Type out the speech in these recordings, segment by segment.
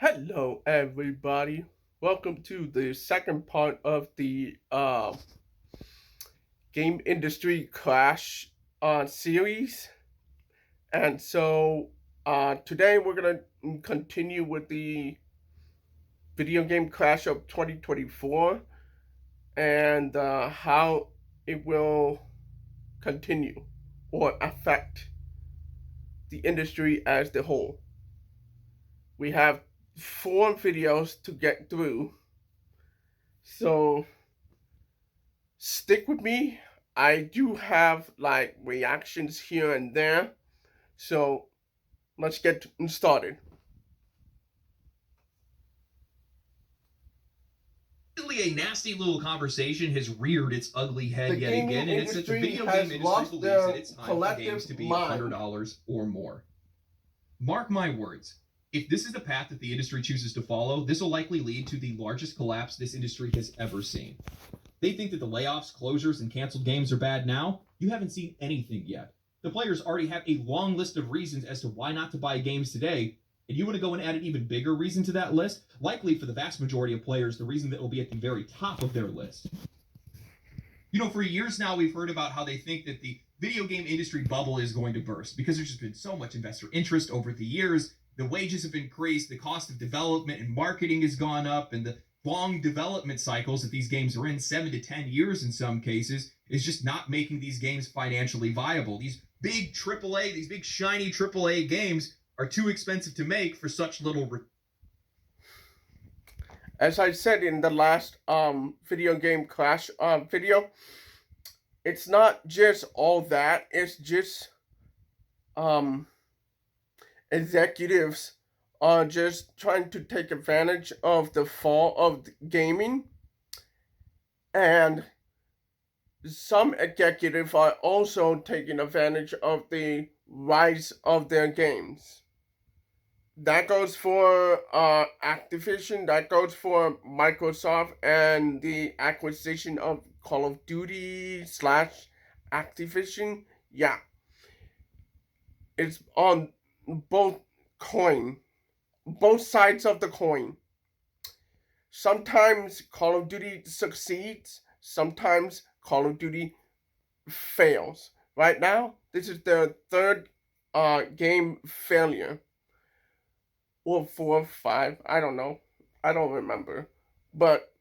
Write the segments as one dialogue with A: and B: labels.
A: Hello, everybody. Welcome to the second part of the game industry crash series. And so today we're going to continue with the video game crash of 2024 and how it will continue or affect the industry as the whole. We have 4 videos to get through. So stick with me. I do have like reactions here and there. So let's get started.
B: A nasty little conversation has reared its ugly head
A: The
B: yet
A: gaming
B: again, and it's that the
A: industry
B: video
A: has
B: game industry
A: lost
B: believes
A: their
B: that it's time for
A: collective
B: games to be
A: mind.
B: $100 or more. Mark my words. If this is the path that the industry chooses to follow, this will likely lead to the largest collapse this industry has ever seen. They think that the layoffs, closures, and canceled games are bad now. You haven't seen anything yet. The players already have a long list of reasons as to why not to buy games today, and you want to go and add an even bigger reason to that list? Likely, for the vast majority of players, the reason that will be at the very top of their list. For years now, we've heard about how they think that the video game industry bubble is going to burst because there's just been so much investor interest over the years. The wages have increased, the cost of development and marketing has gone up, and the long development cycles that these games are in, 7 to 10 years in some cases, is just not making these games financially viable. These big AAA, these big shiny AAA games are too expensive to make for such little.
A: As I said in the last video game crash video, it's not just all that. It's just executives are just trying to take advantage of the fall of gaming, and some executives are also taking advantage of the rise of their games. That goes for Activision, that goes for Microsoft, and the acquisition of Call of Duty slash Activision. Yeah, it's on both both sides of the coin. Sometimes Call of Duty succeeds, sometimes Call of Duty fails. Right now, this is the third game failure. Or 4, 5, I don't know. I don't remember. But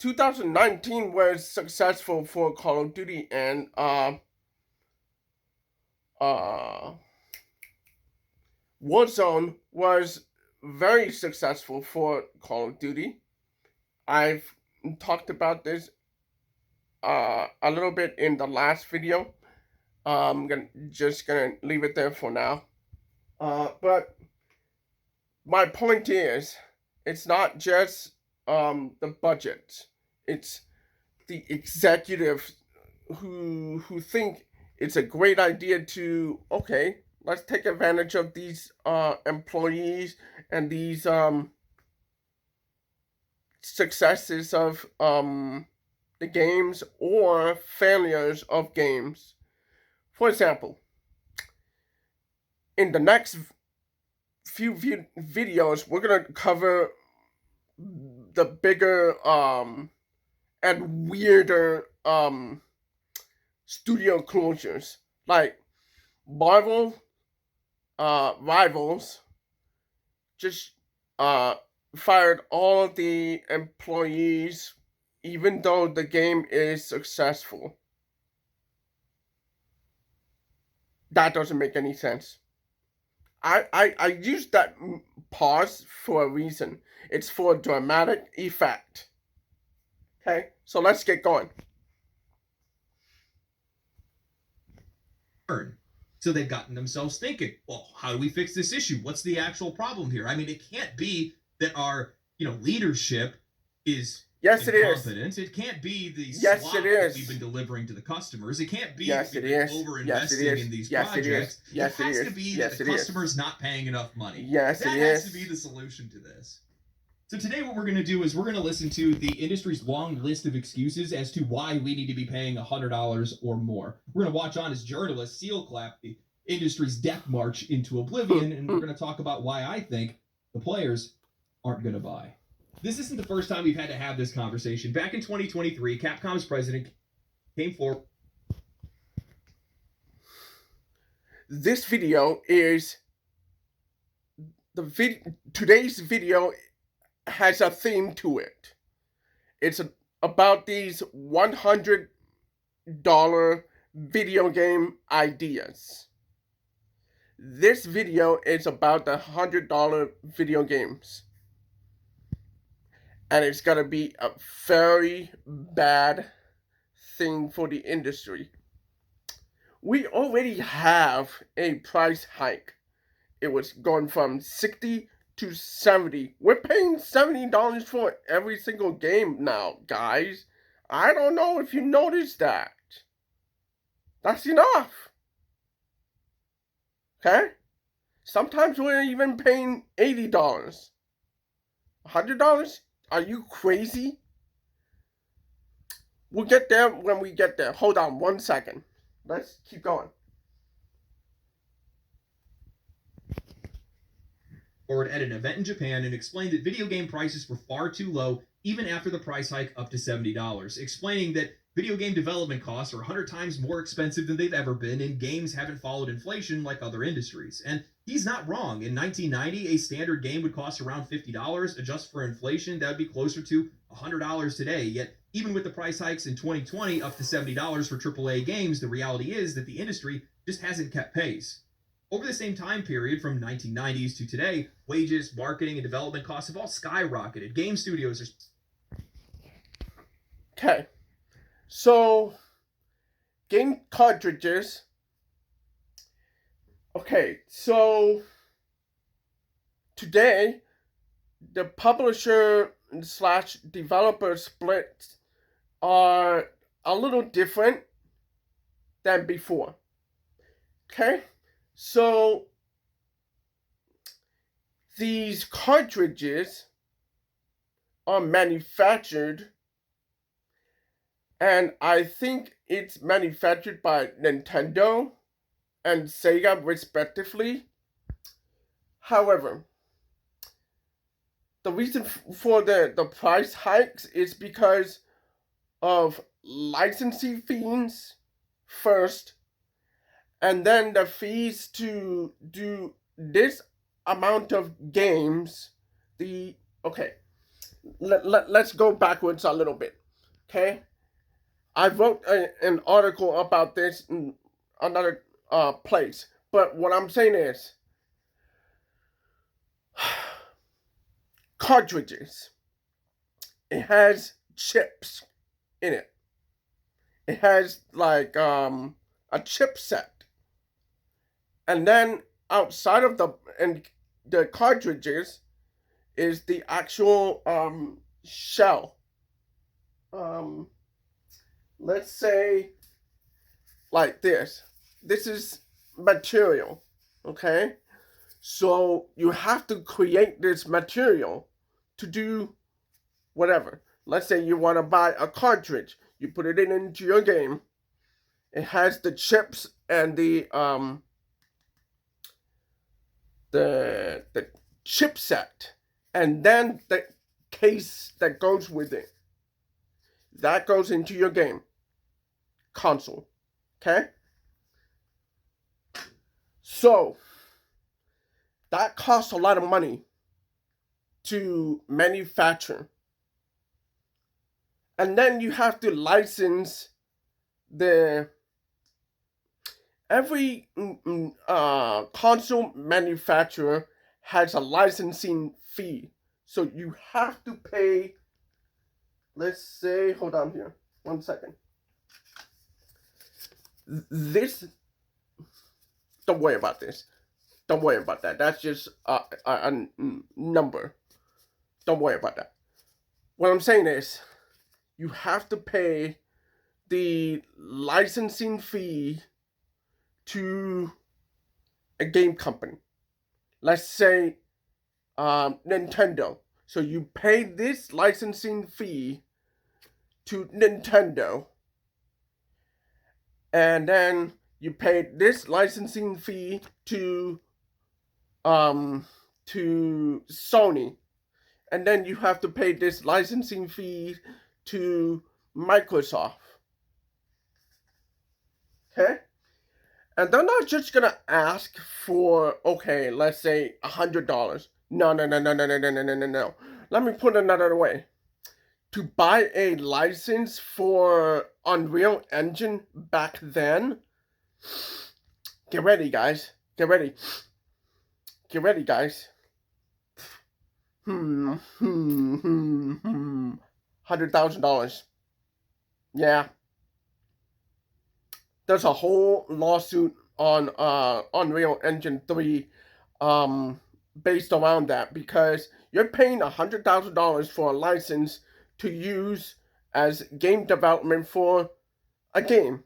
A: 2019 was successful for Call of Duty, and uh, Warzone was very successful for Call of Duty. I've talked about this a little bit in the last video. Just gonna leave it there for now. But my point is, it's not just the budget; it's the executives who think it's a great idea to, okay, let's take advantage of these employees and these successes of the games or failures of games. For example, in the next few videos, we're gonna cover the bigger and weirder studio closures, like Marvel Rivals just fired all of the employees even though the game is successful. That doesn't make any sense. I use that pause for a reason. It's for dramatic effect. Okay, so let's get going.
B: So they've gotten themselves thinking, well, how do we fix this issue? What's the actual problem here? I mean, it can't be that our, leadership is
A: Yes, it is.
B: incompetent. It can't be the
A: Yes,
B: slop
A: it
B: that
A: is.
B: we've been delivering to the customers. It can't be
A: Yes,
B: that
A: it
B: we've been
A: is. Yes, it
B: over-investing
A: is.
B: in these
A: Yes, it is.
B: projects.
A: Yes,
B: it
A: it
B: has
A: is.
B: to be
A: Yes,
B: that
A: it
B: the
A: is.
B: customer's not paying enough money.
A: Yes,
B: that
A: it
B: has
A: is.
B: to be the solution to this. So today what we're going to do is we're going to listen to the industry's long list of excuses as to why we need to be paying $100 or more. We're going to watch on as journalists seal clap the industry's death march into oblivion, and we're going to talk about why I think the players aren't going to buy. This isn't the first time we've had to have this conversation. Back in 2023, Capcom's president came forward.
A: This video is today's video has a theme to it. It's about these $100 video game ideas. This video is about the $100 video games. And it's gonna be a very bad thing for the industry. We already have a price hike. It was going from 60 to 70. We're paying $70 for every single game now, guys. I don't know if you noticed that. That's enough. Okay? Sometimes we're even paying $80. $100? Are you crazy? We'll get there when we get there. Hold on 1 second. Let's keep going.
B: Forward at an event in Japan and explained that video game prices were far too low even after the price hike up to $70, explaining that video game development costs are 100 times more expensive than they've ever been, and games haven't followed inflation like other industries. And he's not wrong. In 1990, a standard game would cost around $50. Adjust for inflation, that would be closer to $100 today. Yet, even with the price hikes in 2020 up to $70 for AAA games, the reality is that the industry just hasn't kept pace. Over the same time period, from 1990s to today, wages, marketing, and development costs have all skyrocketed. Game studios are...
A: Okay. So, game cartridges. Okay, so today, the publisher slash developer splits are a little different than before. Okay, so these cartridges are manufactured, and I think it's manufactured by Nintendo and Sega respectively. However, the reason for the price hikes is because of licensing fees first, and then the fees to do this amount of games. Let's go backwards a little bit. Okay, I wrote an article about this in another place, but what I'm saying is cartridges. It has chips in it. It has like a chipset, and then outside of the cartridges is the actual shell. Let's say like this. This is material, okay? So you have to create this material to do whatever. Let's say you want to buy a cartridge. You put it into your game. It has the chips and the chipset, and then the case that goes with it. That goes into your game console. Okay? So that costs a lot of money to manufacture. And then you have to license every console manufacturer has a licensing fee. So you have to pay, let's say, hold on here, 1 second. Don't worry about this. Don't worry about that. That's just a number. Don't worry about that. What I'm saying is, you have to pay the licensing fee to a game company. Let's say Nintendo. So you pay this licensing fee to Nintendo, and then you pay this licensing fee to Sony, and then you have to pay this licensing fee to Microsoft. Okay? And they're not just gonna ask for, okay, let's say $100. No, no, no, no, no, no, no, no, no, no, no. Let me put it another way. To buy a license for Unreal Engine back then, get ready, guys. Get ready. Get ready, guys. $100,000. Yeah. There's a whole lawsuit on Unreal Engine 3 based around that, because you're paying $100,000 for a license to use as game development for a game.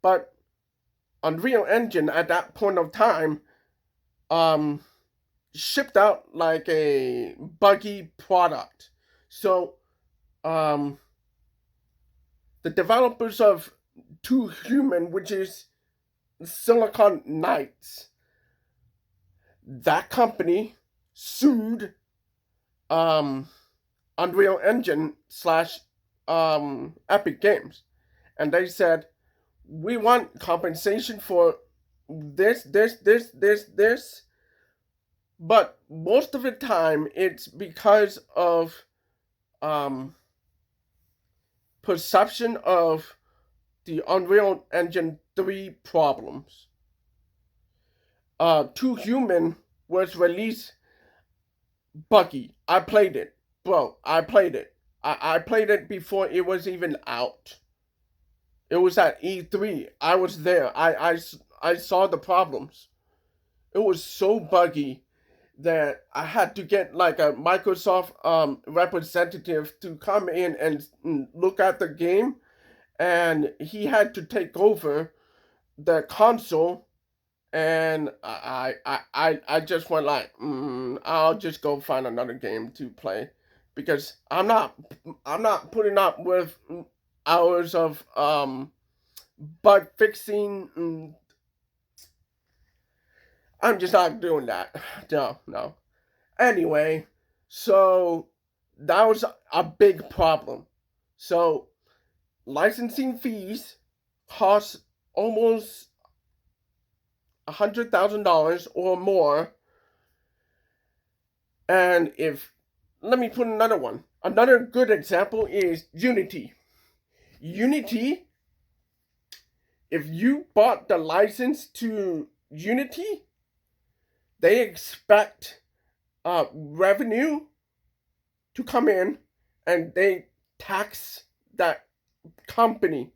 A: But Unreal Engine at that point of time shipped out like a buggy product. So the developers of Too Human, which is Silicon Knights, that company sued Unreal Engine slash Epic Games, and they said, we want compensation for this, but most of the time it's because of perception of the Unreal Engine 3 problems. Too Human was released buggy. I played it. Bro, I played it. I played it before it was even out. It was at E3. I was there. I saw the problems. It was so buggy that I had to get like a Microsoft representative to come in and look at the game, and he had to take over the console, and I just went like, I'll just go find another game to play, because I'm not putting up with hours of bug fixing. I'm just not doing that. No, no. Anyway, so that was a big problem. So licensing fees cost almost $100,000 or more. And if, let me put another one. Another good example is Unity. Unity, if you bought the license to Unity, they expect revenue to come in, and they tax that company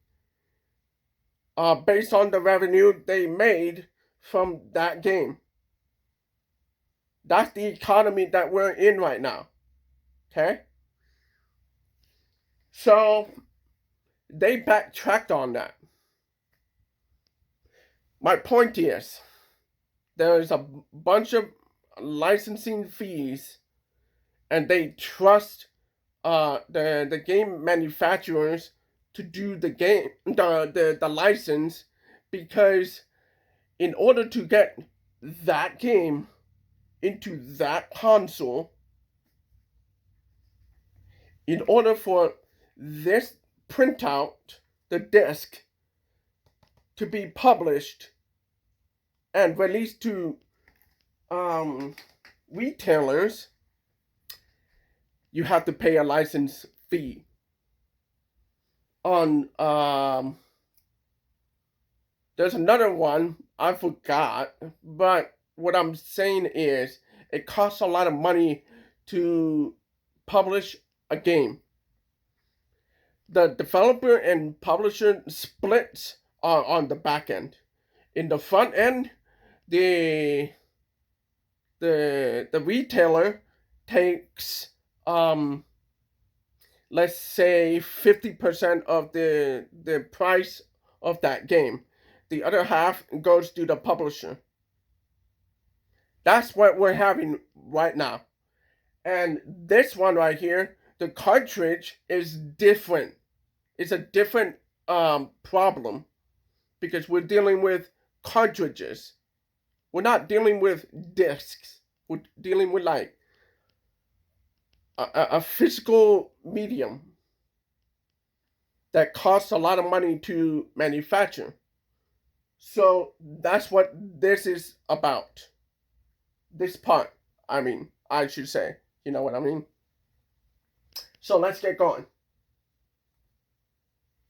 A: based on the revenue they made from that game. That's the economy that we're in right now. Okay? So they backtracked on that. My point is, there's a bunch of licensing fees, and they trust the game manufacturers to do the license, because in order to get that game into that console, in order for this printout, the disc, to be published and released to retailers, you have to pay a license fee. On there's another one I forgot, but what I'm saying is it costs a lot of money to publish a game. The developer and publisher splits on the back end. In the front end, the retailer takes let's say 50% of the price of that game. The other half goes to the publisher. That's what we're having right now. And this one right here, the cartridge is different. It's a different problem, because we're dealing with cartridges. We're not dealing with discs. We're dealing with like a physical medium that costs a lot of money to manufacture. So that's what this is about. This part, I should say. You know what I mean? So let's get going.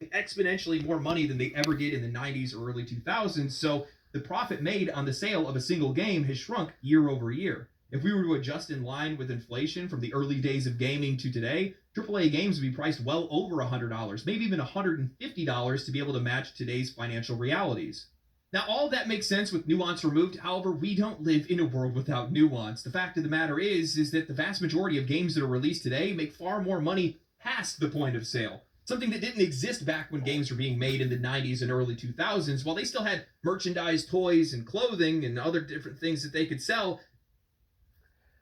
B: Exponentially more money than they ever did in the 90s or early 2000s. So the profit made on the sale of a single game has shrunk year over year. If we were to adjust in line with inflation from the early days of gaming to today, AAA games would be priced well over $100, maybe even $150 to be able to match today's financial realities. Now, all that makes sense with nuance removed. However, we don't live in a world without nuance. The fact of the matter is that the vast majority of games that are released today make far more money past the point of sale. Something that didn't exist back when games were being made in the 90s and early 2000s. While they still had merchandise, toys, and clothing and other different things that they could sell.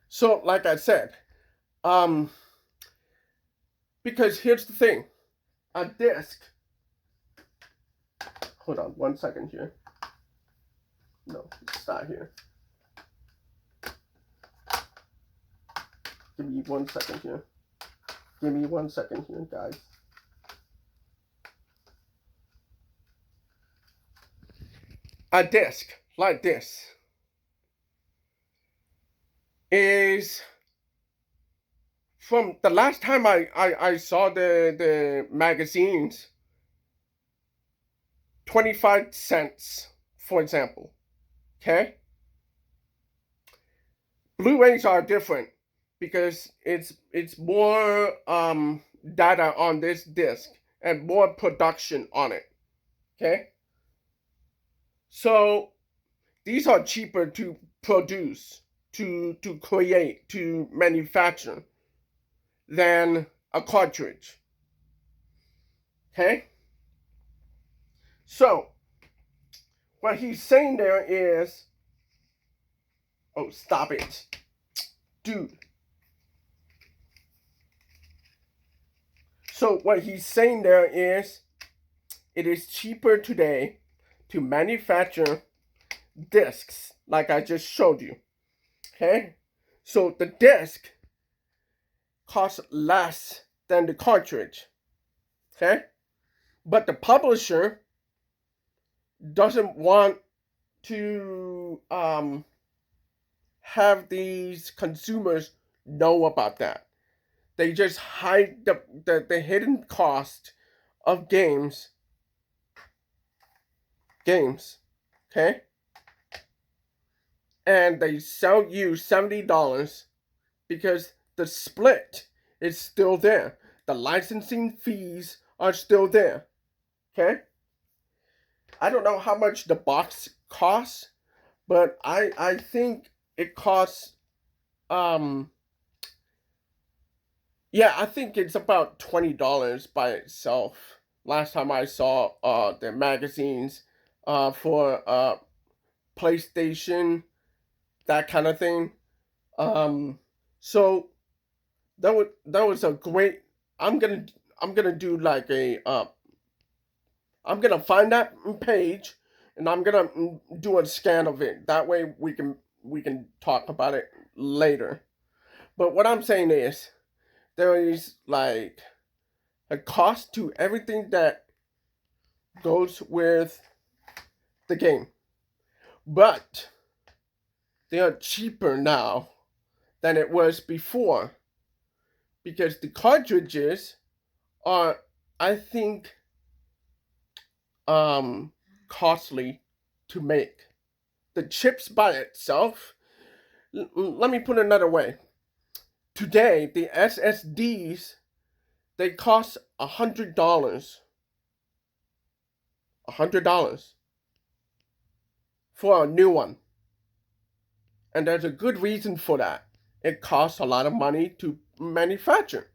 A: So, like I said, because here's the thing, a disc. Hold on 1 second here. No, it's not here. Give me 1 second here. Give me 1 second here, guys. A disc like this is, from the last time I saw the magazines, 25 cents, for example. Okay? Blu-rays are different because it's more data on this disc and more production on it. Okay? So these are cheaper to produce, to create, to manufacture than a cartridge. Okay? So what he's saying there is, oh, stop it, dude. So what he's saying there is, it is cheaper today to manufacture discs, like I just showed you. Okay? So the disc costs less than the cartridge. Okay? But the publisher doesn't want to have these consumers know about that. They just hide the hidden cost of games. Okay? And they sell you $70 because the split is still there. The licensing fees are still there. Okay? I don't know how much the box costs, but I think it costs I think it's about $20 by itself. Last time I saw the magazines for PlayStation, that kind of thing. So that was a great. I'm gonna do like a I'm gonna find that page and I'm gonna do a scan of it. That way we can talk about it later. But what I'm saying is, there is like a cost to everything that goes with the game, but they are cheaper now than it was before because the cartridges are, I think, costly to make. The chips by itself, let me put it another way. Today, the SSDs, they cost $100. $100 for a new one. And there's a good reason for that. It costs a lot of money to manufacture,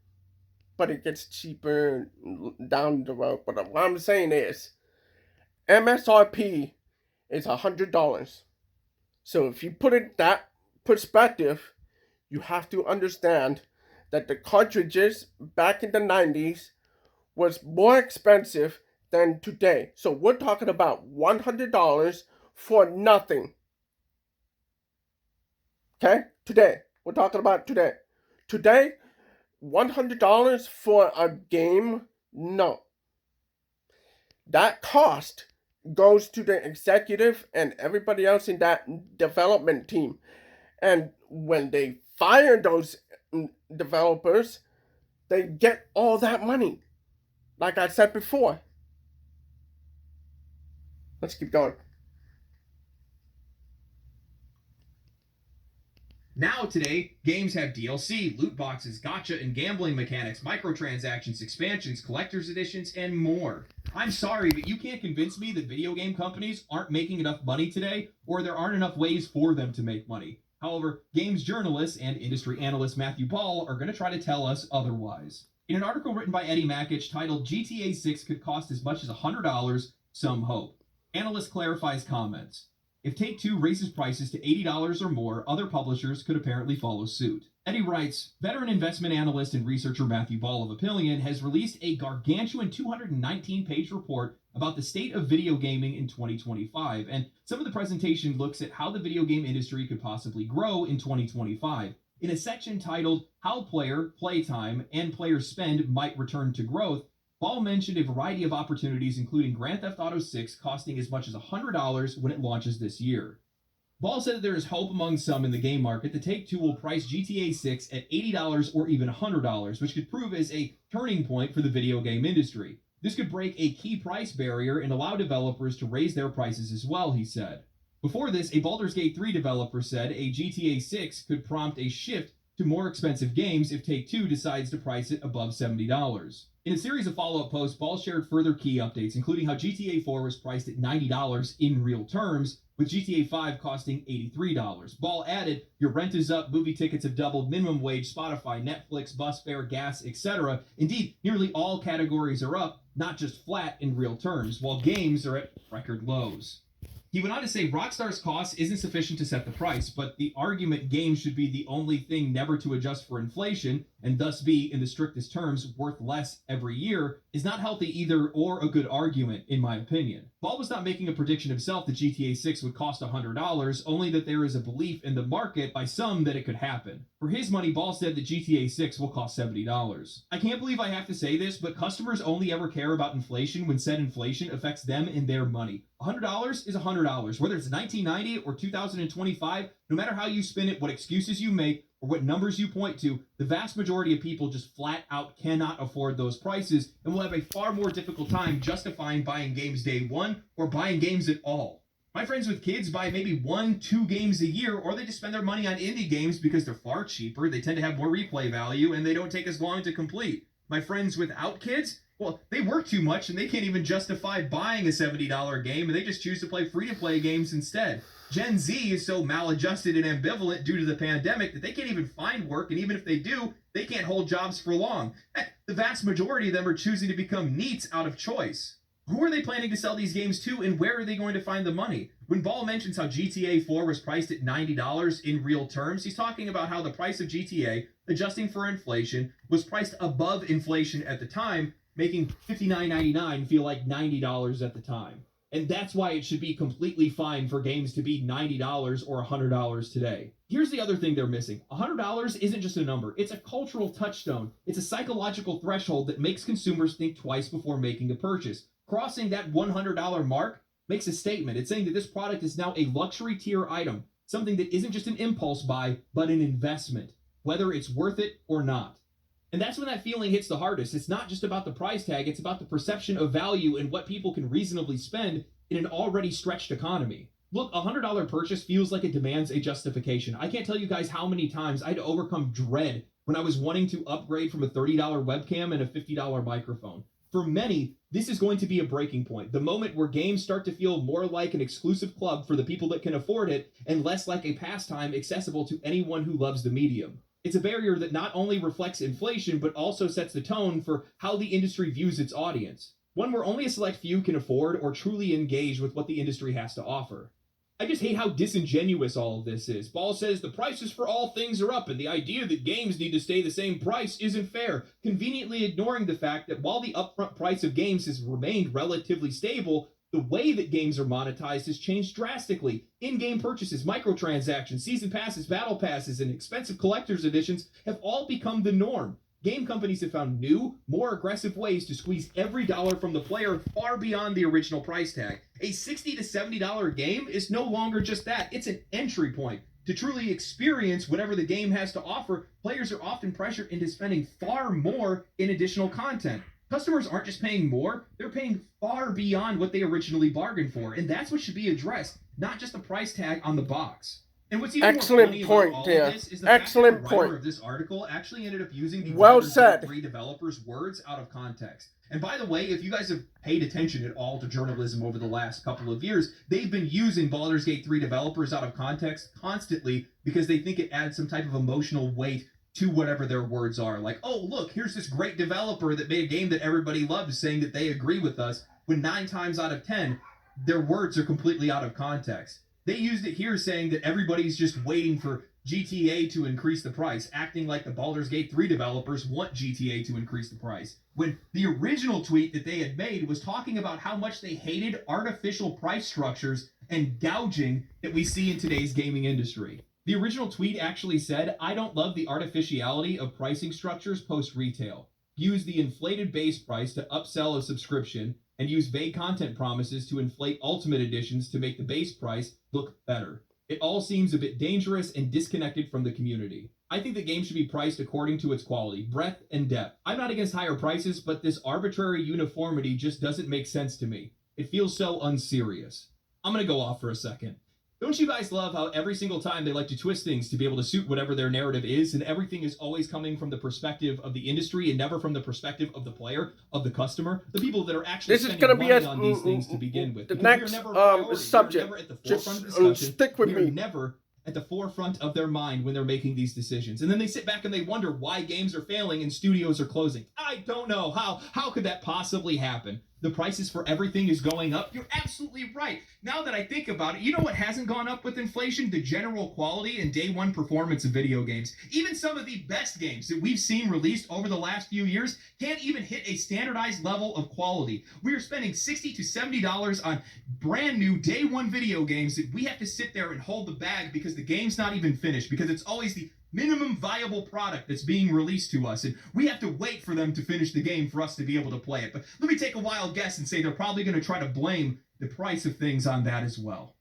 A: but it gets cheaper down the road. But what I'm saying is, MSRP is $100. So if you put it that perspective, you have to understand that the cartridges back in the 90s was more expensive than today. So we're talking about $100 for nothing. Okay? Today. We're talking about today. Today, $100 for a game? No. That cost goes to the executive and everybody else in that development team. And when they fire those developers, they get all that money. Like I said before. Let's keep going.
B: Now, today, games have DLC, loot boxes, gacha and gambling mechanics, microtransactions, expansions, collector's editions, and more. I'm sorry, but you can't convince me that video game companies aren't making enough money today, or there aren't enough ways for them to make money. However, games journalist and industry analyst Matthew Ball are going to try to tell us otherwise. In an article written by Eddie Mackich titled GTA 6 Could Cost as Much as $100, Some Hope, analyst clarifies comments. If Take-Two raises prices to $80 or more, other publishers could apparently follow suit. Eddie writes, veteran investment analyst and researcher Matthew Ball of Opinion has released a gargantuan 219-page report about the state of video gaming in 2025, and some of the presentation looks at how the video game industry could possibly grow in 2025. In a section titled How Player, Playtime, and Player Spend Might Return to Growth, Ball mentioned a variety of opportunities, including Grand Theft Auto 6 costing as much as $100 when it launches this year. Ball said that there is hope among some in the game market that Take-Two will price GTA 6 at $80 or even $100, which could prove as a turning point for the video game industry. This could break a key price barrier and allow developers to raise their prices as well, he said. Before this, a Baldur's Gate 3 developer said a GTA 6 could prompt a shift to more expensive games if Take-Two decides to price it above $70. In a series of follow-up posts, Ball shared further key updates, including how GTA 4 was priced at $90 in real terms, with GTA 5 costing $83. Ball added, your rent is up, movie tickets have doubled, minimum wage, Spotify, Netflix, bus fare, gas, etc. Indeed, nearly all categories are up, not just flat in real terms, while games are at record lows. He went on to say Rockstar's cost isn't sufficient to set the price, but the argument games should be the only thing never to adjust for inflation, and thus be, in the strictest terms, worth less every year, is not healthy either or a good argument, in my opinion. Ball was not making a prediction himself that GTA 6 would cost $100, only that there is a belief in the market by some that it could happen. For his money, Ball said that GTA 6 will cost $70. I can't believe I have to say this, but customers only ever care about inflation when said inflation affects them and their money. $100 is $100. Whether it's 1990 or 2025, no matter how you spin it, what excuses you make, or what numbers you point to, the vast majority of people just flat out cannot afford those prices and will have a far more difficult time justifying buying games day one or buying games at all. My friends with kids buy maybe 1-2 games a year, or they just spend their money on indie games because they're far cheaper, they tend to have more replay value, and they don't take as long to complete. My friends without kids, well, they work too much and they can't even justify buying a $70 game, and they just choose to play free-to-play games instead. Gen Z is so maladjusted and ambivalent due to the pandemic that they can't even find work, and even if they do, they can't hold jobs for long. Heck, the vast majority of them are choosing to become NEETs out of choice. Who are they planning to sell these games to, and where are they going to find the money? When Ball mentions how GTA 4 was priced at $90 in real terms, he's talking about how the price of GTA, adjusting for inflation, was priced above inflation at the time, making $59.99 feel like $90 at the time. And that's why it should be completely fine for games to be $90 or $100 today. Here's the other thing they're missing. $100 isn't just a number. It's a cultural touchstone. It's a psychological threshold that makes consumers think twice before making a purchase. Crossing that $100 mark makes a statement. It's saying that this product is now a luxury tier item, something that isn't just an impulse buy, but an investment, whether it's worth it or not. And that's when that feeling hits the hardest. It's not just about the price tag, it's about the perception of value and what people can reasonably spend in an already stretched economy. Look, a $100 purchase feels like it demands a justification. I can't tell you guys how many times I had to overcome dread when I was wanting to upgrade from a $30 webcam and a $50 microphone. For many, this is going to be a breaking point. The moment where games start to feel more like an exclusive club for the people that can afford it and less like a pastime accessible to anyone who loves the medium. It's a barrier that not only reflects inflation, but also sets the tone for how the industry views its audience. One where only a select few can afford or truly engage with what the industry has to offer. I just hate how disingenuous all of this is. Ball says the prices for all things are up, and the idea that games need to stay the same price isn't fair, conveniently ignoring the fact that while the upfront price of games has remained relatively stable, the way that games are monetized has changed drastically. In-game purchases, microtransactions, season passes, battle passes, and expensive collector's editions have all become the norm. Game companies have found new, more aggressive ways to squeeze every dollar from the player far beyond the original price tag. A $60 to $70 game is no longer just that, it's an entry point. To truly experience whatever the game has to offer, players are often pressured into spending far more in additional content. Customers aren't just paying more, they're paying far beyond what they originally bargained for. And that's what should be addressed, not just the price tag on the box. And what's even more funny about all of this is the fact that the writer of this article actually ended up using the Baldur's Gate 3 developers' words out of context. And by the way, if you guys have paid attention at all to journalism over the last couple of years, they've been using Baldur's Gate 3 developers out of context constantly because they think it adds some type of emotional weight to whatever their words are. Like, oh, look, here's this great developer that made a game that everybody loves saying that they agree with us, when 9 times out of 10, their words are completely out of context. They used it here saying that everybody's just waiting for GTA to increase the price, acting like the Baldur's Gate 3 developers want GTA to increase the price. When the original tweet that they had made was talking about how much they hated artificial price structures and gouging that we see in today's gaming industry. The original tweet actually said, "I don't love the artificiality of pricing structures post-retail. Use the inflated base price to upsell a subscription, and use vague content promises to inflate ultimate editions to make the base price look better. It all seems a bit dangerous and disconnected from the community. I think the game should be priced according to its quality, breadth, and depth. I'm not against higher prices, but this arbitrary uniformity just doesn't make sense to me. It feels so unserious." I'm going to go off for a second. Don't you guys love how every single time they like to twist things to be able to suit whatever their narrative is, and everything is always coming from the perspective of the industry and never from the perspective of the player, of the customer, the people that are actually spending money on these things to begin with?
A: The next subject.
B: We're never at the
A: Just
B: forefront of discussion.
A: stick with me.
B: We're never at the forefront of their mind when they're making these decisions. And then they sit back and they wonder why games are failing and studios are closing. I don't know. How could that possibly happen? The prices for everything is going up. You're absolutely right. Now that I think about it, you know what hasn't gone up with inflation? The general quality and day one performance of video games. Even some of the best games that we've seen released over the last few years can't even hit a standardized level of quality. We are spending $60 to $70 on brand new day one video games that we have to sit there and hold the bag because the game's not even finished, because it's always the minimum viable product that's being released to us, and we have to wait for them to finish the game for us to be able to play it. But let me take a wild guess and say they're probably going to try to blame the price of things on that as well.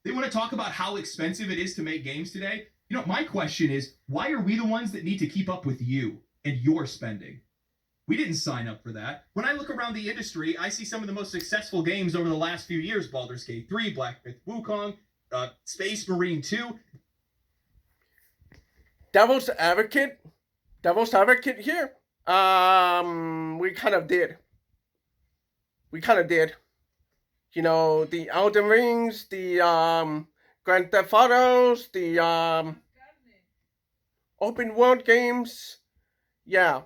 B: They want to talk about how expensive it is to make games today. You know, my question is, why are we the ones that need to keep up with you and your spending? We didn't sign up for that. When I look around the industry, I see some of the most successful games over the last few years: Baldur's Gate 3, Black Myth Wukong, Space Marine 2.
A: Devil's advocate here. We kind of did. You know, the Elden Rings, the Grand Theft Autos, the open world games. Yeah,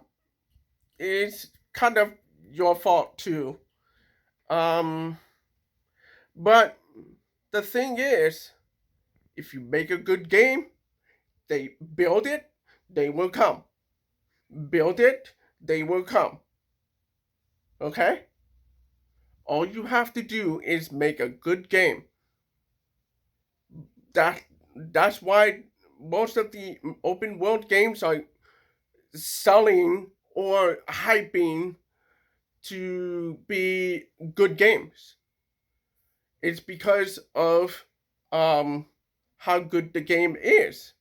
A: it's kind of your fault too. But the thing is, if you make a good game, they build it, they will come. Build it, they will come. Okay? All you have to do is make a good game. That's why most of the open world games are selling or hyping to be good games. It's because of how good the game is.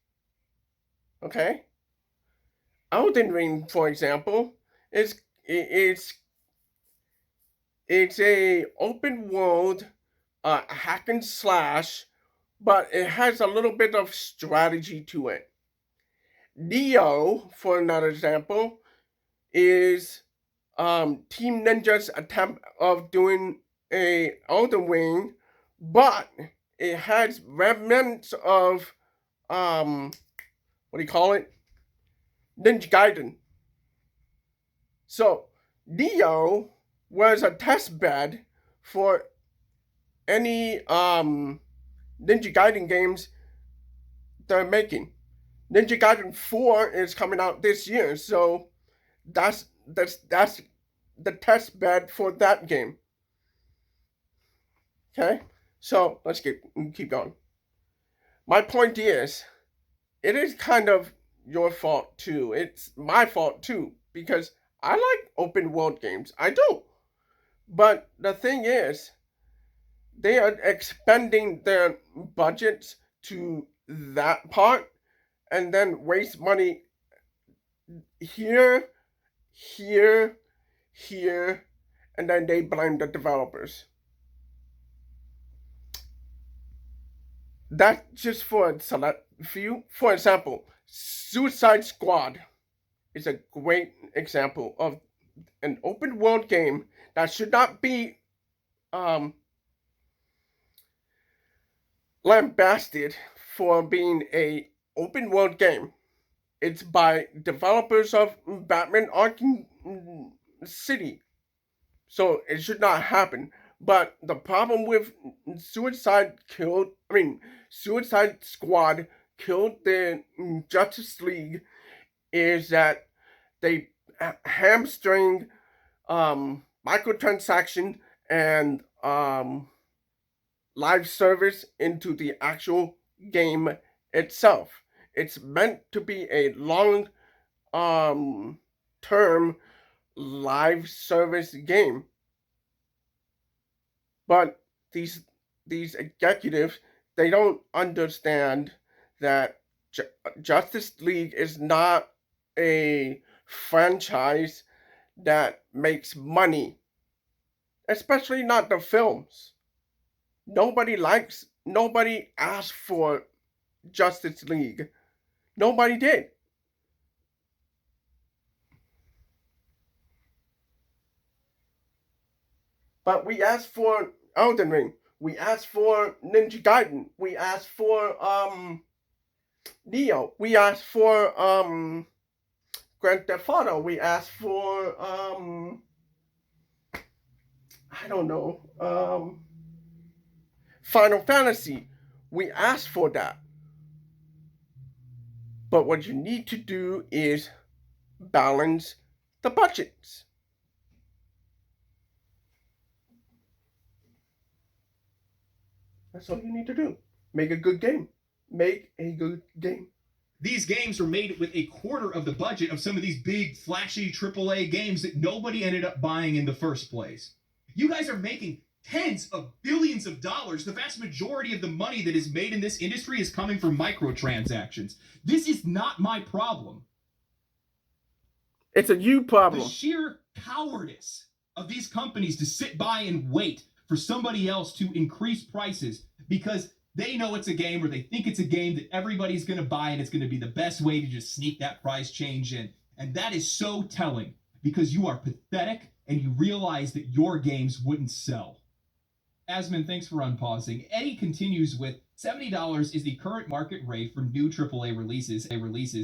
A: Okay? Elden Ring, for example, it's a open world hack and slash, but it has a little bit of strategy to it. Neo, for another example, is Team Ninja's attempt of doing a Elden Ring, but it has remnants of what do you call it? Ninja Gaiden. So Neo was a test bed for any Ninja Gaiden games they're making. Ninja Gaiden 4 is coming out this year, so that's the test bed for that game. Okay? So let's keep going. My point is, it is kind of your fault too. It's my fault too because I like open world games. I do. But the thing is, they are expending their budgets to that part and then waste money here, here, here, and then they blame the developers. That's just for a select few. For example, Suicide Squad is a great example of an open world game that should not be um, lambasted for being a open world game. It's by developers of Batman Arkham City, so it should not happen. But the problem with Suicide Squad killed the Justice League is that they hamstring microtransaction and live service into the actual game itself. It's meant to be a long term live service game. But these executives, they don't understand that Justice League is not a franchise that makes money, especially not the films. Nobody asked for Justice League. Nobody did. But we asked for Elden Ring. We asked for Ninja Gaiden. We asked for Neo. We asked for Grand Theft Auto. We asked for I don't know, Final Fantasy. We asked for that. But what you need to do is balance the budgets. That's all you need to do. Make a good game. Make a good game.
B: These games are made with a quarter of the budget of some of these big, flashy AAA games that nobody ended up buying in the first place. You guys are making tens of billions of dollars. The vast majority of the money that is made in this industry is coming from microtransactions. This is not my problem.
A: It's a you problem.
B: The sheer cowardice of these companies to sit by and wait for somebody else to increase prices because they know it's a game or they think it's a game that everybody's going to buy and it's going to be the best way to just sneak that price change in. And that is so telling because you are pathetic and you realize that your games wouldn't sell. Asman, thanks for unpausing. Eddie continues with $70 is the current market rate for new AAA releases,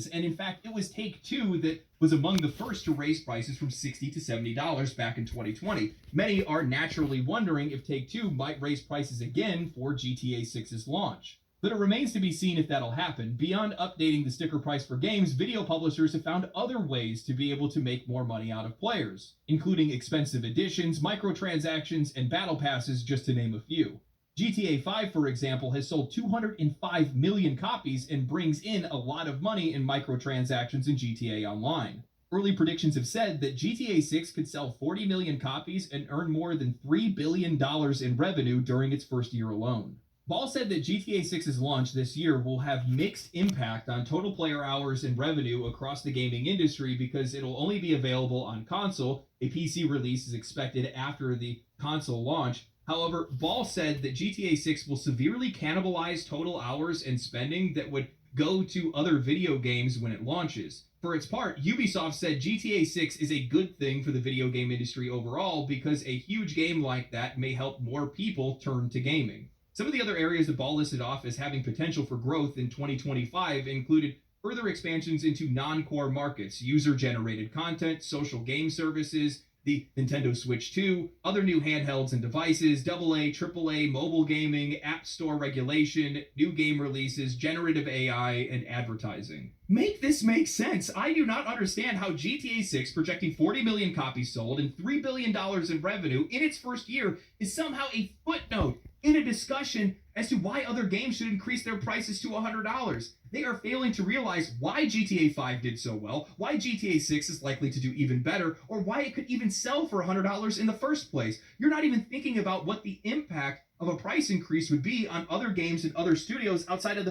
B: and in fact, it was Take-Two that was among the first to raise prices from $60 to $70 back in 2020. Many are naturally wondering if Take-Two might raise prices again for GTA 6's launch. But it remains to be seen if that'll happen. Beyond updating the sticker price for games, video publishers have found other ways to be able to make more money out of players, including expensive editions, microtransactions, and battle passes, just to name a few. GTA 5, for example, has sold 205 million copies and brings in a lot of money in microtransactions in GTA Online. Early predictions have said that GTA 6 could sell 40 million copies and earn more than $3 billion in revenue during its first year alone. Ball said that GTA 6's launch this year will have mixed impact on total player hours and revenue across the gaming industry because it'll only be available on console. A PC release is expected after the console launch. However, Ball said that GTA 6 will severely cannibalize total hours and spending that would go to other video games when it launches. For its part, Ubisoft said GTA 6 is a good thing for the video game industry overall because a huge game like that may help more people turn to gaming. Some of the other areas that Ball listed off as having potential for growth in 2025 included further expansions into non-core markets, user-generated content, social game services, the Nintendo Switch 2, other new handhelds and devices, AA, AAA, mobile gaming, app store regulation, new game releases, generative AI, and advertising. Make this make sense. I do not understand how GTA 6, projecting 40 million copies sold and $3 billion in revenue in its first year, is somehow a footnote in a discussion as to why other games should increase their prices to $100. They are failing to realize why GTA 5 did so well, why GTA 6 is likely to do even better, or why it could even sell for $100 in the first place. You're not even thinking about what the impact of a price increase would be on other games and other studios outside of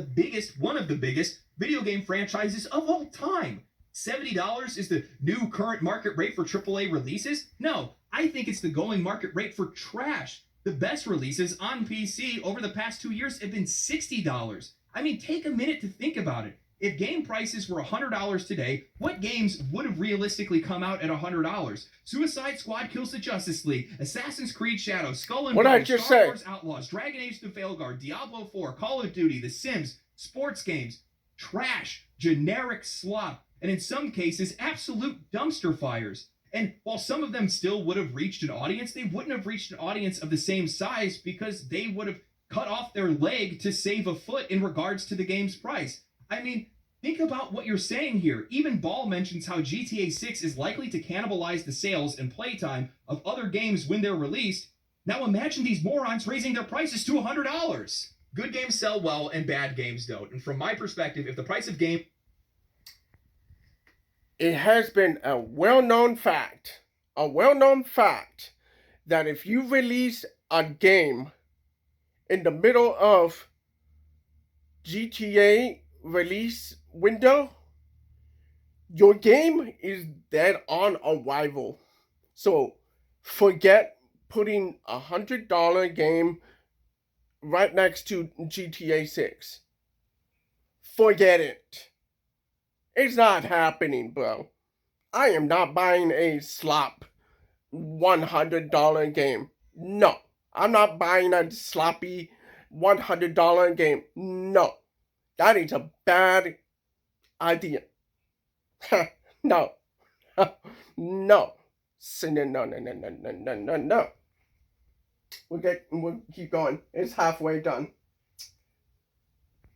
B: one of the biggest video game franchises of all time. $70 is the new current market rate for AAA releases? No, I think it's the going market rate for trash. The best releases on PC over the past 2 years have been $60. I mean, take a minute to think about it. If game prices were $100 today, what games would have realistically come out at $100? Suicide Squad Kills the Justice League, Assassin's Creed Shadows, Skull and Bones, Star Wars Outlaws, Dragon Age The Veilguard, Diablo 4, Call of Duty, The Sims, sports games, trash, generic slop, and in some cases, absolute dumpster fires. And while some of them still would have reached an audience, they wouldn't have reached an audience of the same size because they would have cut off their leg to save a foot in regards to the game's price. I mean, think about what you're saying here. Even Ball mentions how GTA 6 is likely to cannibalize the sales and playtime of other games when they're released. Now imagine these morons raising their prices to $100. Good games sell well and bad games don't. And from my perspective, if the price of game...
A: It has been a well-known fact that if you release a game in the middle of GTA release window, your game is dead on arrival. So forget putting $100 game right next to GTA 6. Forget it. It's not happening, bro. I am not buying a slop $100 game. No. I'm not buying a sloppy $100 game. No. That is a bad idea. No. No. No, no. We'll keep going. It's halfway done.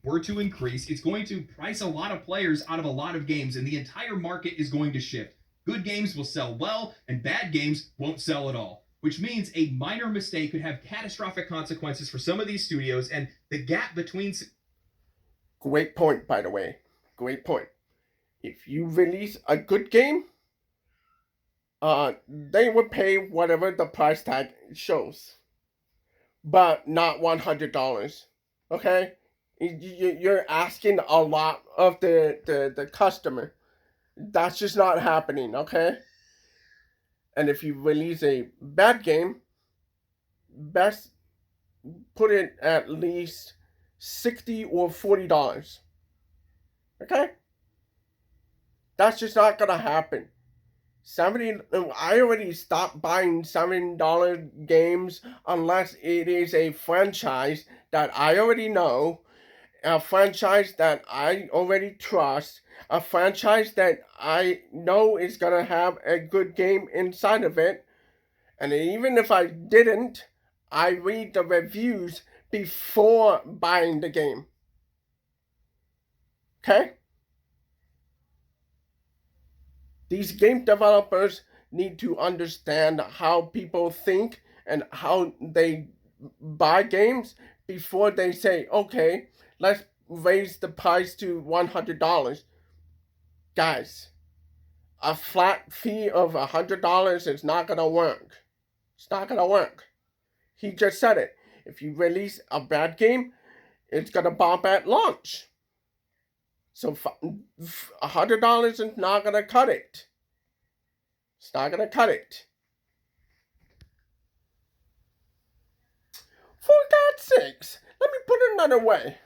B: Were to increase, it's going to price a lot of players out of a lot of games, and the entire market is going to shift. Good games will sell well, and bad games won't sell at all, which means a minor mistake could have catastrophic consequences for some of these studios, and the gap between...
A: Great point, by the way. Great point. If you release a good game, they would pay whatever the price tag shows, but not $100. Okay? You're asking a lot of the customer. That's just not happening, okay? And if you release a bad game, best put it at least $60 or $40. Okay? That's just not gonna happen. I already stopped buying $7 games unless it is a franchise that I already know, a franchise that I already trust, a franchise that I know is gonna have a good game inside of it. And even if I didn't, I read the reviews before buying the game. Okay? These game developers need to understand how people think and how they buy games before they say, okay, let's raise the price to $100. Guys, a flat fee of $100 is not going to work. It's not going to work. He just said it. If you release a bad game, it's going to bomb at launch. So $100 is not going to cut it. It's not going to cut it. For God's sakes, let me put it another way.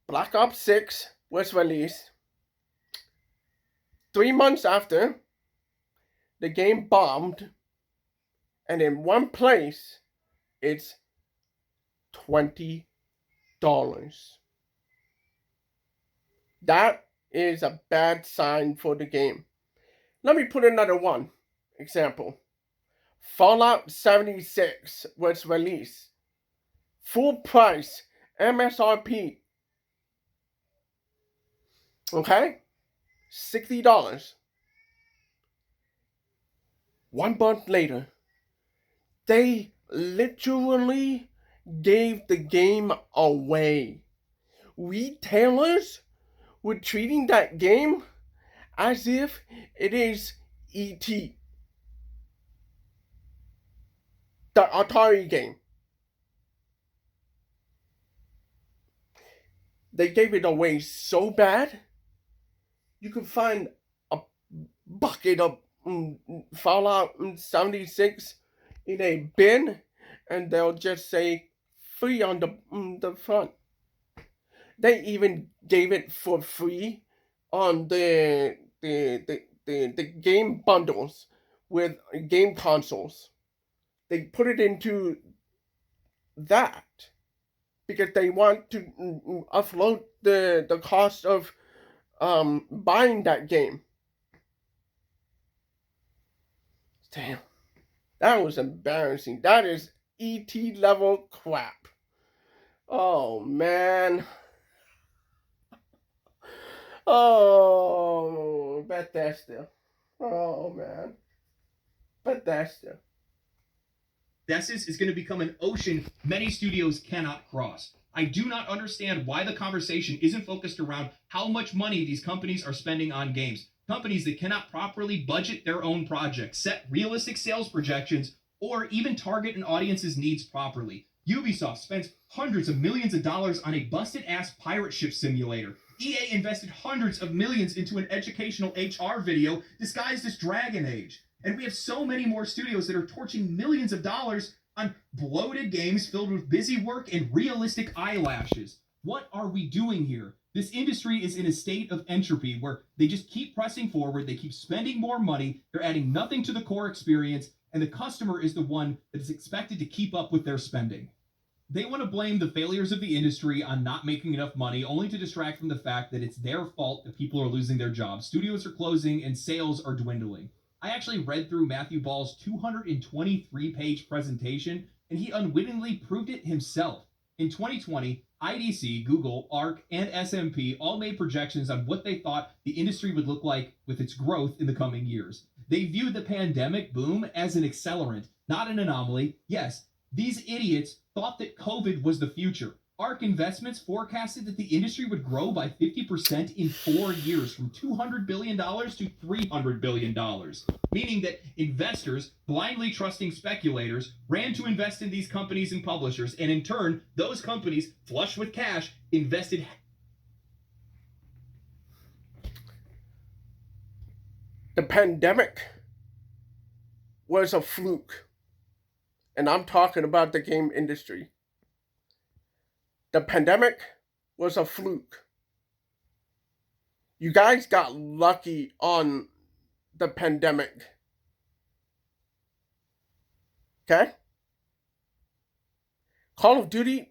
A: Black Ops 6 was released. 3 months after, the game bombed. And in one place, it's $20. That is a bad sign for the game. Let me put another one example. Fallout 76 was released. Full price, MSRP. Okay? $60. 1 month later, they literally gave the game away. Retailers were treating that game as if it is E.T., the Atari game. They gave it away so bad, you could find a bucket of Fallout 76 in a bin, and they'll just say free on the front. They even gave it for free on the game bundles with game consoles. They put it into that because they want to offload the cost of buying that game. Damn, that was embarrassing. That is ET level crap. Oh man. Oh, Bethesda. Oh man, Bethesda.
B: Thesis is going to become an ocean many studios cannot cross. I do not understand why the conversation isn't focused around how much money these companies are spending on games. Companies that cannot properly budget their own projects, set realistic sales projections, or even target an audience's needs properly. Ubisoft spends hundreds of millions of dollars on a busted ass pirate ship simulator. EA invested hundreds of millions into an educational HR video disguised as Dragon Age. And we have so many more studios that are torching millions of dollars on bloated games filled with busy work and realistic eyelashes. What are we doing here? This industry is in a state of entropy where they just keep pressing forward, they keep spending more money, they're adding nothing to the core experience, and the customer is the one that is expected to keep up with their spending. They want to blame the failures of the industry on not making enough money, only to distract from the fact that it's their fault that people are losing their jobs. Studios are closing and sales are dwindling. I actually read through Matthew Ball's 223-page presentation, and he unwittingly proved it himself. In 2020, IDC, Google, ARC, and SMP all made projections on what they thought the industry would look like with its growth in the coming years. They viewed the pandemic boom as an accelerant, not an anomaly. Yes, these idiots thought that COVID was the future. ARK Investments forecasted that the industry would grow by 50% in 4 years, from $200 billion to $300 billion, meaning that investors, blindly trusting speculators, ran to invest in these companies and publishers, and in turn, those companies, flush with cash, invested.
A: The pandemic was a fluke, and I'm talking about the game industry. The pandemic was a fluke. You guys got lucky on the pandemic. Okay? Call of Duty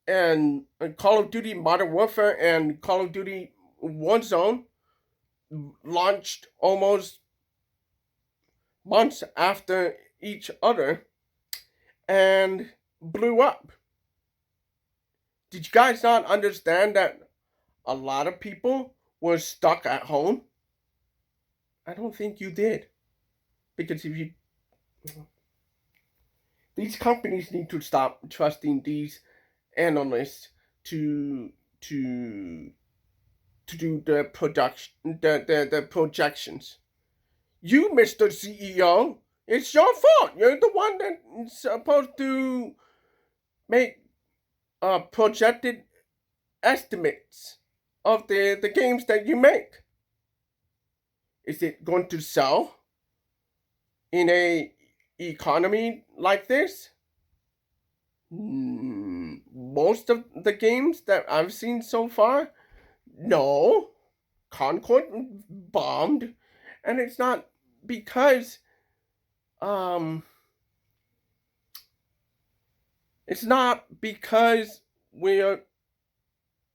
A: and Call of Duty Modern Warfare and Call of Duty Warzone launched almost months after each other and blew up. Did you guys not understand that a lot of people were stuck at home? I don't think you did. Because if you. These companies need to stop trusting these analysts to do the production, the projections. You, Mr. CEO, it's your fault. You're the one that's supposed to make projected estimates of the games that you make. Is it going to sell in a economy like this? Most of the games that I've seen so far, no. Concord bombed, and it's not because it's not because we're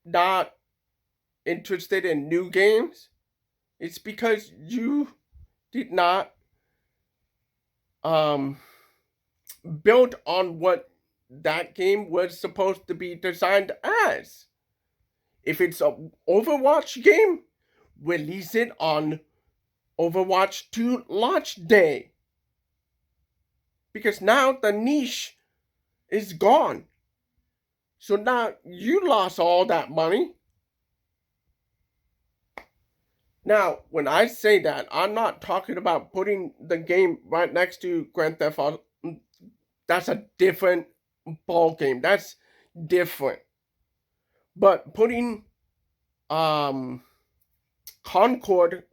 A: not interested in new games. It's because you did not build on what that game was supposed to be designed as. If it's an Overwatch game, release it on Overwatch 2 launch day. because now the niche is gone. So now you lost all that money. Now, when I say that, I'm not talking about putting the game right next to Grand Theft Auto. That's a different ball game. That's different. But putting Concord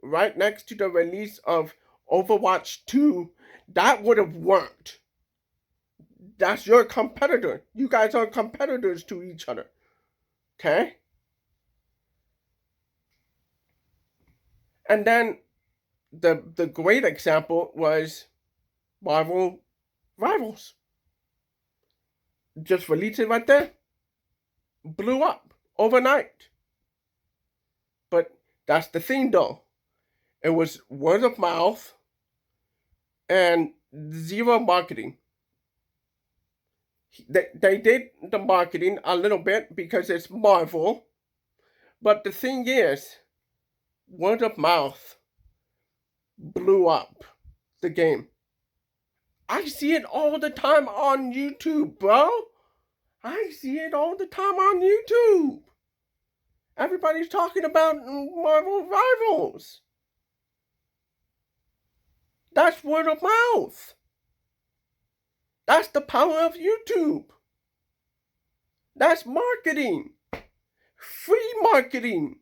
A: right next to the release of Overwatch 2, that would have worked. That's your competitor. You guys are competitors to each other. Okay? And then the great example was Marvel Rivals. Just released it right there. Blew up overnight. But that's the thing though. It was word of mouth and zero marketing. They did the marketing a little bit because it's Marvel. But the thing is, word of mouth blew up the game. I see it all the time on YouTube, bro. I see it all the time on YouTube. Everybody's talking about Marvel Rivals. That's word of mouth. That's the power of YouTube. That's marketing. Free marketing.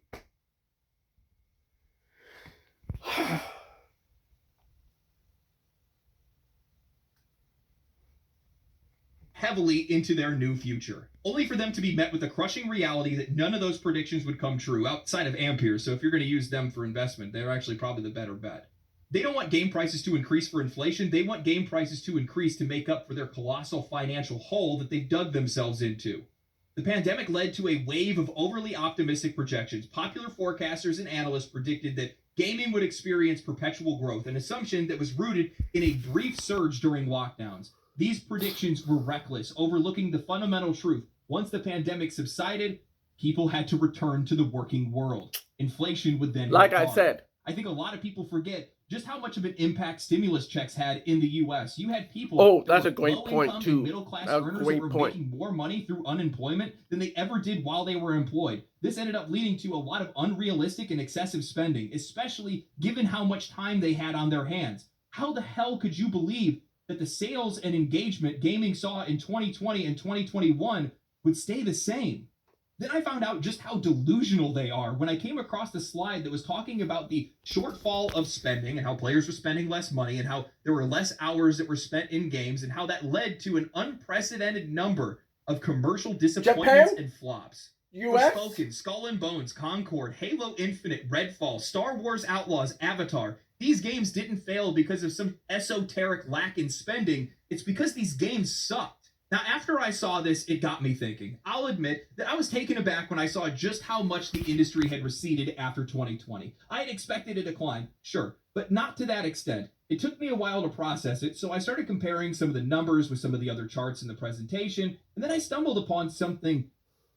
B: Heavily into their new future, only for them to be met with the crushing reality that none of those predictions would come true outside of Ampere. So if you're going to use them for investment, they're actually probably the better bet. They don't want game prices to increase for inflation. They want game prices to increase to make up for their colossal financial hole that they've dug themselves into. The pandemic led to a wave of overly optimistic projections. Popular forecasters and analysts predicted that gaming would experience perpetual growth, an assumption that was rooted in a brief surge during lockdowns. These predictions were reckless, overlooking the fundamental truth. Once the pandemic subsided, people had to return to the working world. Inflation would then
A: like I said.
B: I think a lot of people forget just how much of an impact stimulus checks had in the U.S. You had people
A: that's a great point too.
B: Middle-class earners that were making more money through unemployment than they ever did while they were employed. This ended up leading to a lot of unrealistic and excessive spending, especially given how much time they had on their hands. How the hell could you believe that the sales and engagement gaming saw in 2020 and 2021 would stay the same? Then I found out just how delusional they are when I came across the slide that was talking about the shortfall of spending and how players were spending less money and how there were less hours that were spent in games and how that led to an unprecedented number of commercial disappointments and flops.
A: US?
B: Forspoken, Skull and Bones, Concord, Halo Infinite, Redfall, Star Wars Outlaws, Avatar. These games didn't fail because of some esoteric lack in spending. It's because these games sucked. Now, after I saw this, it got me thinking. I'll admit that I was taken aback when I saw just how much the industry had receded after 2020. I had expected a decline, sure, but not to that extent. It took me a while to process it, so I started comparing some of the numbers with some of the other charts in the presentation, and then I stumbled upon something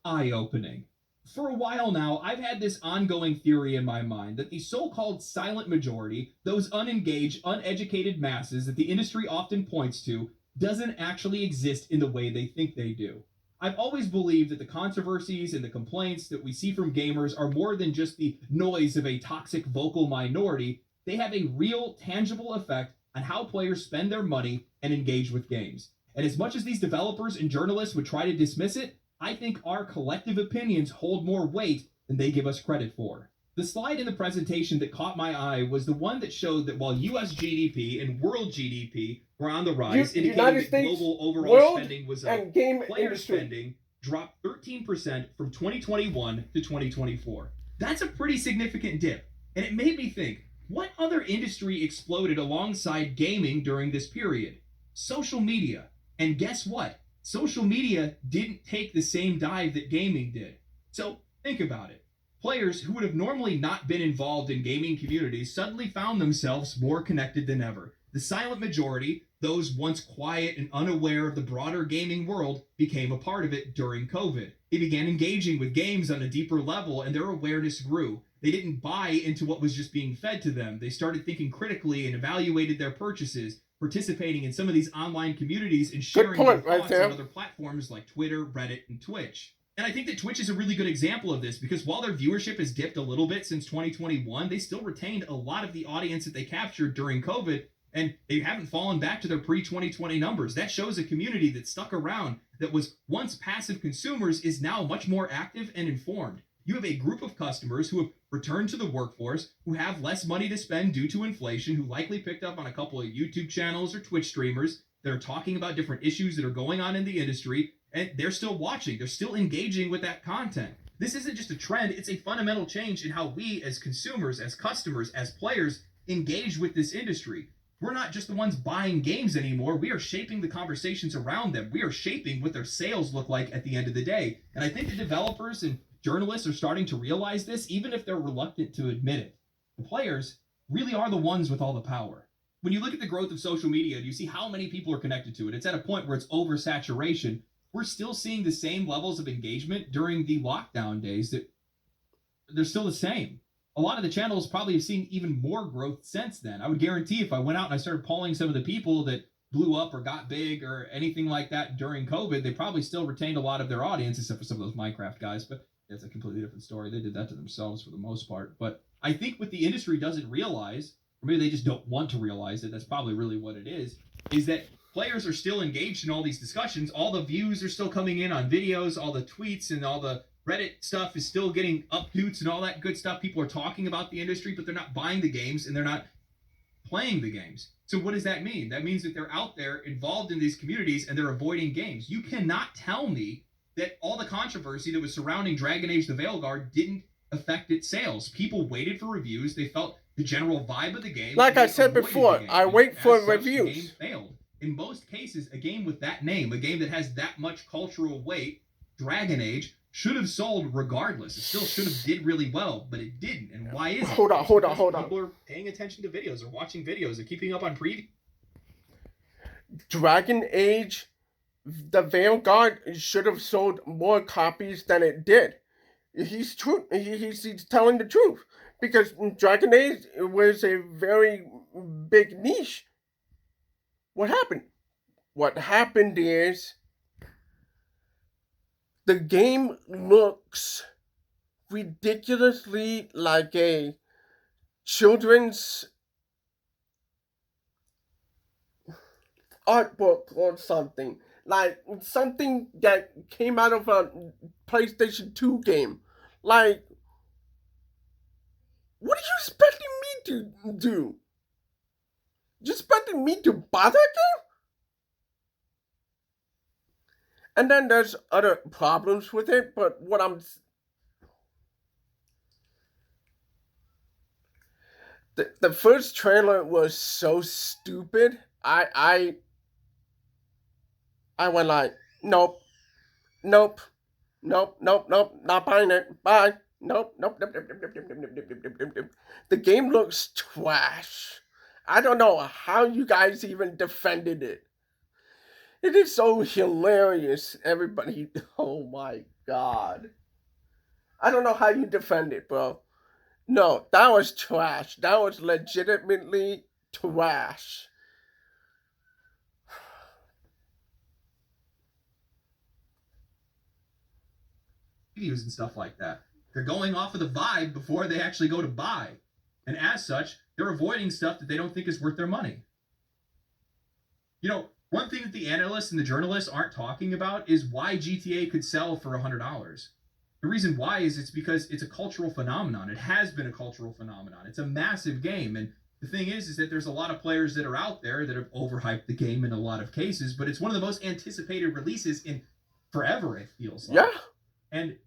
B: eye-opening. For a while now, I've had this ongoing theory in my mind that the so-called silent majority, those unengaged, uneducated masses that the industry often points to, doesn't actually exist in the way they think they do. I've always believed that the controversies and the complaints that we see from gamers are more than just the noise of a toxic vocal minority. They have a real, tangible effect on how players spend their money and engage with games. And as much as these developers and journalists would try to dismiss it, I think our collective opinions hold more weight than they give us credit for. The slide in the presentation that caught my eye was the one that showed that while US GDP and world GDP were on the rise, indicating that global overall spending was up, player spending dropped 13% from 2021 to 2024. That's a pretty significant dip, and it made me think, what other industry exploded alongside gaming during this period? Social media. And guess what? Social media didn't take the same dive that gaming did. So think about it. Players who would have normally not been involved in gaming communities suddenly found themselves more connected than ever. The silent majority, those once quiet and unaware of the broader gaming world, became a part of it during COVID. They began engaging with games on a deeper level, and their awareness grew. They didn't buy into what was just being fed to them. They started thinking critically and evaluated their purchases. participating in some of these online communities and sharing their thoughts on other platforms like Twitter, Reddit, and Twitch. And I think that Twitch is a really good example of this because while their viewership has dipped a little bit since 2021, they still retained a lot of the audience that they captured during COVID, and they haven't fallen back to their pre-2020 numbers. That shows a community that stuck around, that was once passive consumers, is now much more active and informed. You have a group of customers who have returned to the workforce, who have less money to spend due to inflation, who likely picked up on a couple of YouTube channels or Twitch streamers that are talking about different issues that are going on in the industry, and they're still watching. They're still engaging with that content. This isn't just a trend. It's a fundamental change in how we as consumers, as customers, as players engage with this industry. We're not just the ones buying games anymore. We are shaping the conversations around them. We are shaping what their sales look like at the end of the day. And I think the developers and journalists are starting to realize this, even if they're reluctant to admit it. The players really are the ones with all the power. When you look at the growth of social media, you see how many people are connected to it. It's at a point where it's oversaturation. We're still seeing the same levels of engagement during the lockdown days. That they're still the same. A lot of the channels probably have seen even more growth since then. I would guarantee if I went out and I started polling some of the people that blew up or got big or anything like that during COVID, they probably still retained a lot of their audience, except for some of those Minecraft guys. But that's a completely different story. They did that to themselves for the most part. But I think what the industry doesn't realize, or maybe they just don't want to realize it, that's probably really what it is that players are still engaged in all these discussions. All the views are still coming in on videos, all the tweets and all the Reddit stuff is still getting updates and all that good stuff. People are talking about the industry, but they're not buying the games and they're not playing the games. So what does that mean? That means that they're out there involved in these communities and they're avoiding games. You cannot tell me that all the controversy that was surrounding Dragon Age the Veilguard didn't affect its sales. People waited for reviews. They felt the general vibe of the game.
A: Like I said before, I wait for reviews.
B: The game failed. In most cases, a game with that name, a game that has that much cultural weight, Dragon Age, should have sold regardless. It still should have did really well, but it didn't. And why is it?
A: Hold on.
B: People are paying attention to videos or watching videos or keeping up on previews.
A: Dragon Age, the Veilguard should have sold more copies than it did. He's true. He's telling the truth because Dragon Age was a very big niche. What happened? What happened is the game looks ridiculously like a children's art book or something. Like something that came out of a PlayStation 2 game. Like, what are you expecting me to do? You expecting me to buy that game? And then there's other problems with it, but what I'm... The first trailer was so stupid. I went like, nope, not buying it. Bye. Nope. The game looks trash. I don't know how you guys even defended it. It is so hilarious, everybody. Oh my god. I don't know how you defend it, bro. No, that was trash. That was legitimately trash.
B: Reviews and stuff like that. They're going off of the vibe before they actually go to buy. And as such, they're avoiding stuff that they don't think is worth their money. You know, one thing that the analysts and the journalists aren't talking about is why GTA could sell for $100. The reason why is it's because it's a cultural phenomenon. It has been a cultural phenomenon. It's a massive game. And the thing is that there's a lot of players that are out there that have overhyped the game in a lot of cases, but it's one of the most anticipated releases in forever, it feels like.
A: Yeah.
B: And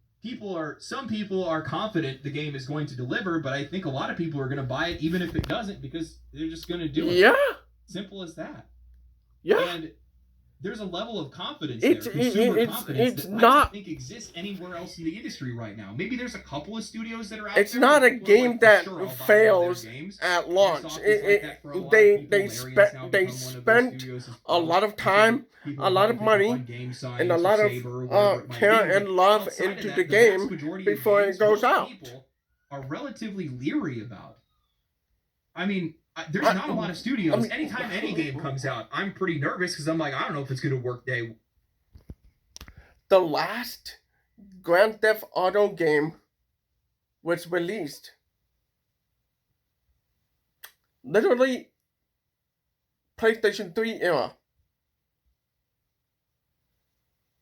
B: some people are confident the game is going to deliver, but I think a lot of people are going to buy it even if it doesn't because they're just going to do it.
A: Yeah.
B: Simple as that.
A: Yeah.
B: And there's a level of confidence there, consumer confidence that I don't think exists anywhere else in the industry right now. Maybe there's a couple of studios that are out there.
A: It's not a game that fails at launch. They spent a lot of time, a lot of money, and a lot of care and love into the game before it goes out.
B: People are relatively leery about. I mean, There's not a lot of studios. Anytime any game comes out, I'm pretty nervous because I'm like, I don't know if it's going to work day.
A: The last Grand Theft Auto game was released literally PlayStation 3 era.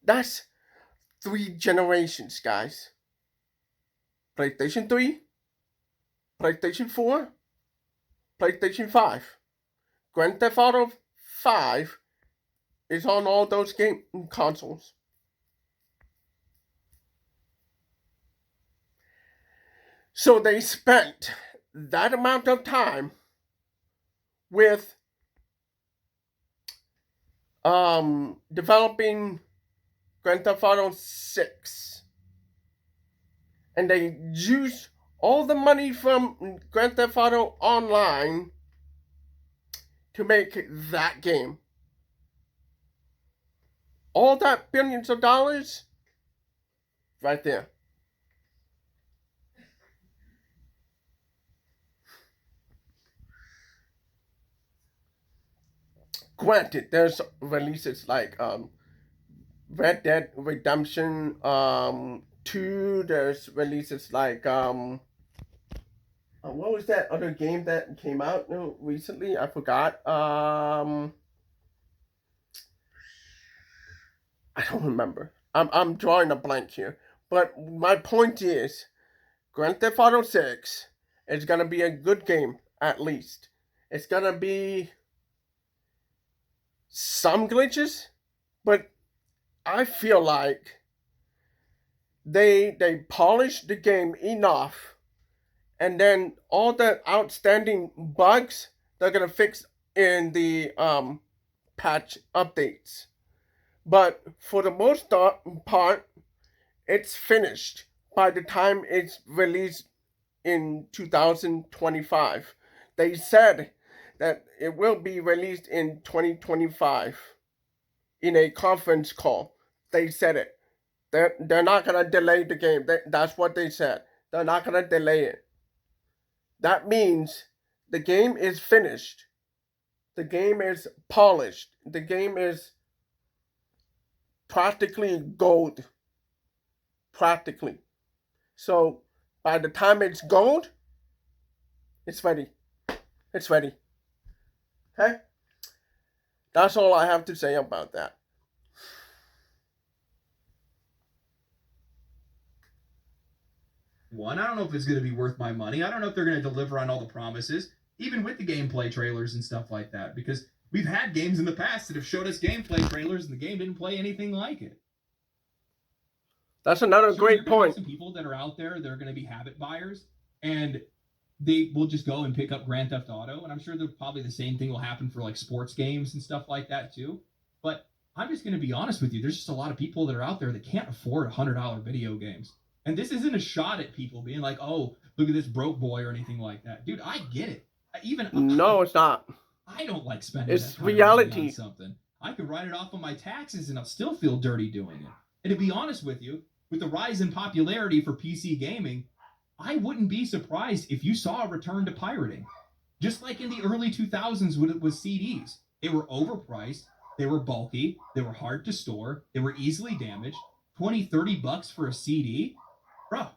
A: That's 3 generations, guys. PlayStation 3, PlayStation 4, PlayStation 5. Grand Theft Auto 5 is on all those game consoles. So they spent that amount of time with developing Grand Theft Auto 6. And they used all the money from Grand Theft Auto Online to make that game. All that billions of dollars, right there. Granted, there's releases like Red Dead Redemption 2. There's releases like what was that other game that came out recently? I forgot. I don't remember. I'm drawing a blank here. But my point is, Grand Theft Auto 6 is gonna be a good game, at least. It's gonna be some glitches, but I feel like they polished the game enough, and then all the outstanding bugs they're gonna fix in the patch updates. But for the most part, it's finished by the time it's released in 2025. They said that it will be released in 2025 in a conference call. They said it. They're not going to delay the game. That's what they said. They're not going to delay it. That means the game is finished. The game is polished. The game is practically gold. Practically. So by the time it's gold, it's ready. It's ready. Okay? That's all I have to say about that.
B: One, I don't know if it's going to be worth my money. I don't know if they're going to deliver on all the promises, even with the gameplay trailers and stuff like that, because we've had games in the past that have showed us gameplay trailers and the game didn't play anything like it.
A: That's another great point.
B: Some people that are out there, they're going to be habit buyers, and they will just go and pick up Grand Theft Auto, and I'm sure probably the same thing will happen for like sports games and stuff like that too. But I'm just going to be honest with you. There's just a lot of people that are out there that can't afford $100 video games. And this isn't a shot at people being like, oh, look at this broke boy or anything like that. Dude, I get it.
A: No, it's not.
B: I don't like spending
A: it's
B: that kind
A: reality.
B: Of money on something. I could write it off on my taxes and I'll still feel dirty doing it. And to be honest with you, with the rise in popularity for PC gaming, I wouldn't be surprised if you saw a return to pirating. Just like in the early 2000s with CDs. They were overpriced, they were bulky, they were hard to store, they were easily damaged. $20-$30 for a CD? Bro,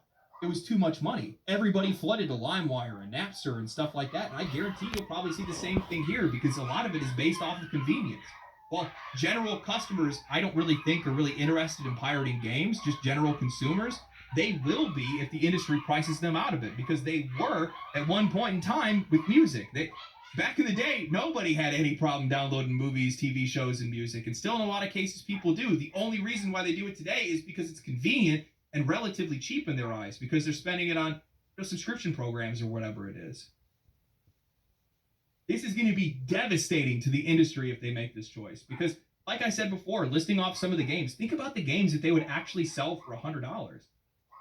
B: it was too much money. Everybody flooded to LimeWire and Napster and stuff like that, and I guarantee you'll probably see the same thing here because a lot of it is based off of convenience. Well, general customers, I don't really think are really interested in pirating games, just general consumers. They will be if the industry prices them out of it because they were at one point in time with music. Back in the day, nobody had any problem downloading movies, TV shows, and music, and still in a lot of cases people do. The only reason why they do it today is because it's convenient and relatively cheap in their eyes because they're spending it on subscription programs or whatever it is. This is going to be devastating to the industry if they make this choice because, like I said before, listing off some of the games, think about the games that they would actually sell for $100.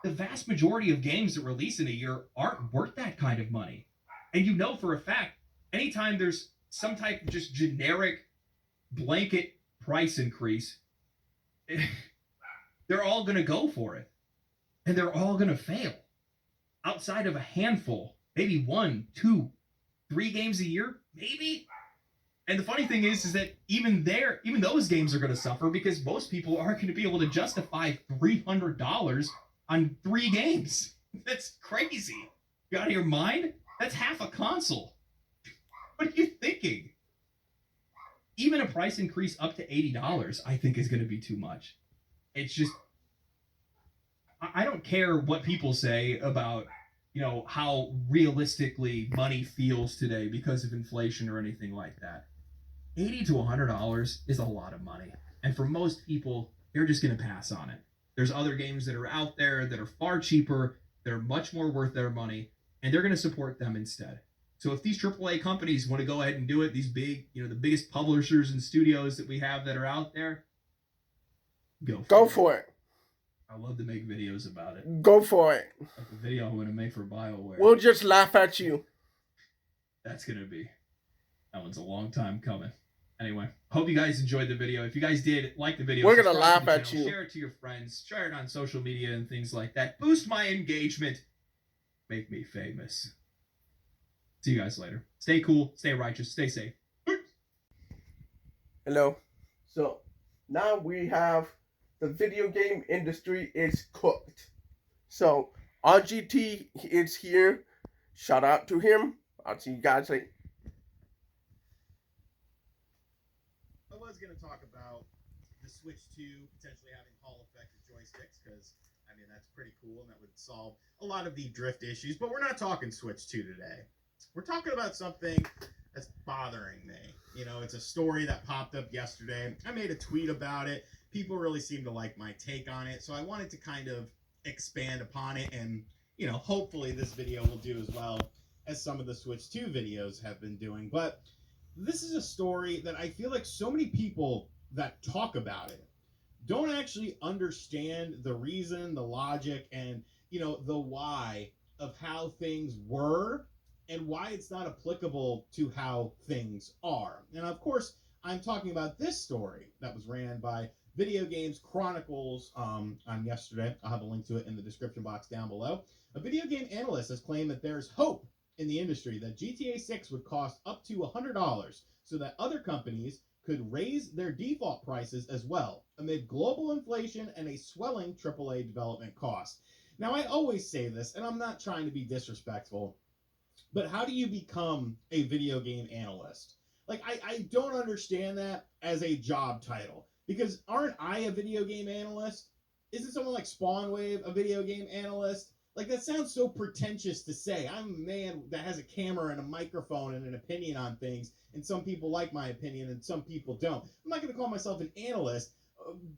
B: The vast majority of games that release in a year aren't worth that kind of money. And you know for a fact, anytime there's some type of just generic blanket price increase, they're all going to go for it. And they're all going to fail. Outside of a handful, maybe 1, 2 3 games a year, maybe. And the funny thing is that even those games are going to suffer because most people aren't going to be able to justify $300 on 3 games. That's crazy. You out of your mind? That's half a console. What are you thinking? Even a price increase up to $80, I think, is going to be too much. It's just, I don't care what people say about, how realistically money feels today because of inflation or anything like that. $80 to $100 is a lot of money. And for most people, they're just going to pass on it. There's other games that are out there that are far cheaper, that are much more worth their money, and they're going to support them instead. So if these AAA companies want to go ahead and do it, these big, the biggest publishers and studios that we have that are out there,
A: go for it.
B: I love to make videos about it.
A: Go for it.
B: Like the video I'm going to make for BioWare.
A: We'll just laugh at you.
B: That one's a long time coming. Anyway, hope you guys enjoyed the video. If you guys did like the video,
A: we're going to laugh at you.
B: Share it to your friends. Share it on social media and things like that. Boost my engagement. Make me famous. See you guys later. Stay cool. Stay righteous. Stay safe.
A: Hello. So now we have the video game industry is cooked. So RGT is here. Shout out to him. I'll see you guys later.
C: I was going to talk about the Switch 2 potentially having Hall effect joysticks because, that's pretty cool and that would solve a lot of the drift issues. But we're not talking Switch 2 today. We're talking about something that's bothering me. It's a story that popped up yesterday. I made a tweet about it. People really seem to like my take on it. So I wanted to kind of expand upon it and, hopefully this video will do as well as some of the Switch 2 videos have been doing. But this is a story that I feel like so many people that talk about it don't actually understand the reason, the logic, and, the why of how things were and why it's not applicable to how things are. And of course, I'm talking about this story that was ran by Video Games Chronicles on yesterday. I'll have a link to it in the description box down below. A video game analyst has claimed that there's hope in the industry that GTA 6 would cost up to $100 so that other companies could raise their default prices as well amid global inflation and a swelling AAA development cost. Now, I always say this, and I'm not trying to be disrespectful, but how do you become a video game analyst? Like, I don't understand that as a job title. Because aren't I a video game analyst? Isn't someone like Spawnwave a video game analyst? Like, that sounds so pretentious to say. I'm a man that has a camera and a microphone and an opinion on things, and some people like my opinion and some people don't. I'm not going to call myself an analyst,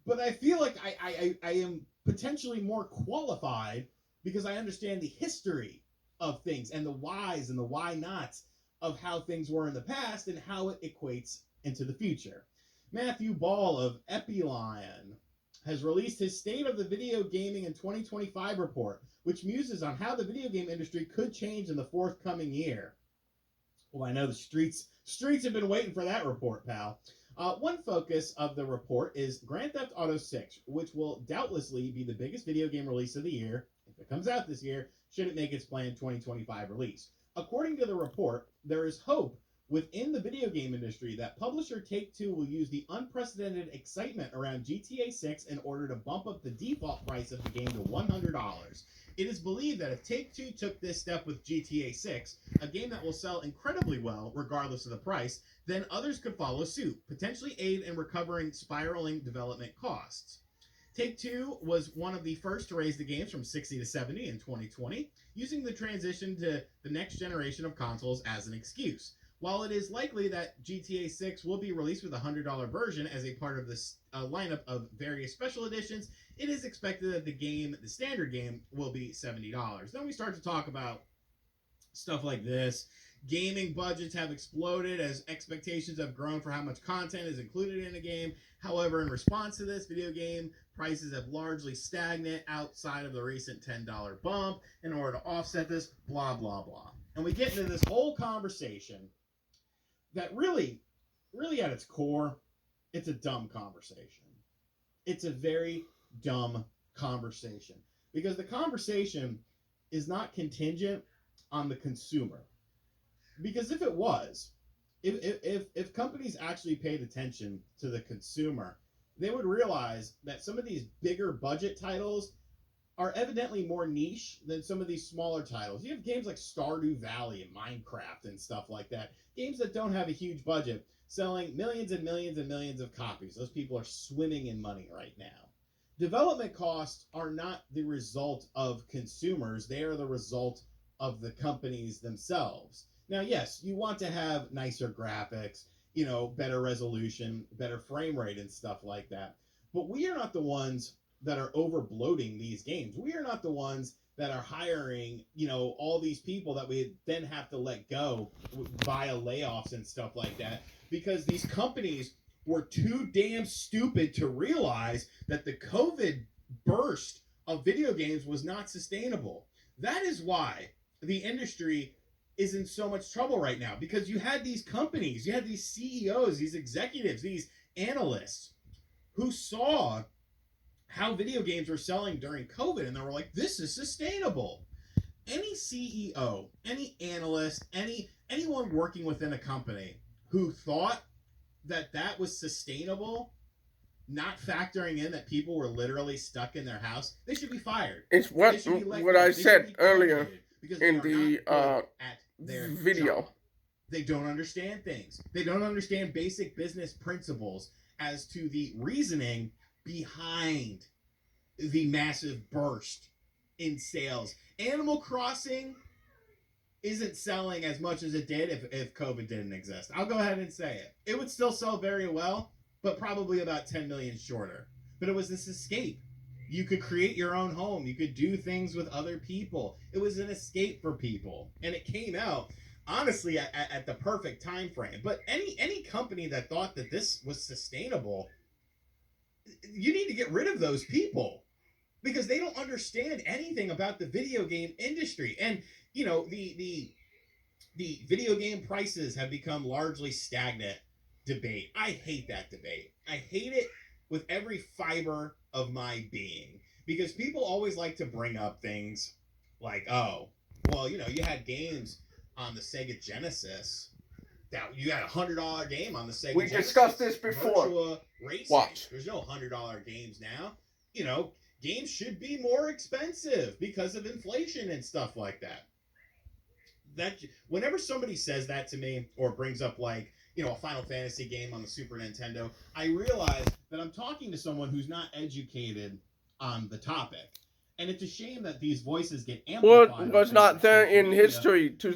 C: but I feel like I am potentially more qualified because I understand the history of things and the whys and the why nots of how things were in the past and how it equates into the future. Matthew Ball of Epilion has released his State of the Video Gaming in 2025 report, which muses on how the video game industry could change in the forthcoming year. Well, I know the streets have been waiting for that report, pal. One focus of the report is Grand Theft Auto 6, which will doubtlessly be the biggest video game release of the year, if it comes out this year, should it make its planned 2025 release. According to the report, there is hope within the video game industry that publisher Take-Two will use the unprecedented excitement around GTA 6 in order to bump up the default price of the game to $100. It is believed that if Take-Two took this step with GTA 6, a game that will sell incredibly well regardless of the price, then others could follow suit, potentially aid in recovering spiraling development costs. Take-Two was one of the first to raise the games from 60 to 70 in 2020, using the transition to the next generation of consoles as an excuse. While it is likely that GTA 6 will be released with a $100 version as a part of this lineup of various special editions, it is expected that the standard game, will be $70. Then we start to talk about stuff like this. Gaming budgets have exploded as expectations have grown for how much content is included in a game. However, in response to this, video game prices have largely stagnant outside of the recent $10 bump in order to offset this, blah, blah, blah. And we get into this whole conversation that really at its core, it's a dumb conversation. It's a very dumb conversation because the conversation is not contingent on the consumer. Because if it was, if companies actually paid attention to the consumer, they would realize that some of these bigger budget titles are evidently more niche than some of these smaller titles. You have games like Stardew Valley and Minecraft and stuff like that. Games that don't have a huge budget, selling millions and millions and millions of copies. Those people are swimming in money right now. Development costs are not the result of consumers, they are the result of the companies themselves. Now, yes, you want to have nicer graphics, better resolution, better frame rate, and stuff like that. But we are not the ones that are over bloating these games. We are not the ones that are hiring, all these people that we then have to let go via layoffs and stuff like that, because these companies were too damn stupid to realize that the COVID burst of video games was not sustainable. That is why the industry is in so much trouble right now, because you had these companies, you had these CEOs, these executives, these analysts who saw how video games were selling during COVID, and they were like, this is sustainable. Any CEO, any analyst, anyone working within a company who thought that was sustainable, not factoring in that people were literally stuck in their house, they should be fired.
A: It's what I said earlier in the
C: at their
A: video.
C: job. They don't understand things. They don't understand basic business principles as to the reasoning behind the massive burst in sales. Animal Crossing isn't selling as much as it did if COVID didn't exist. I'll go ahead and say it. It would still sell very well, but probably about 10 million shorter. But it was this escape. You could create your own home. You could do things with other people. It was an escape for people. And it came out, honestly, at the perfect time frame. But any company that thought that this was sustainable, you need to get rid of those people, because they don't understand anything about the video game industry. And the video game prices have become largely stagnant debate. I hate that debate. I hate it with every fiber of my being, because people always like to bring up things like, oh, well, you had games on the Sega Genesis. That you had $100 game on the Sega
A: We
C: Genesis.
A: discussed this before.
C: Virtua Racing.
A: Watch.
C: There's no $100 games now. Games should be more expensive because of inflation and stuff like that. Whenever somebody says that to me, or brings up like, a Final Fantasy game on the Super Nintendo, I realize that I'm talking to someone who's not educated on the topic. And it's a shame that these voices get amplified.
A: What was not there in history to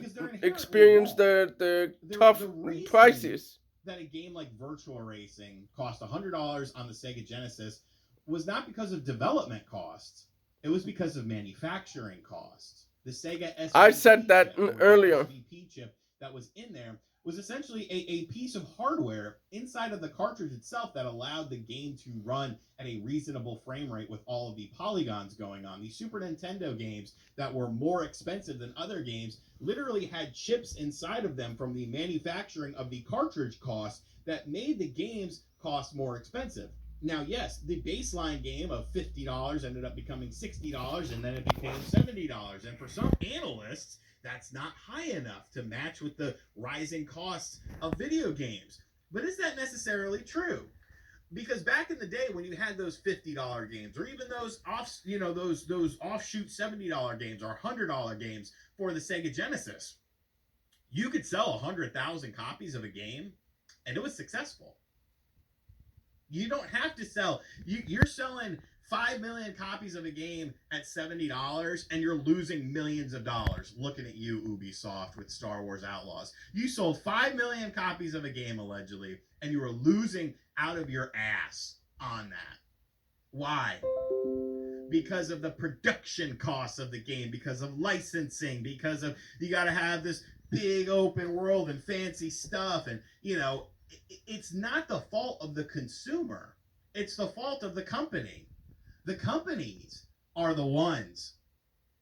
A: experience the tough prices?
C: That a game like Virtua Racing cost $100 on the Sega Genesis was not because of development costs. It was because of manufacturing costs. The Sega SVP
A: I said that earlier.
C: SVP chip that was in there was essentially a piece of hardware inside of the cartridge itself that allowed the game to run at a reasonable frame rate with all of the polygons going on. These Super Nintendo games that were more expensive than other games literally had chips inside of them from the manufacturing of the cartridge cost that made the games cost more expensive. Now, yes, the baseline game of $50 ended up becoming $60, and then it became $70. And for some analysts, that's not high enough to match with the rising costs of video games. But is that necessarily true? Because back in the day, when you had those $50 games, or even those those offshoot $70 games or $100 games for the Sega Genesis, you could sell 100,000 copies of a game, and it was successful. You don't have to sell. You're selling 5 million copies of a game at $70, and you're losing millions of dollars. Looking at you, Ubisoft, with Star Wars Outlaws. You sold 5 million copies of a game, allegedly, and you were losing out of your ass on that. Why? Because of the production costs of the game, because of licensing, because of you got to have this big open world and fancy stuff, and it's not the fault of the consumer. It's the fault of the company. The companies are the ones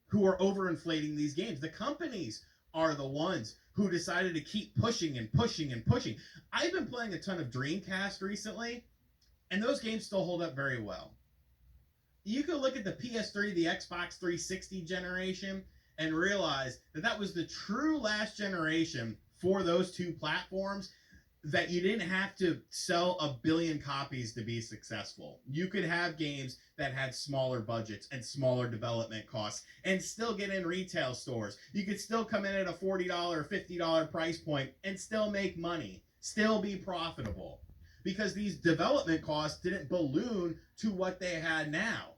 C: who are overinflating these games. The companies are the ones who decided to keep pushing and pushing and pushing. I've been playing a ton of Dreamcast recently, and those games still hold up very well. You could look at the PS3, the Xbox 360 generation, and realize that was the true last generation for those two platforms that you didn't have to sell 1 billion copies to be successful. You could have games that had smaller budgets and smaller development costs and still get in retail stores. You could still come in at a $40 or $50 price point and still make money, still be profitable, because these development costs didn't balloon to what they had now.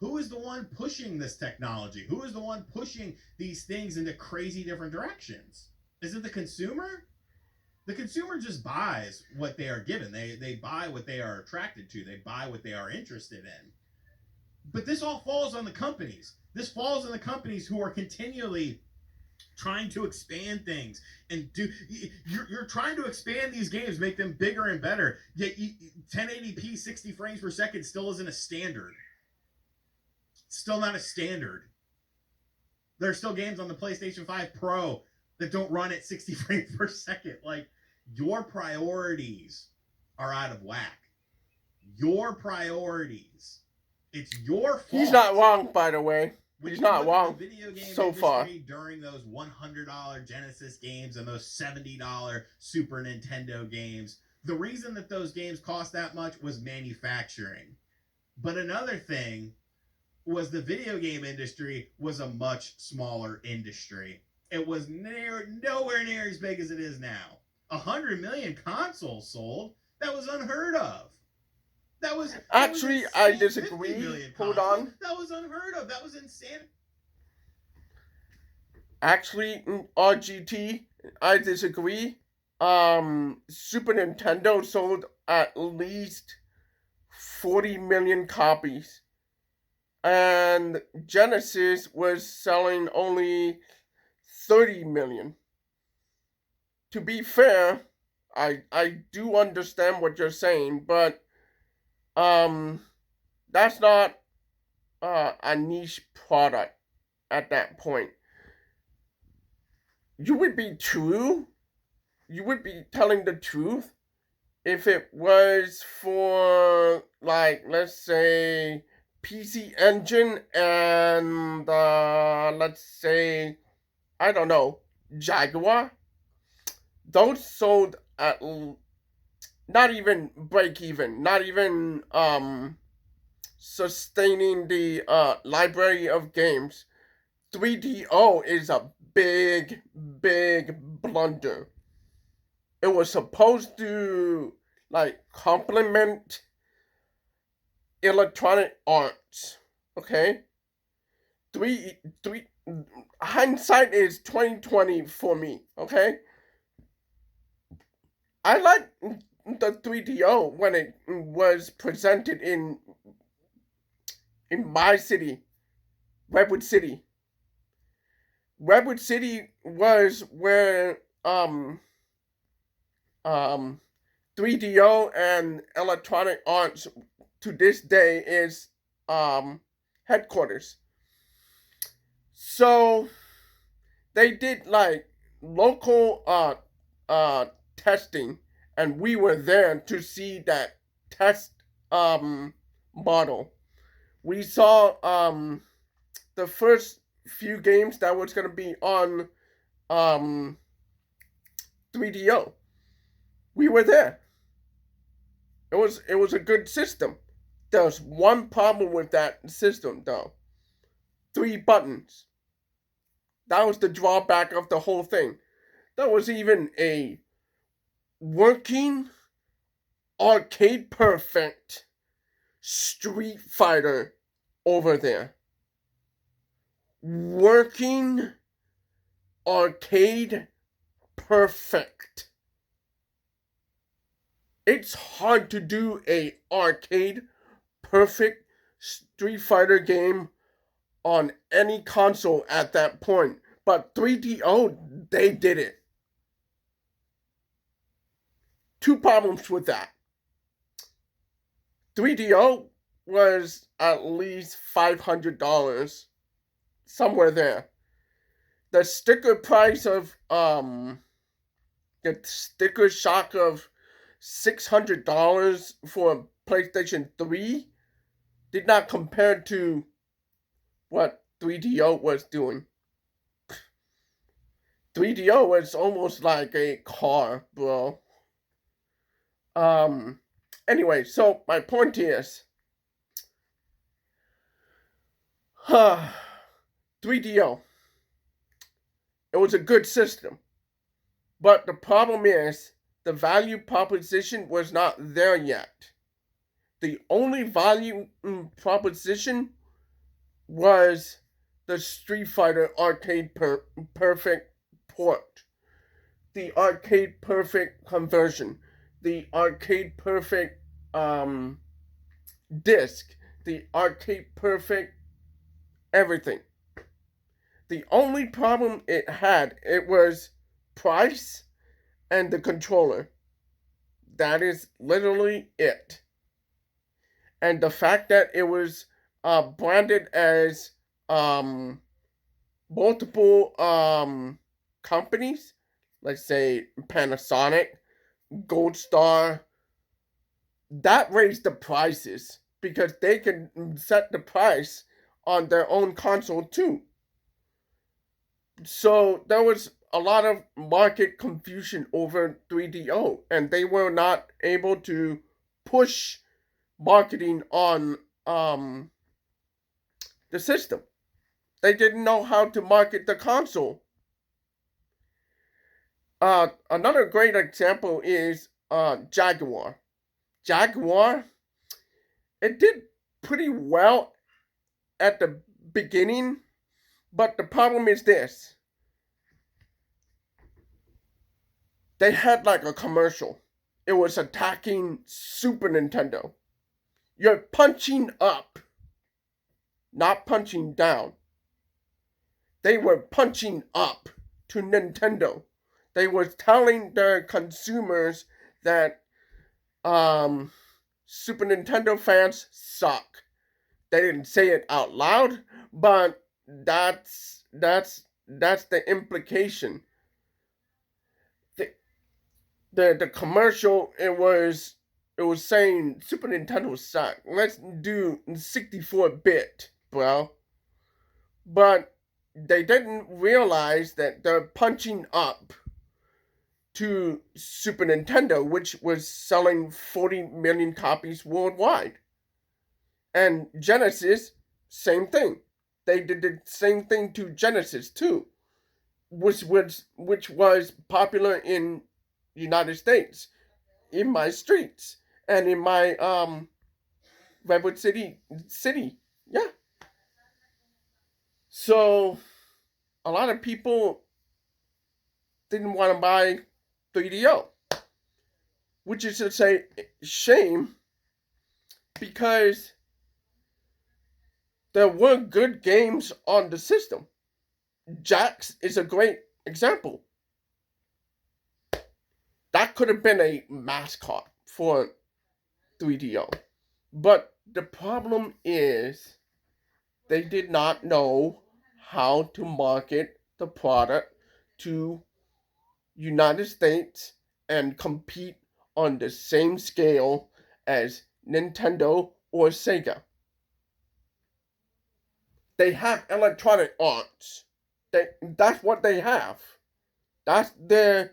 C: Who is the one pushing this technology? Who is the one pushing these things into crazy different directions? Is it the consumer? The consumer just buys what they are given. They buy what they are attracted to. They buy what they are interested in. But this all falls on the companies. This falls on the companies who are continually trying to expand things and do. You're trying to expand these games, make them bigger and better. Yet 1080p 60 frames per second still isn't a standard. It's still not a standard. There are still games on the PlayStation 5 Pro that don't run at 60 frames per second. Like, your priorities are out of whack. Your priorities. It's your fault.
A: He's not wrong, by the way. He's not wrong
C: video game
A: so far.
C: During those $100 Genesis games and those $70 Super Nintendo games, the reason that those games cost that much was manufacturing. But another thing was the video game industry was a much smaller industry. It was nowhere near as big as it is now. 100 million consoles sold. That was unheard of.
A: Actually, I disagree. Hold on.
C: That was unheard of. That was insane.
A: Actually, RGT, I disagree. Super Nintendo sold at least 40 million copies. And Genesis was selling only 30 million. To be fair, I do understand what you're saying, but that's not a niche product at that point. You would be telling the truth if it was for, like, let's say PC Engine and let's say, I don't know, Jaguar. Those sold at not even break even, not even sustaining the library of games. 3DO is a big blunder. It was supposed to, like, complement Electronic Arts, okay? Hindsight is 2020 for me, okay? I like the 3DO when it was presented in my city, Redwood City. Redwood City was where 3DO and Electronic Arts to this day is headquarters. So they did, like, local testing, and we were there to see that test model. We saw the first few games that was going to be on 3DO. We were there. It was a good system. There's one problem with that system, though. 3 buttons. That was the drawback of the whole thing. There was even a working, arcade perfect Street Fighter over there. Working, arcade perfect. It's hard to do a arcade perfect Street Fighter game on any console at that point. But 3DO, they did it. 2 problems with that. 3DO was at least $500, somewhere there. The sticker price of the sticker shock of $600 for a PlayStation 3 did not compare to what 3DO was doing. 3DO was almost like a car, bro. Anyway, so my point is, 3DO, it was a good system. But the problem is, the value proposition was not there yet. The only value proposition was the Street Fighter Arcade Perfect port, the Arcade Perfect conversion, the Arcade Perfect disc, the Arcade Perfect everything. The only problem it was price and the controller. That is literally it. And the fact that it was branded as multiple companies, let's say Panasonic, Gold Star, that raised the prices because they can set the price on their own console too. So there was a lot of market confusion over 3DO, and they were not able to push marketing on the system. They didn't know how to market the console. Another great example is Jaguar. Jaguar, it did pretty well at the beginning, but the problem is this. They had like a commercial. It was attacking Super Nintendo. You're punching up, not punching down. They were punching up to Nintendo. They were telling their consumers that Super Nintendo fans suck. They didn't say it out loud, but that's the implication. The commercial it was saying Super Nintendo suck. Let's do 64-bit, bro. But they didn't realize that they're punching up to Super Nintendo, which was selling 40 million copies worldwide. And Genesis, same thing. They did the same thing to Genesis too, which was popular in United States, in my streets, and in my Redwood City. Yeah. So a lot of people didn't want to buy 3DO, which is to say shame, because there were good games on the system. Jax is a great example. That could have been a mascot for 3DO. But the problem is they did not know how to market the product to United States and compete on the same scale as Nintendo or Sega. They have Electronic Arts. That's what they have. That's the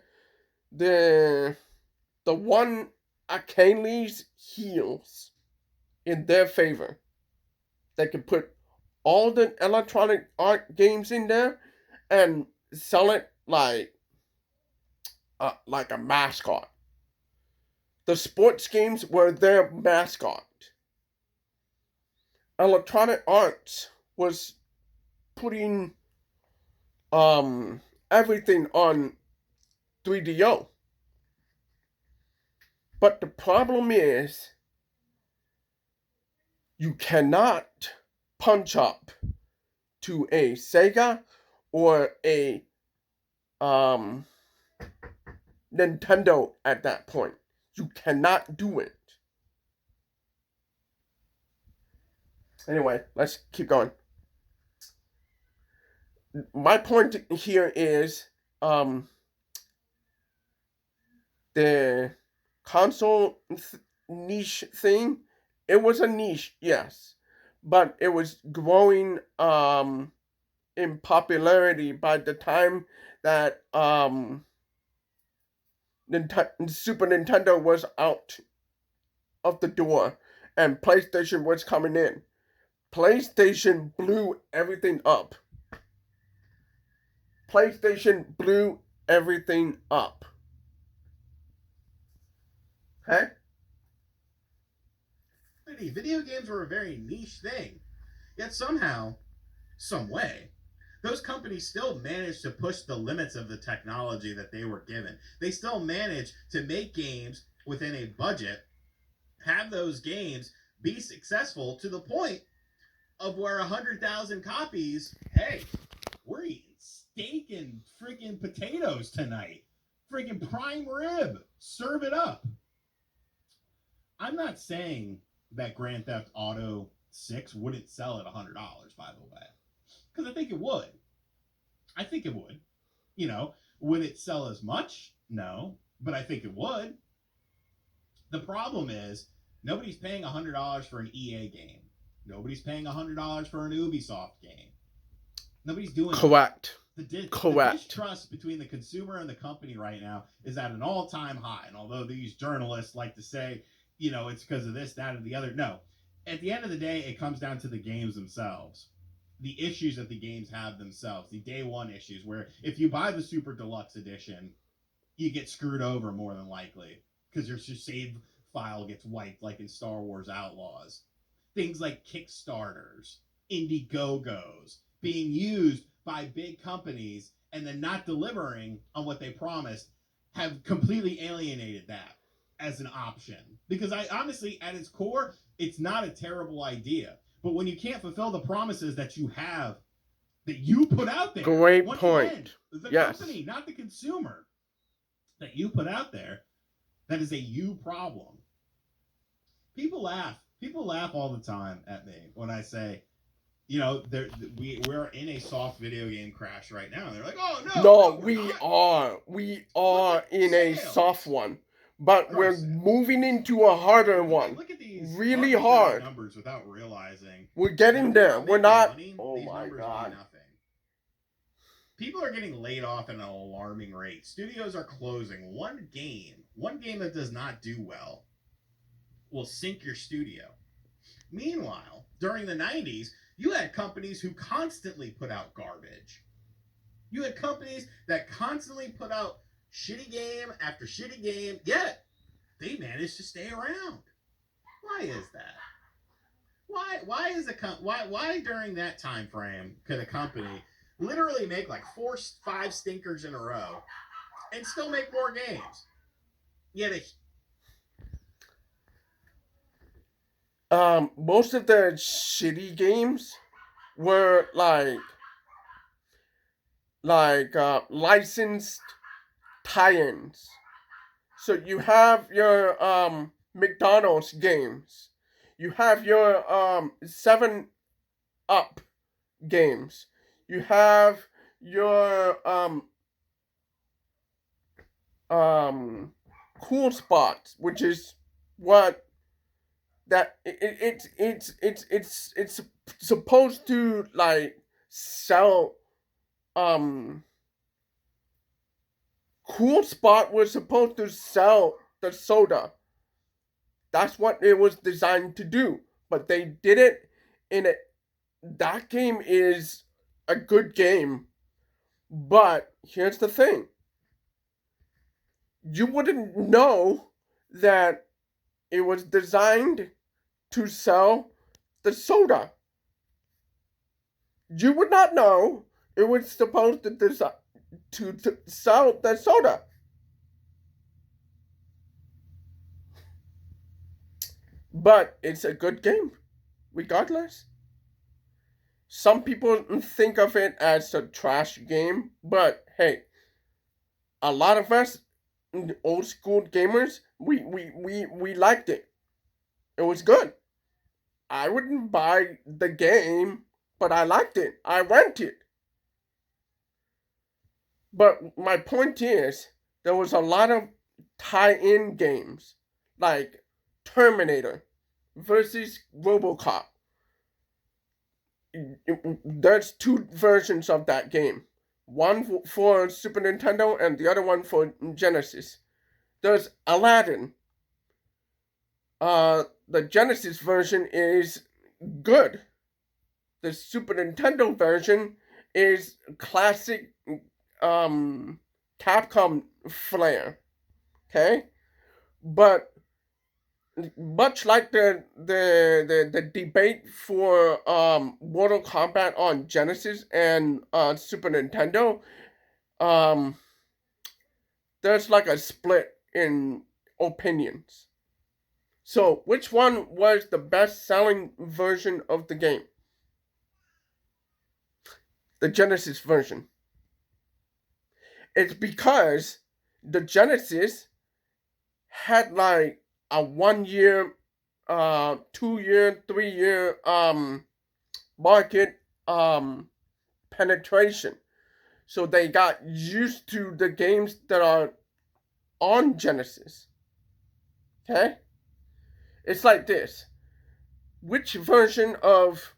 A: one Achilles heels in their favor. They can put all the Electronic Art games in there and sell it like a mascot. The sports games were their mascot. Electronic Arts was putting everything on 3DO. But the problem is you cannot punch up to a Sega or a Nintendo at that point. You cannot do it. Anyway, let's keep going. My point here is the console niche thing. It was a niche, yes, but it was growing in popularity by the time that Super Nintendo was out of the door and PlayStation was coming in. PlayStation blew everything up. PlayStation blew everything up. Huh?
C: Video games were a very niche thing. Yet somehow, some way, those companies still managed to push the limits of the technology that they were given. They still managed to make games within a budget, have those games be successful to the point of where 100,000 copies, hey, we're eating steak and freaking potatoes tonight. Freaking prime rib. Serve it up. I'm not saying that Grand Theft Auto 6 wouldn't sell at $100, by the way. Because I think it would. I think it would. You know, would it sell as much? No, but I think it would. The problem is nobody's paying $100 for an EA game. Nobody's paying $100 for an Ubisoft game. Nobody's doing
A: Correct.
C: The
A: Correct.
C: distrust between the consumer and the company right now is at an all-time high. And although these journalists like to say, you know, it's because of this, that, or the other, no. At the end of the day, it comes down to the games themselves. The issues that the games have themselves, the day one issues, where if you buy the Super Deluxe Edition, you get screwed over more than likely because your save file gets wiped like in Star Wars Outlaws. Things like Kickstarters, Indiegogos, being used by big companies and then not delivering on what they promised have completely alienated that as an option. Because I honestly, at its core, it's not a terrible idea. But when you can't fulfill the promises that you have, that you put out there,
A: Great
C: once
A: point.
C: again, the
A: Yes.
C: company, not the consumer, that you put out there, that is a you problem. People laugh. People laugh all the time at me when I say, you know, we're in a soft video game crash right now. And they're like, oh, no.
A: No,
C: we're
A: we
C: not.
A: are. We are in a
C: sales.
A: soft one. But
C: What are
A: we're
C: sales?
A: moving into a harder one.
C: Look at these
A: Really
C: arbitrary
A: hard.
C: numbers without realizing.
A: We're getting
C: that if
A: there.
C: not
A: We're
C: making
A: not.
C: money,
A: Oh
C: these
A: my
C: numbers
A: God.
C: mean nothing. People are getting laid off at an alarming rate. Studios are closing. One game that does not do well will sink your studio. Meanwhile, during the 90s, you had companies who constantly put out garbage. You had companies that constantly put out shitty game after shitty game, yet they managed to stay around. Why is that? Why is why during that time frame could a company literally make like 4-5 stinkers in a row and still make more games? Yet
A: most of the shitty games were licensed tie-ins. So you have your McDonald's games. You have your 7-Up games. You have your Cool Spots, which is what that it's supposed to like sell. Cool Spot was supposed to sell the soda. That's what it was designed to do, but they did it in it. That game is a good game, but here's the thing: you wouldn't know that it was designed to sell the soda. You would not know it was supposed to sell the soda. But it's a good game, regardless. Some people think of it as a trash game, but hey, a lot of us old school gamers, we liked it. It was good. I wouldn't buy the game, but I liked it. I rented it. But my point is, there was a lot of tie-in games, like Terminator versus RoboCop. There's 2 versions of that game. one for Super Nintendo and the other one for Genesis. There's Aladdin. The Genesis version is good. The Super Nintendo version is classic Capcom flair. Okay? But much like the debate for Mortal Kombat on Genesis and Super Nintendo, um, there's like a split in opinions. So, which one was the best selling version of the game? The Genesis version. It's because the Genesis had like a 1 year, 2 year, 3 year market penetration. So they got used to the games that are on Genesis. Okay? It's like this. Which version of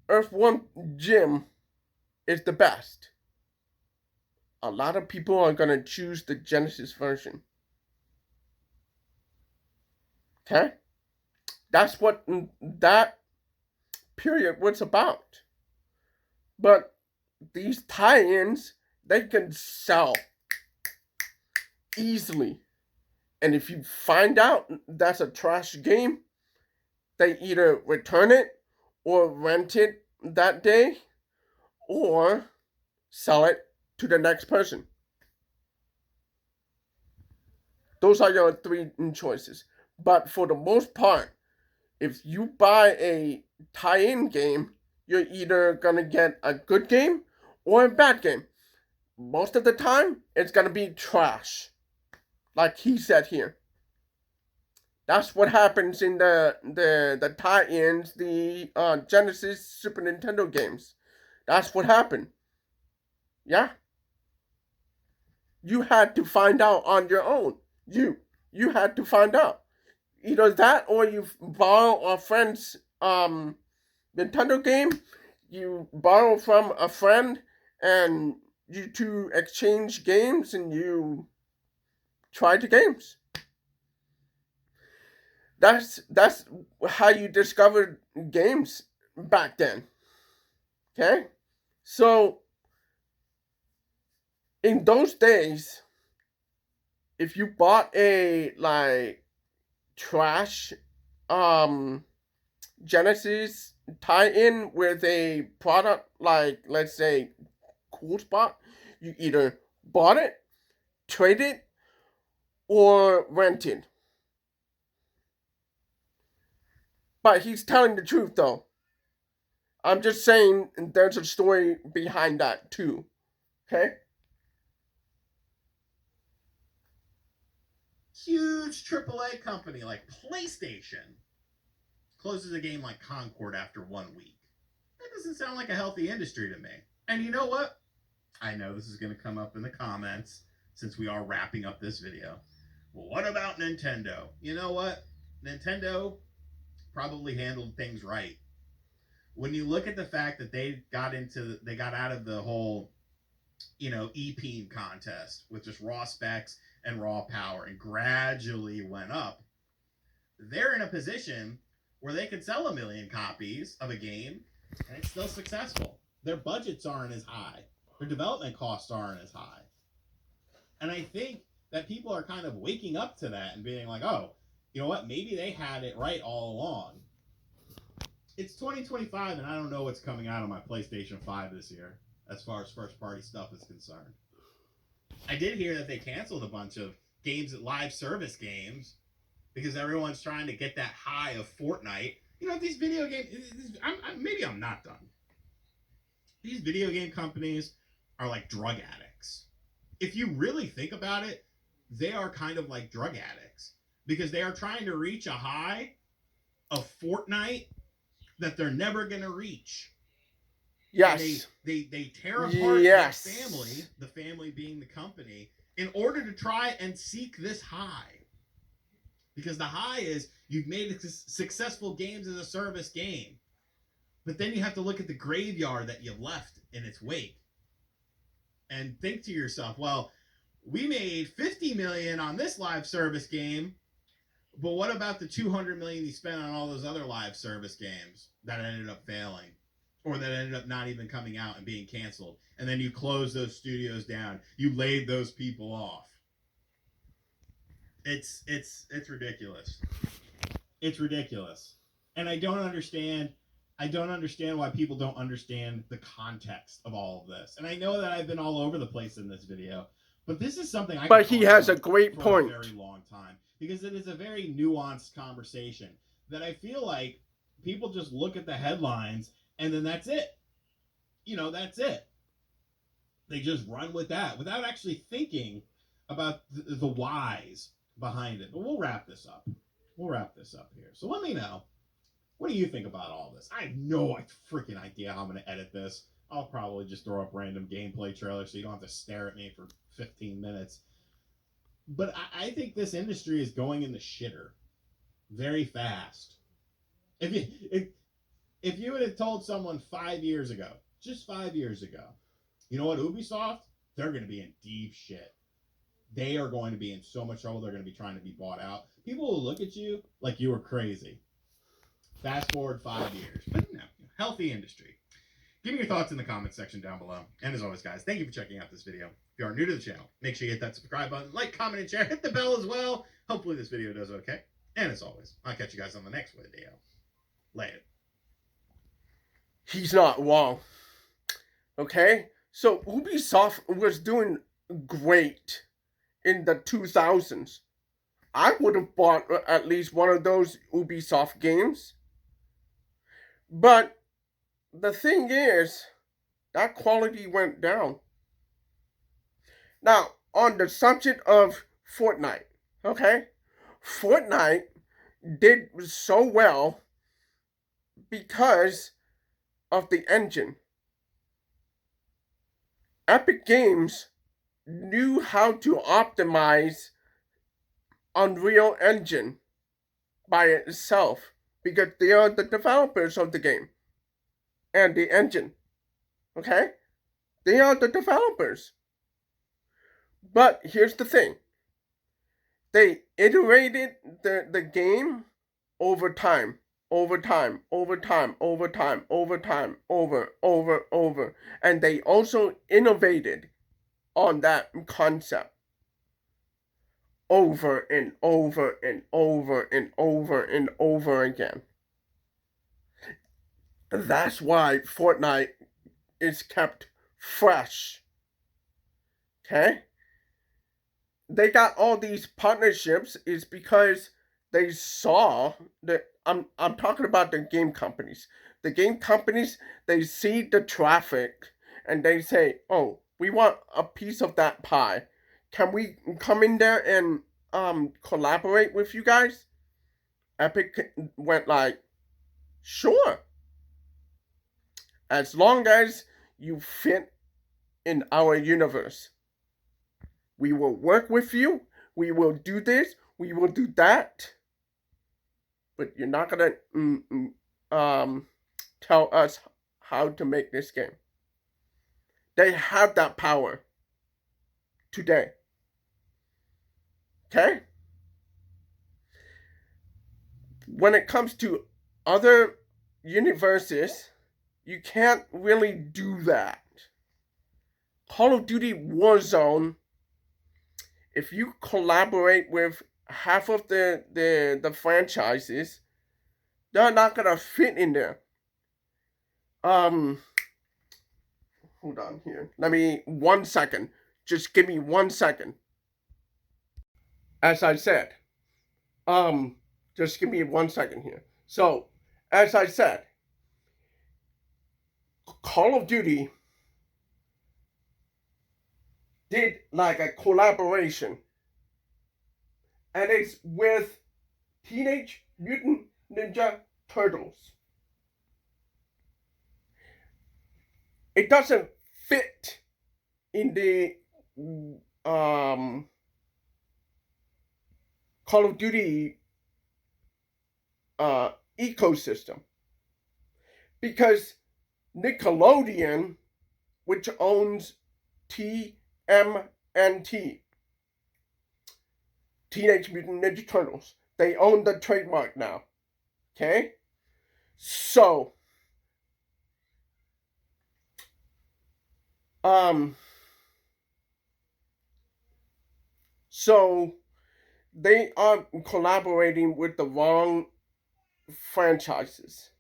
A: Earthworm Jim is the best? A lot of people are going to choose the Genesis version. Okay? That's what that period was about. But these tie-ins, they can sell easily. And if you find out that's a trash game, they either return it or rent it that day or sell it to the next person. Those are your three choices. But for the most part, if you buy a tie-in game, you're either gonna get a good game or a bad game. Most of the time, it's gonna be trash, like he said here. That's what happens in the tie-ins, the Genesis Super Nintendo games. That's what happened. Yeah, you had to find out on your own. You had to find out. Either that or you borrow a friend's Nintendo game. You borrow from a friend and you two exchange games and you try the games. That's how you discovered games back then. Okay? So in those days, if you bought a like trash Genesis tie-in with a product like, let's say, Cool Spot, you either bought it, traded, or rented. But he's telling the truth though. I'm just saying there's a story behind that too. Okay?
C: Huge AAA company like PlayStation closes a game like Concord after 1 week. That doesn't sound like a healthy industry to me. And you know what? I know this is going to come up in the comments since we are wrapping up this video. Well, what about Nintendo? You know what? Nintendo probably handled things right. When you look at the fact that they got out of the whole, EP contest with just raw specs and raw power and gradually went up, they're in a position where they could sell 1 million copies of a game and it's still successful. Their budgets aren't as high. Their development costs aren't as high. And I think that people are kind of waking up to that and being like, oh, you know what? Maybe they had it right all along. It's 2025 and I don't know what's coming out on my PlayStation 5 this year as far as first party stuff is concerned. I did hear that they canceled a bunch of games, live service games, because everyone's trying to get that high of Fortnite. These video games, maybe I'm not done. These video game companies are like drug addicts. If you really think about it, they are kind of like drug addicts because they are trying to reach a high of Fortnite that they're never going to reach.
A: Yes.
C: They tear apart
A: yes.
C: the family being the company, in order to try and seek this high. Because the high is you've made successful games as a service game. But then you have to look at the graveyard that you've left in its wake. and think to yourself, well, we made 50 million on this live service game, but what about the 200 million you spent on all those other live service games that ended up failing, or that ended up not even coming out and being canceled? And then you closed those studios down. You laid those people off. It's ridiculous. It's ridiculous. And I don't understand why people don't understand the context of all of this. And I know that I've been all over the place in this video, but this is something I
A: But he has a great point.
C: For a very long time, because it is a very nuanced conversation that I feel like people just look at the headlines and then that's it. That's it. They just run with that without actually thinking about the whys behind it. But we'll wrap this up. Here. So let me know, what do you think about all this? I have no freaking idea how I'm going to edit this. I'll probably just throw up random gameplay trailers so you don't have to stare at me for 15 minutes. But I think this industry is going in the shitter very fast. If you would have told someone 5 years ago, just 5 years ago, you know what, Ubisoft, they're going to be in deep shit. They are going to be in so much trouble. They're going to be trying to be bought out. People will look at you like you were crazy. Fast forward 5 years. But no, healthy industry. Give me your thoughts in the comments section down below. And as always, guys, thank you for checking out this video. If you are new to the channel, make sure you hit that subscribe button, like, comment, and share. Hit the bell as well. Hopefully this video does okay. And as always, I'll catch you guys on the next video. Later.
A: He's not wrong. Okay? So Ubisoft was doing great in the 2000s. I would have bought at least one of those Ubisoft games. But the thing is, that quality went down. Now, on the subject of Fortnite, okay? Fortnite did so well because of the engine. Epic Games knew how to optimize Unreal Engine by itself because they are the developers of the game and the engine. Okay? They are the developers. But here's the thing. They iterated the game over time. Over. And they also innovated on that concept over and over again. That's why Fortnite is kept fresh. Okay? They got all these partnerships is because they saw that I'm talking about the game companies. The game companies, they see the traffic and they say, "Oh, we want a piece of that pie. Can we come in there and collaborate with you guys?" Epic went like, "Sure. As long as you fit in our universe. We will work with you. We will do this. We will do that. But you're not gonna tell us how to make this game." They have that power today. Okay? When it comes to other universes, you can't really do that. Call of Duty Warzone, if you collaborate with half of the franchises, they're not gonna fit in there. Hold on here. Let me 1 second. Just give me 1 second. As I said, just give me 1 second here. So, as I said, Call of Duty did like a collaboration, and it's with Teenage Mutant Ninja Turtles. It doesn't fit in the Call of Duty ecosystem because Nickelodeon, which owns TMNT. Teenage Mutant Ninja Turtles. They own the trademark now. Okay? So, so they are collaborating with the wrong franchises.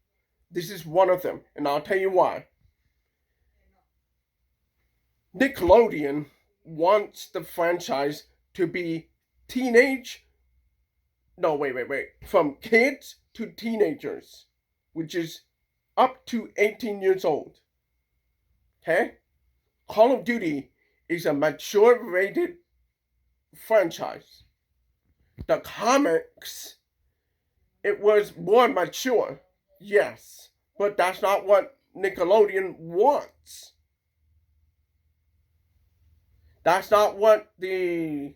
A: This is one of them, and I'll tell you why. Nickelodeon wants the franchise to be from kids to teenagers, which is up to 18 years old. Okay? Call of Duty is a mature rated franchise. The comics, it was more mature, yes, but that's not what Nickelodeon wants. That's not what the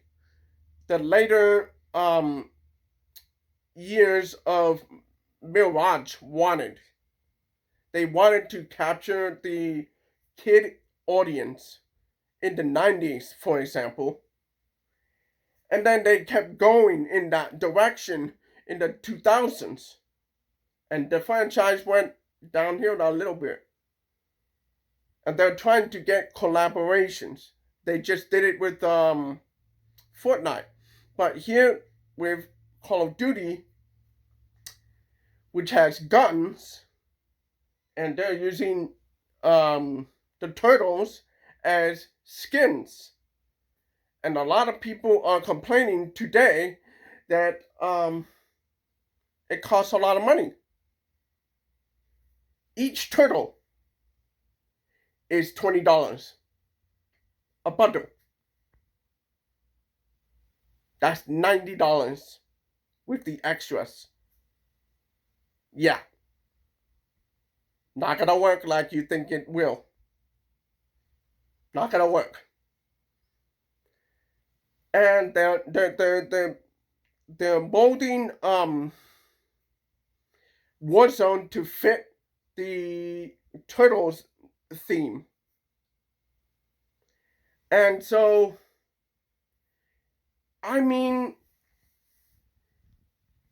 A: later years of Mirage wanted. They wanted to capture the kid audience in the 90s, for example. And then they kept going in that direction in the 2000s. And the franchise went downhill a little bit. And they're trying to get collaborations. They just did it with Fortnite. But here with Call of Duty, which has guns, and they're using the turtles as skins. And a lot of people are complaining today that it costs a lot of money. Each turtle is $20 a bundle. That's $90 with the extras. Yeah. Not gonna work like you think it will. Not gonna work. And they're molding Warzone to fit the Turtles theme. And so, I mean,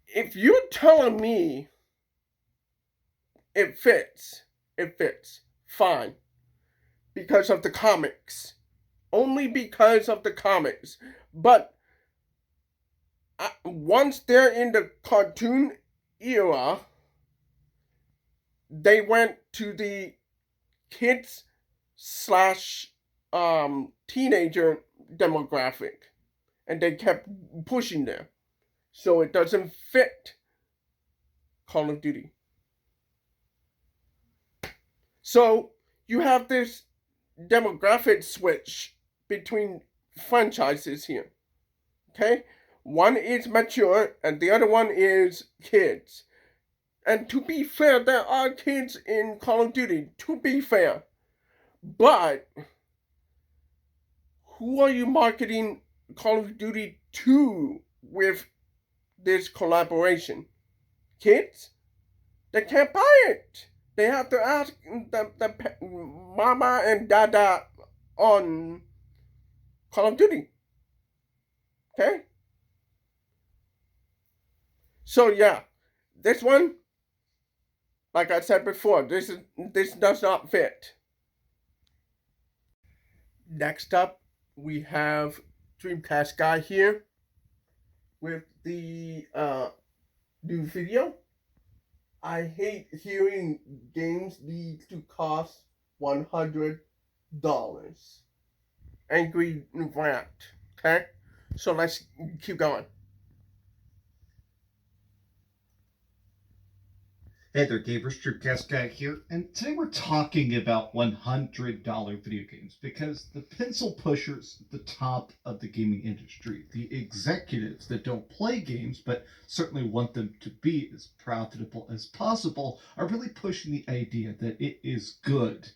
A: if you're telling me it fits, fine. Because of the comics. Only because of the comics. But once they're in the cartoon era, they went to the kids slash teenager demographic, and they kept pushing there, so it doesn't fit Call of Duty. So you have this demographic switch between franchises here. Okay, one is mature and the other one is kids. And to be fair, there are kids in Call of Duty, to be fair. But who are you marketing Call of Duty to with this collaboration? Kids? They can't buy it. They have to ask the mama and dada on Call of Duty. Okay? So yeah, this one, like I said before, this does not fit. Next up, we have Dreamcast Guy here with the new video. I hate hearing games need to cost $100. Angry rant. Okay? So let's keep going.
D: Hey there, gamers. Dreamcast Guy here, and today we're talking about $100 video games because the pencil pushers at the top of the gaming industry, the executives that don't play games but certainly want them to be as profitable as possible, are really pushing the idea that it is good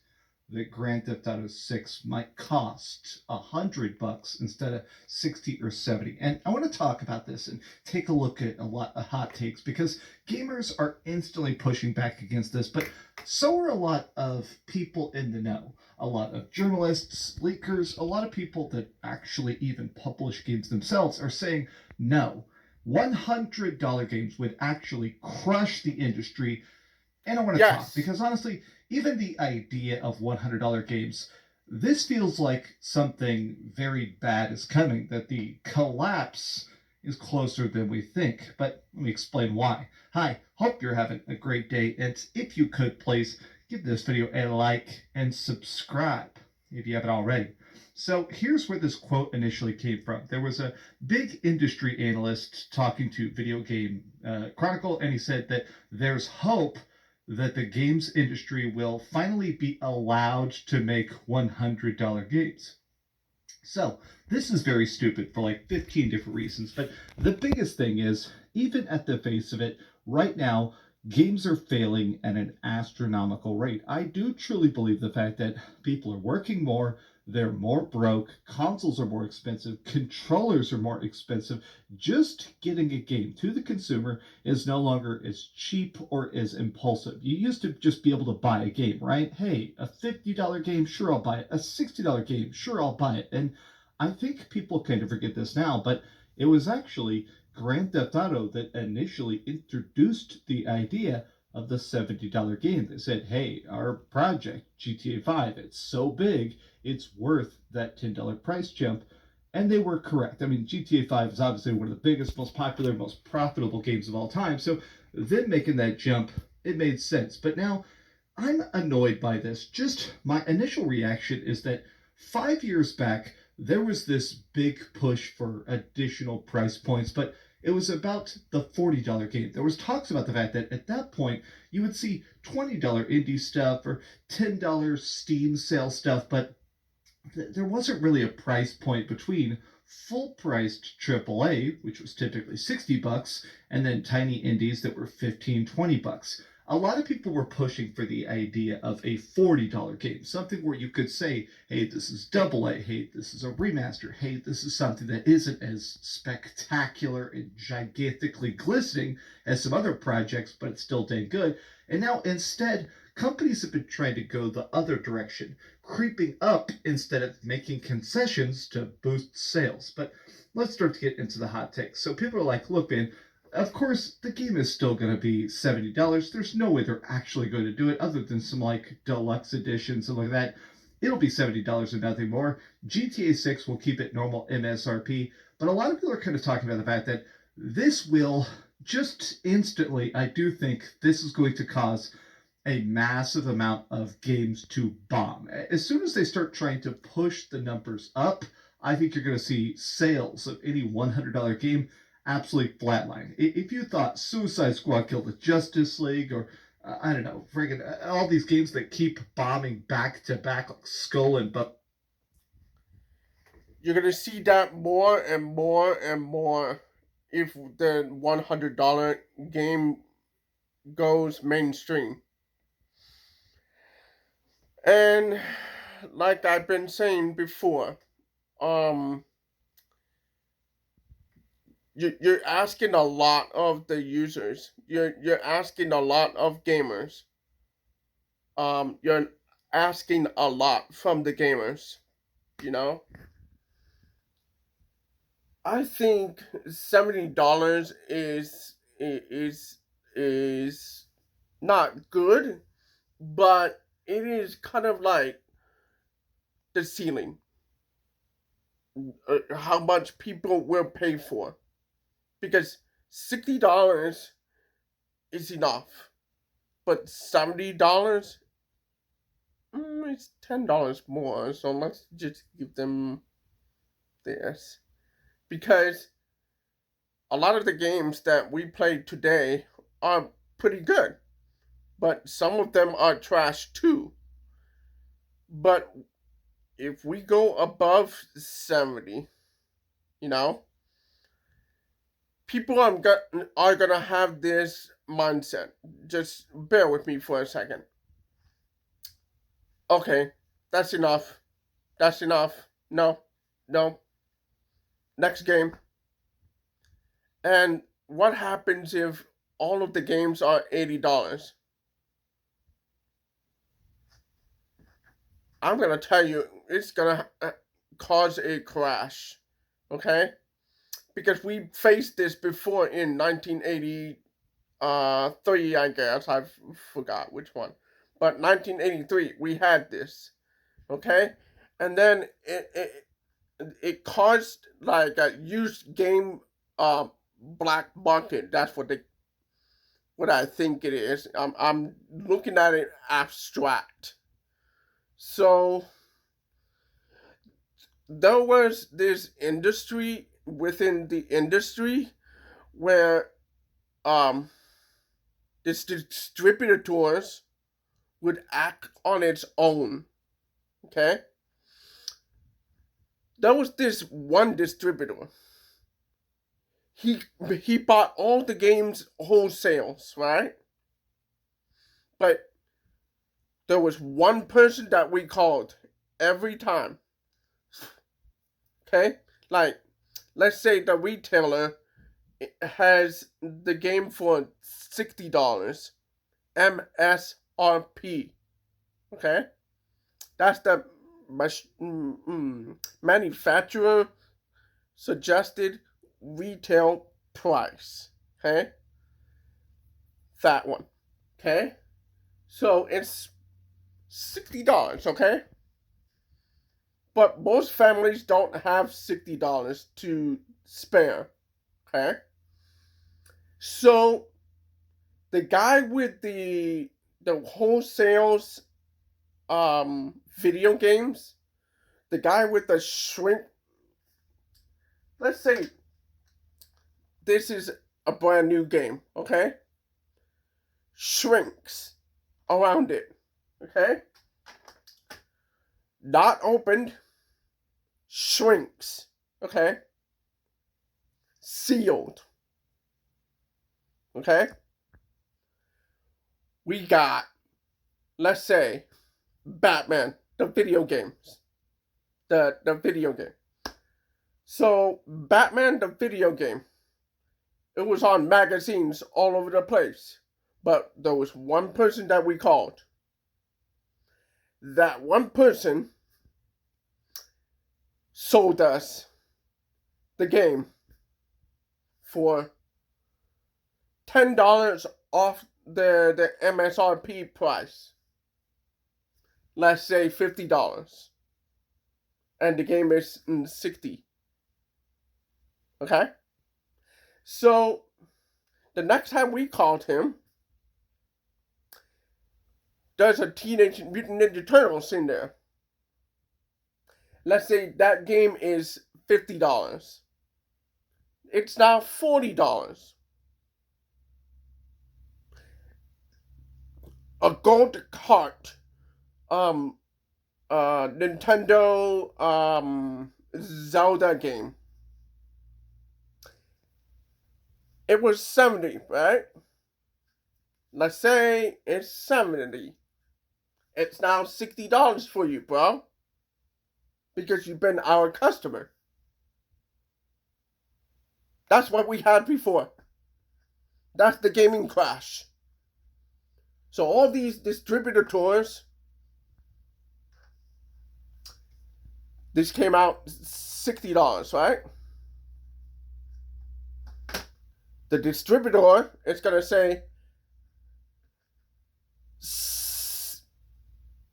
D: that Grand Theft Auto 6 might cost $100 instead of 60 or 70. And I want to talk about this and take a look at a lot of hot takes, because gamers are instantly pushing back against this, but so are a lot of people in the know. A lot of journalists, leakers, a lot of people that actually even publish games themselves are saying no. $100 games would actually crush the industry. And I want to talk because honestly, even the idea of $100 games, this feels like something very bad is coming, that the collapse is closer than we think. But let me explain why. Hi, hope you're having a great day, and if you could please give this video a like and subscribe if you haven't already. So here's where this quote initially came from. There was a big industry analyst talking to Video Game Chronicle, and he said that there's hope that the games industry will finally be allowed to make $100 games. So this is very stupid for like 15 different reasons, but the biggest thing is, even at the face of it, right now, games are failing at an astronomical rate. I do truly believe the fact that people are working more, they're more broke, consoles are more expensive, controllers are more expensive. Just getting a game to the consumer is no longer as cheap or as impulsive. You used to just be able to buy a game, right? Hey, a $50 game, sure I'll buy it. A $60 game, sure I'll buy it. And I think people kind of forget this now, but it was actually Grand Theft Auto that initially introduced the idea of the $70 game. They said, hey, our project, GTA 5, it's so big, it's worth that $10 price jump. And they were correct. I mean, GTA 5 is obviously one of the biggest, most popular, most profitable games of all time. So them making that jump, it made sense. But now I'm annoyed by this. Just my initial reaction is that 5 years back, there was this big push for additional price points, but it was about the $40 game. There was talks about the fact that at that point, you would see $20 indie stuff or $10 Steam sale stuff, but there wasn't really a price point between full-priced AAA, which was typically $60, and then tiny indies that were $15-20. A lot of people were pushing for the idea of a $40 game, something where you could say, hey, this is AA, hey, this is a remaster, hey, this is something that isn't as spectacular and gigantically glistening as some other projects, but it's still dang good. And now instead, companies have been trying to go the other direction, creeping up instead of making concessions to boost sales. But let's start to get into the hot takes. So people are like, look, man, of course, the game is still going to be $70. There's no way they're actually going to do it other than some like deluxe editions and like that. It'll be $70 and nothing more. GTA 6 will keep it normal MSRP. But a lot of people are kind of talking about the fact that this will just instantly, I do think this is going to cause a massive amount of games to bomb. As soon as they start trying to push the numbers up, I think you're going to see sales of any $100 game absolutely flatline. If you thought Suicide Squad killed the Justice League, or I don't know, friggin' all these games that keep bombing back to back like Skull and Buck,
A: you're gonna see that more and more and more if the $100 game goes mainstream. And like I've been saying before, um, you're asking a lot of the users. You're asking a lot of gamers. You're asking a lot from the gamers. You know, I think $70 is not good, but it is kind of like the ceiling. How much people will pay for, because $60 is enough, but $70, it's $10 more. So let's just give them this, because a lot of the games that we played today are pretty good, but some of them are trash too. But if we go above 70, you know, people are gonna have this mindset. Just bear with me for a second. Okay, That's enough. That's enough. No. No. Next game. And what happens if all of the games are $80? I'm gonna tell you, it's gonna cause a crash. Okay? Because we faced this before in 1983, I guess. I forgot which one. But 1983, we had this. Okay? And then it caused like a used game black market. That's what I think it is. I'm looking at it abstract. So there was this industry within the industry where this distributors would act on its own. Okay? There was this one distributor. He bought all the games wholesales, right? But there was one person that we called every time. Okay? Like, let's say the retailer has the game for $60 MSRP. Okay? That's the manufacturer suggested retail price. Okay? That one. Okay? So it's $60, okay? But most families don't have $60 to spare. Okay? So the guy with the wholesales video games, the guy with the shrink, let's say this is a brand new game, okay? Shrinks around it, okay? Not opened, shrinks, okay? Sealed, okay? We got, let's say, Batman, the video games. The video game. So, Batman, the video game, it was on magazines all over the place. But there was one person that we called. That one person sold us the game for $10 off the MSRP price. Let's say $50. And the game is $60. Okay? So, the next time we called him, there's a Teenage Mutant Ninja Turtles in there. Let's say that game is $50. It's now $40. A gold cart. Nintendo Zelda game. It was 70, right? Let's say it's 70. It's now $60 for you, bro. Because you've been our customer. That's what we had before. That's the gaming crash. So all these distributors, this came out $60, right? The distributor is going to say,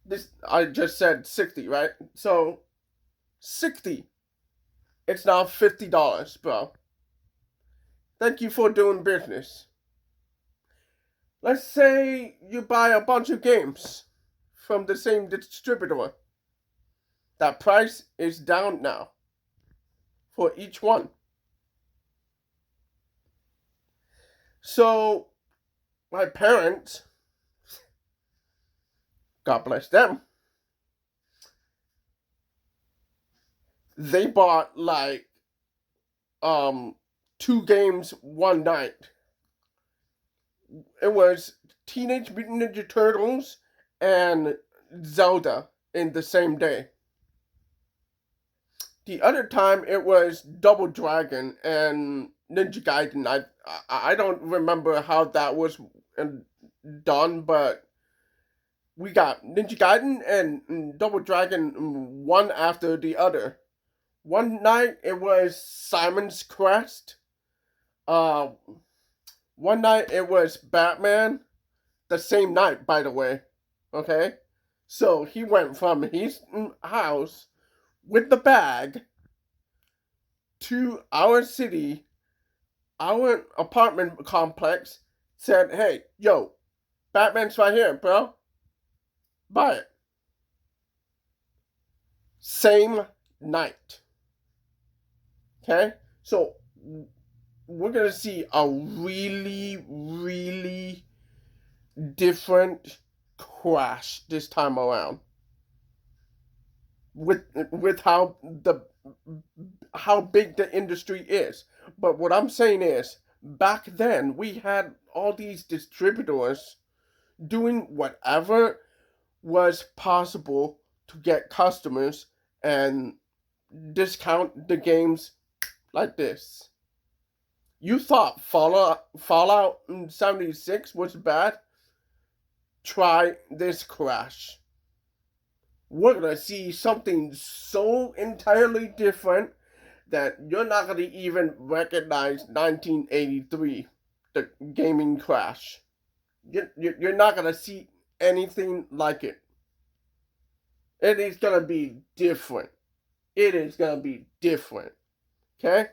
A: this, I just said 60, right? So 60. It's now $50, bro. Thank you for doing business. Let's say you buy a bunch of games from the same distributor. That price is down now for each one. So, my parents, God bless them, they bought like 2 games one night. It was Teenage Mutant Ninja Turtles and Zelda. in the same day. The other time it was Double Dragon and Ninja Gaiden. I don't remember how that was done, but we got Ninja Gaiden and Double Dragon one after the other. One night it was Simon's Quest. Uh, One night it was Batman. The same night, by the way. Okay, so he went from his house with the bag to our city, our apartment complex. Said, "Hey, yo, Batman's right here, bro. Buy it." Same night. Okay, so we're gonna see a really, really different crash this time around with how big the industry is. But what I'm saying is, back then we had all these distributors doing whatever was possible to get customers and discount the games like this. You thought Fallout 76 was bad? Try this crash. We're gonna see something so entirely different that you're not gonna even recognize 1983, the gaming crash. You're not gonna see anything like it. It is gonna be different. It is gonna be different. Okay?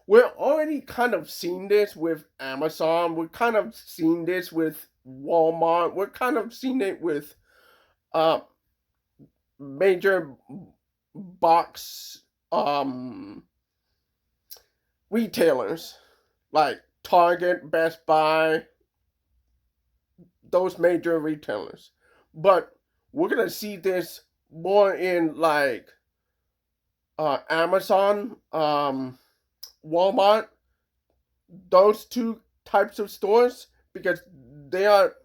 A: We're already kind of seeing this with Amazon. We're kind of seeing this with Walmart. We're kind of seeing it with uh, major box retailers like Target, Best Buy, those major retailers. But we're gonna see this more in like Amazon, Walmart, those two types of stores, because they are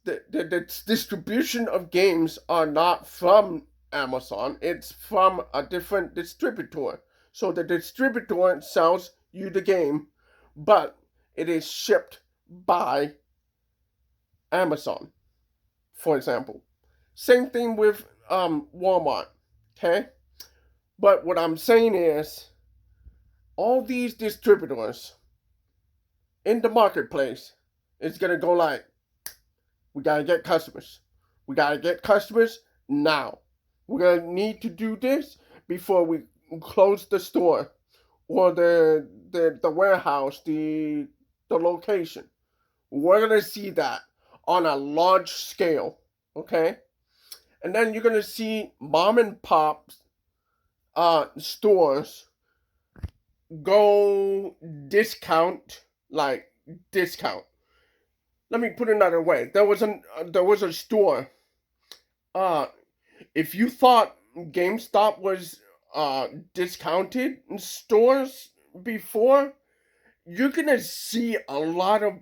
A: the distribution of games are not from Amazon. It's from a different distributor. So the distributor sells you the game, but it is shipped by Amazon, for example. Same thing with Walmart. Okay, but what I'm saying is, all these distributors in the marketplace is gonna go like, we gotta get customers. We gotta get customers now. We're gonna need to do this before we close the store or the warehouse, the location. We're gonna see that on a large scale, okay? And then you're gonna see mom and pop stores go discount, like discount. Let me put it another way. There was a store. Uh, if you thought GameStop was discounted in stores before, you're gonna see a lot of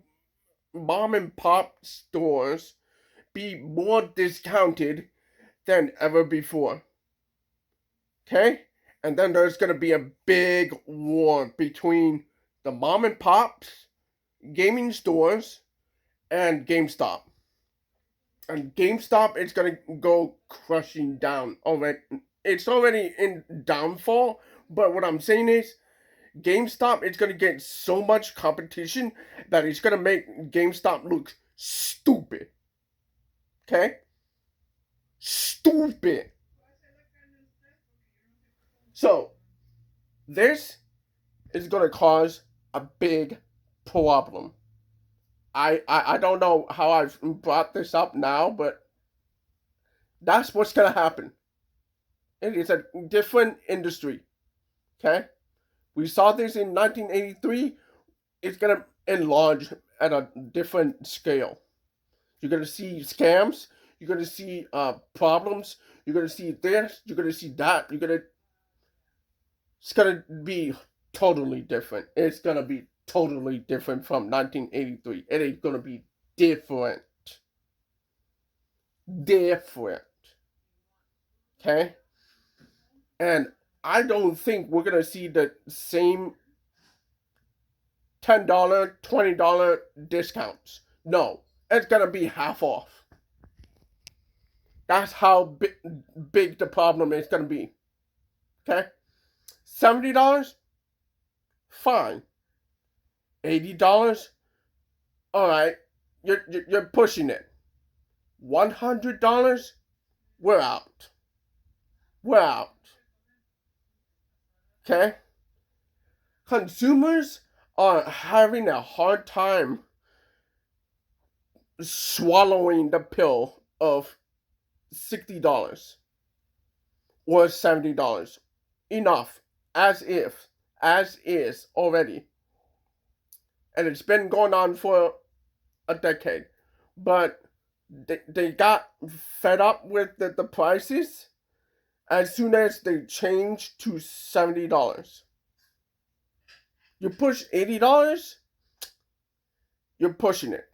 A: mom and pop stores be more discounted than ever before. Okay? And then there's gonna be a big war between the mom and pops, gaming stores, and GameStop. And GameStop is gonna go crushing down already. It's already in downfall, but what I'm saying is, GameStop is gonna get so much competition that it's gonna make GameStop look stupid. Okay? Stupid. So, this is gonna cause a big problem. I don't know how I've brought this up now, but that's what's gonna happen. It is a different industry. Okay? We saw this in 1983. It's gonna enlarge at a different scale. You're gonna see scams. You're gonna see problems. You're gonna see this. You're gonna see that. It's gonna be totally different. It's gonna be totally different from 1983. It is gonna be different. different. Okay? And I don't think we're going to see the same $10, $20 discounts. No, it's going to be half off. That's how big the problem is going to be. Okay? $70? Fine. $80? All right. You're pushing it. $100? We're out. We're out. Okay? Consumers are having a hard time swallowing the pill of $60 or $70. Enough. As is already. And it's been going on for a decade. But they got fed up with the prices as soon as they changed to $70. You push $80, you're pushing it.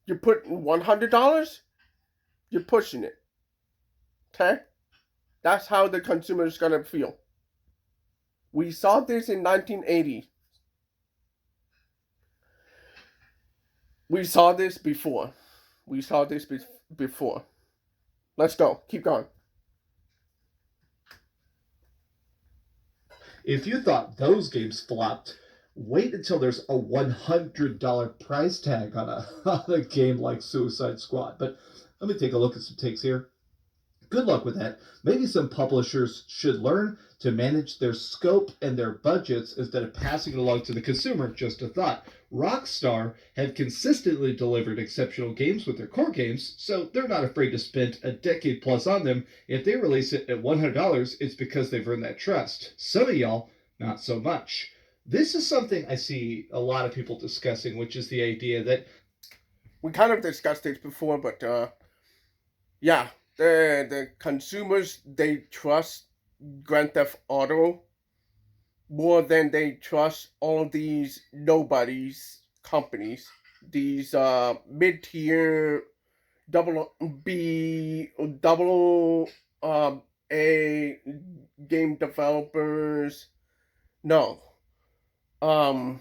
A: You put $100, you're pushing it. Okay? That's how the consumer is going to feel. We saw this in 1980. We saw this before. Let's go. Keep going.
D: If you thought those games flopped, wait until there's a $100 price tag on a game like Suicide Squad. But let me take a look at some takes here. Good luck with that. Maybe some publishers should learn to manage their scope and their budgets instead of passing it along to the consumer. Just a thought. Rockstar have consistently delivered exceptional games with their core games, so they're not afraid to spend a decade plus on them. If they release it at $100, it's because they've earned that trust. Some of y'all, not so much. This is something I see a lot of people discussing, which is the idea that
A: we kind of discussed this before, but yeah, the consumers, they trust Grand Theft Auto more than they trust all these nobodies companies, these mid-tier double B, double A game developers. No. All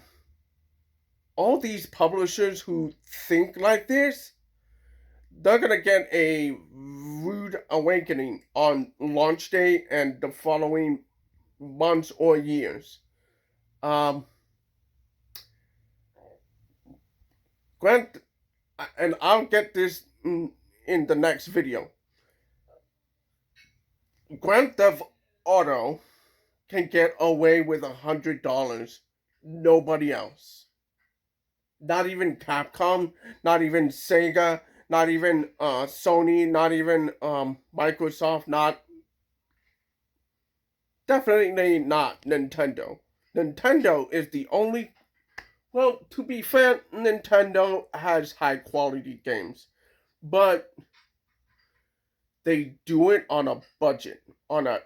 A: these publishers who think like this, they're gonna get a rude awakening on launch day and the following months or years. Grant, and I'll get this in the next video. Grand Theft Auto can get away with $100. Nobody else. Not even Capcom, not even Sega, not even Sony, not even Microsoft, definitely not Nintendo. Nintendo is the only. Well, to be fair, Nintendo has high quality games, but they do it on a budget, on a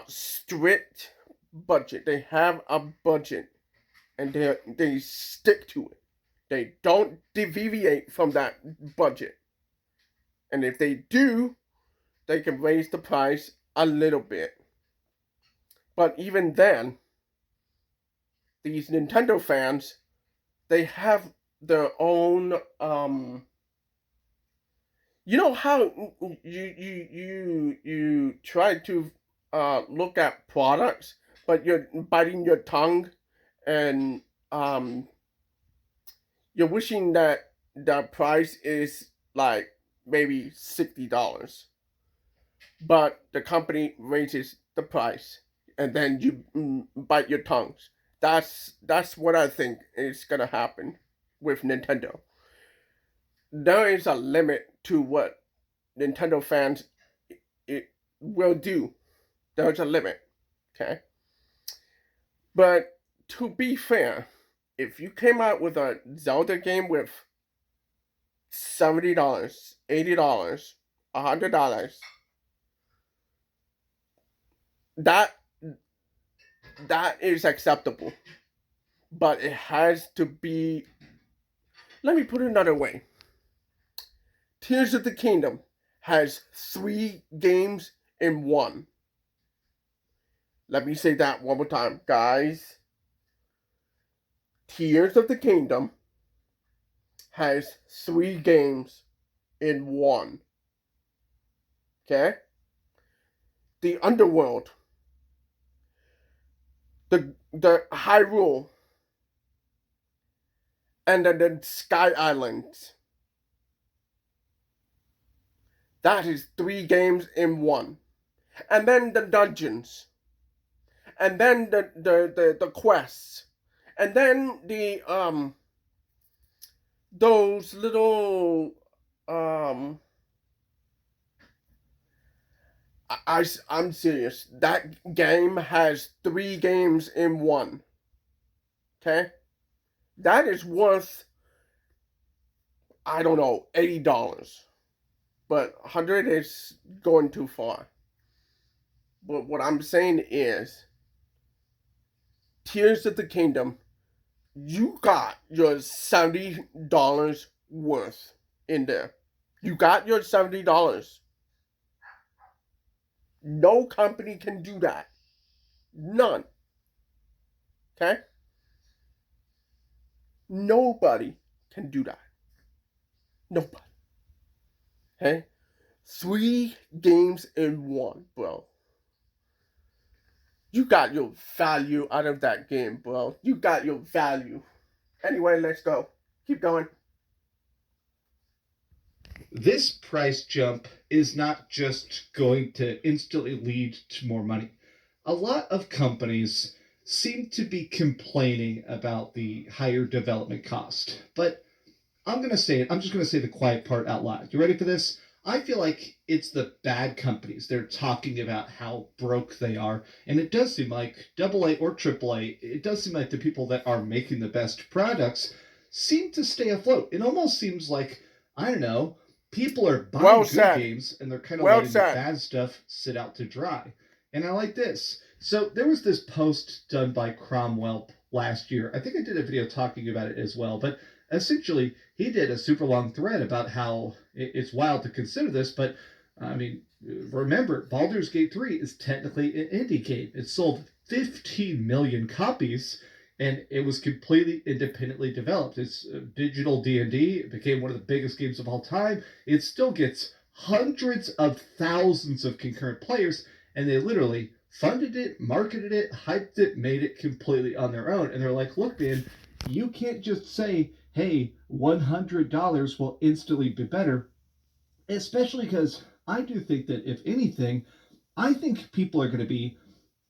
A: strict budget. They have a budget, and they stick to it. They don't deviate from that budget. And if they do, they can raise the price a little bit. But even then, these Nintendo fans, they have their own you know how you try to look at products, but you're biting your tongue and you're wishing that the price is like maybe $60, but the company raises the price, and then you bite your tongues. That's what I think is gonna happen with Nintendo. There is a limit to what Nintendo fans it will do. There's a limit, okay? But to be fair, if you came out with a Zelda game with $70, $80, $100, that is acceptable. But it has to be. Let me put it another way. Tears of the Kingdom has 3 games in 1. Let me say that one more time, guys. Tears of the Kingdom has 3 games in 1. Okay? The Underworld, the Hyrule, and then the Sky Islands. That is 3 games in 1. And then the dungeons. And then the quests. And then the those little I'm serious. That game has 3 games in 1. Okay? That is worth, I don't know, $80. But 100 is going too far. But what I'm saying is, Tears of the Kingdom, you got your $70 worth in there. You got your $70. No company can do that. None. Okay? Nobody can do that. Nobody. Okay? 3 games in 1, bro. You got your value out of that game, bro. You got your value. Anyway, let's go. Keep going.
D: This price jump is not just going to instantly lead to more money. A lot of companies seem to be complaining about the higher development cost, but I'm going to say it. I'm just going to say the quiet part out loud. You ready for this? I feel like it's the bad companies. They're talking about how broke they are. And it does seem like AA or AAA, it does seem like the people that are making the best products seem to stay afloat. It almost seems like, I don't know, people are buying good games and they're kind of letting the bad stuff sit out to dry. And I like this. So there was this post done by Cromwell last year. I think I did a video talking about it as well. But essentially, he did a super long thread about how it's wild to consider this, but I mean, remember, Baldur's Gate 3 is technically an indie game. It sold 15 million copies, and it was completely independently developed. It's digital D&D. It became one of the biggest games of all time. It still gets hundreds of thousands of concurrent players, and they literally funded it, marketed it, hyped it, made it completely on their own. And they're like, look, man, you can't just say, hey, $100 will instantly be better, especially because I do think that, if anything, I think people are going to be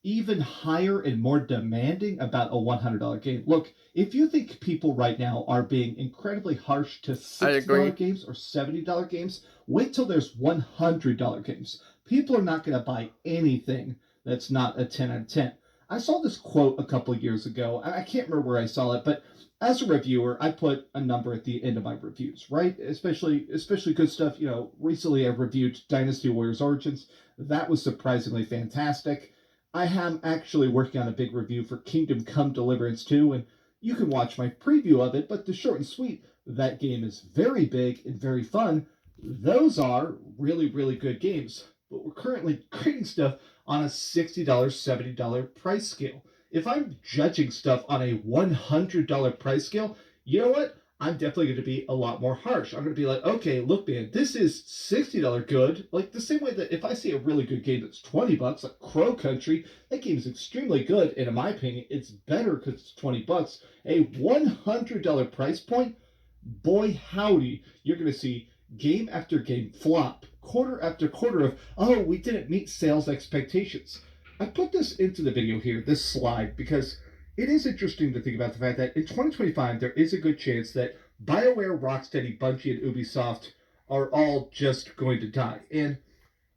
D: even higher and more demanding about a $100 game. Look, if you think people right now are being incredibly harsh to $60 games or $70 games, wait till there's $100 games. People are not going to buy anything that's not a 10 out of 10. I saw this quote a couple of years ago. I can't remember where I saw it, but as a reviewer, I put a number at the end of my reviews, right? Especially good stuff. You know, recently I reviewed Dynasty Warriors Origins. That was surprisingly fantastic. I am actually working on a big review for Kingdom Come Deliverance 2, and you can watch my preview of it, but the short and sweet, that game is very big and very fun. Those are really, really good games, but we're currently creating stuff on a $60, $70 price scale. If I'm judging stuff on a $100 price scale, you know what? I'm definitely going to be a lot more harsh. I'm going to be like, okay, look, man, this is $60 good. Like the same way that if I see a really good game that's $20, like Crow Country, that game is extremely good. And in my opinion, it's better because it's $20. A $100 price point, boy howdy, you're going to see game after game flop, quarter after quarter of, oh, we didn't meet sales expectations. I put this into the video here, this slide, because it is interesting to think about the fact that in 2025, there is a good chance that BioWare, Rocksteady, Bungie, and Ubisoft are all just going to die. And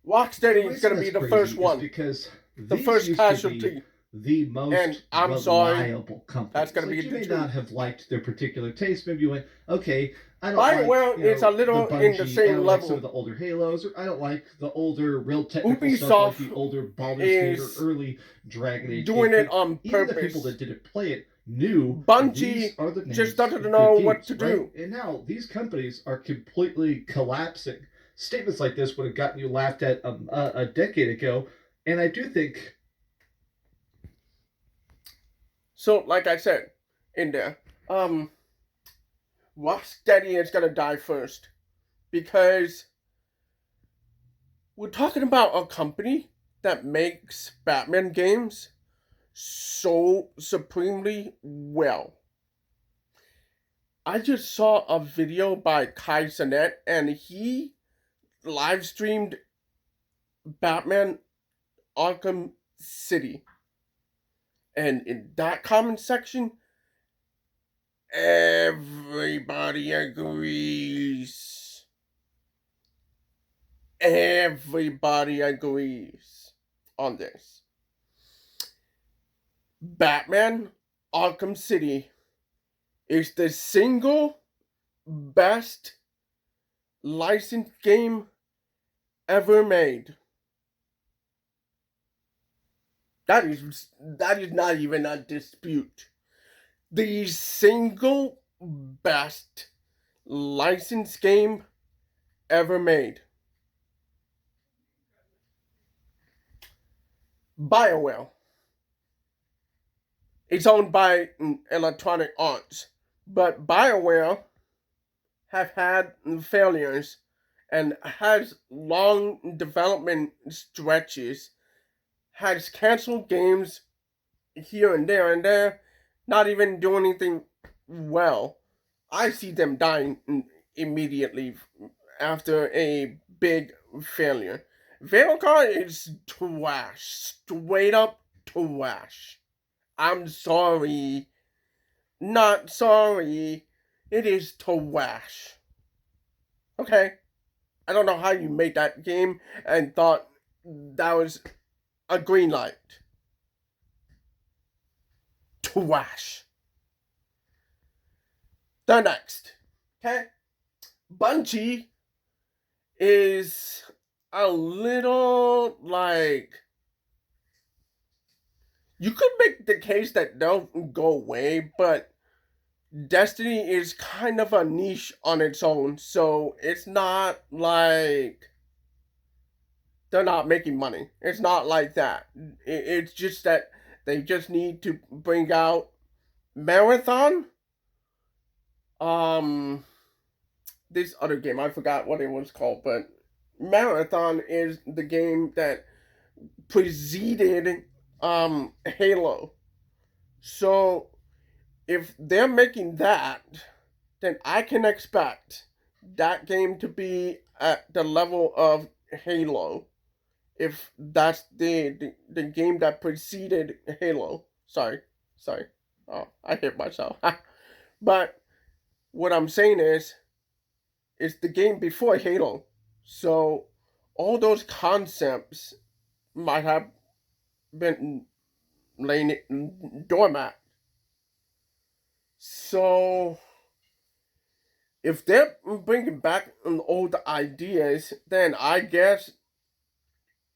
A: Rocksteady is going to be the first one.
D: Because
A: the first casualty.
D: The most reliable company.
A: That's going to be
D: you may not have liked their particular taste. Maybe you went, okay, I don't
A: BioWare
D: like,
A: is a little
D: the Bungie,
A: in the same
D: I don't
A: level.
D: like some of the older Halos, or I don't like the older real technical
A: Ubisoft
D: stuff like the older Baldur's Gate or early Dragon Age.
A: Doing it on purpose.
D: Even the people that didn't play it knew
A: Bungie just doesn't know what to do.
D: And now these companies are completely collapsing. statements like this would have gotten you laughed at a decade ago. And I do think.
A: So, like I said in there, Rocksteady is gonna die first because we're talking about a company that makes Batman games so supremely well. I just saw a video by Kai Cenat, and he live streamed Batman Arkham City. And in that comment section, everybody agrees. Everybody agrees on this. Batman Arkham City is the single best licensed game ever made. That is not even a dispute. The single best licensed game ever made. BioWare. It's owned by Electronic Arts, but BioWare have had failures and has long development stretches, has canceled games here and there, not even doing anything well. I see them dying immediately after a big failure. Veilcar is trash, straight up trash. I'm sorry, not sorry. It is trash. Okay, I don't know how you made that game and thought that was a green light. Trash. The next, okay, Bungie is a little like, you could make the case that they'll go away, but Destiny is kind of a niche on its own, so it's not like they're not making money. It's not like that. It's just that they just need to bring out Marathon. This other game, I forgot what it was called, but Marathon is the game that preceded Halo. So if they're making that, then I can expect that game to be at the level of Halo. If that's the game that preceded Halo. Sorry. Oh, I hit myself. But what I'm saying is, it's the game before Halo. So all those concepts might have been laying doormat. So if they're bringing back old ideas, then I guess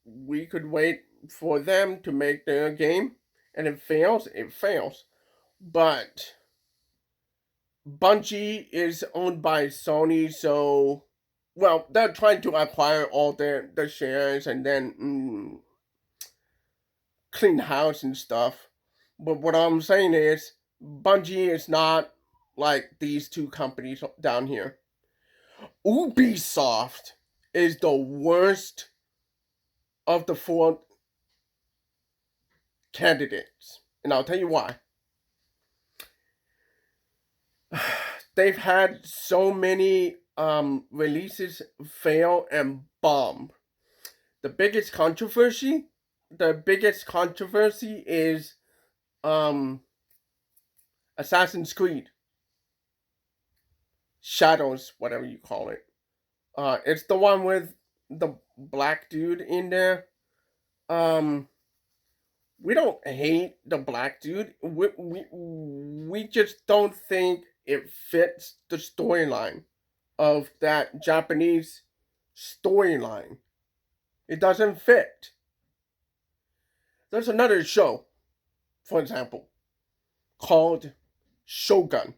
A: we could wait for them to make their game, and if it fails. But Bungie is owned by Sony, so well, they're trying to acquire all the shares and then clean house and stuff. But what I'm saying is, Bungie is not like these two companies down here. Ubisoft is the worst of the four candidates, and I'll tell you why. They've had so many releases fail and bomb. The biggest controversy is Assassin's Creed Shadows, whatever you call it. It's the one with the black dude in there. We don't hate the black dude. We just don't think it fits the storyline of that Japanese storyline. It doesn't fit. There's another show, for example, called Shogun.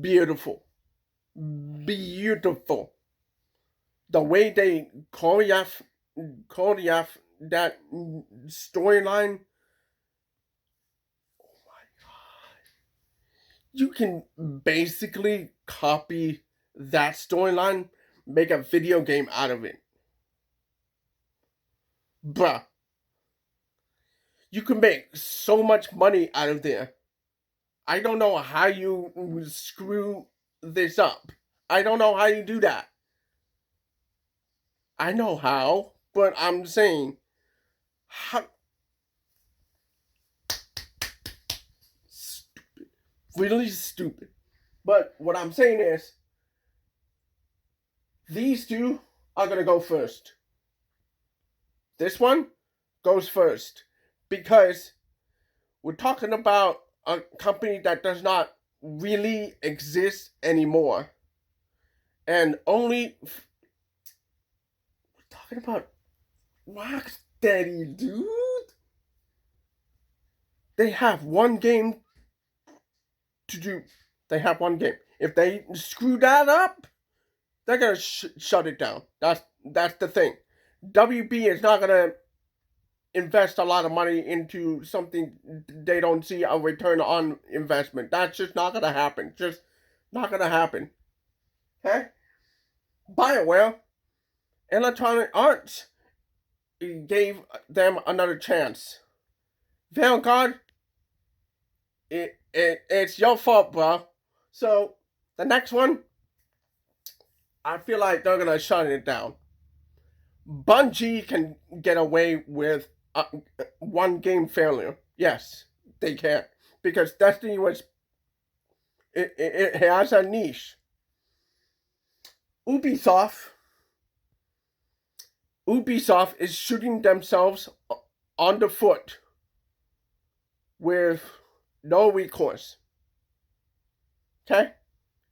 A: Beautiful. Beautiful. the way they choreograph that storyline. Oh my god! You can basically copy that storyline, make a video game out of it, bruh. You can make so much money out of there. I don't know how you screw this up. I don't know how you do that. I know how, but I'm saying, how stupid, really stupid. But what I'm saying is, these two are gonna go first. This one goes first because we're talking about a company that does not really exist anymore, and only we're talking about Rocksteady, dude. They have one game to do. They have one game. If they screw that up, they're gonna shut it down. That's the thing. WB is not gonna invest a lot of money into something they don't see a return on investment. That's just not gonna happen. Just not gonna happen. Okay? BioWare, Electronic Arts gave them another chance. Vanguard, it's your fault, bro. So the next one, I feel like they're gonna shut it down. Bungie can get away with one game failure. Yes, they can, because Destiny was it has a niche. Ubisoft is shooting themselves on the foot with no recourse. Okay?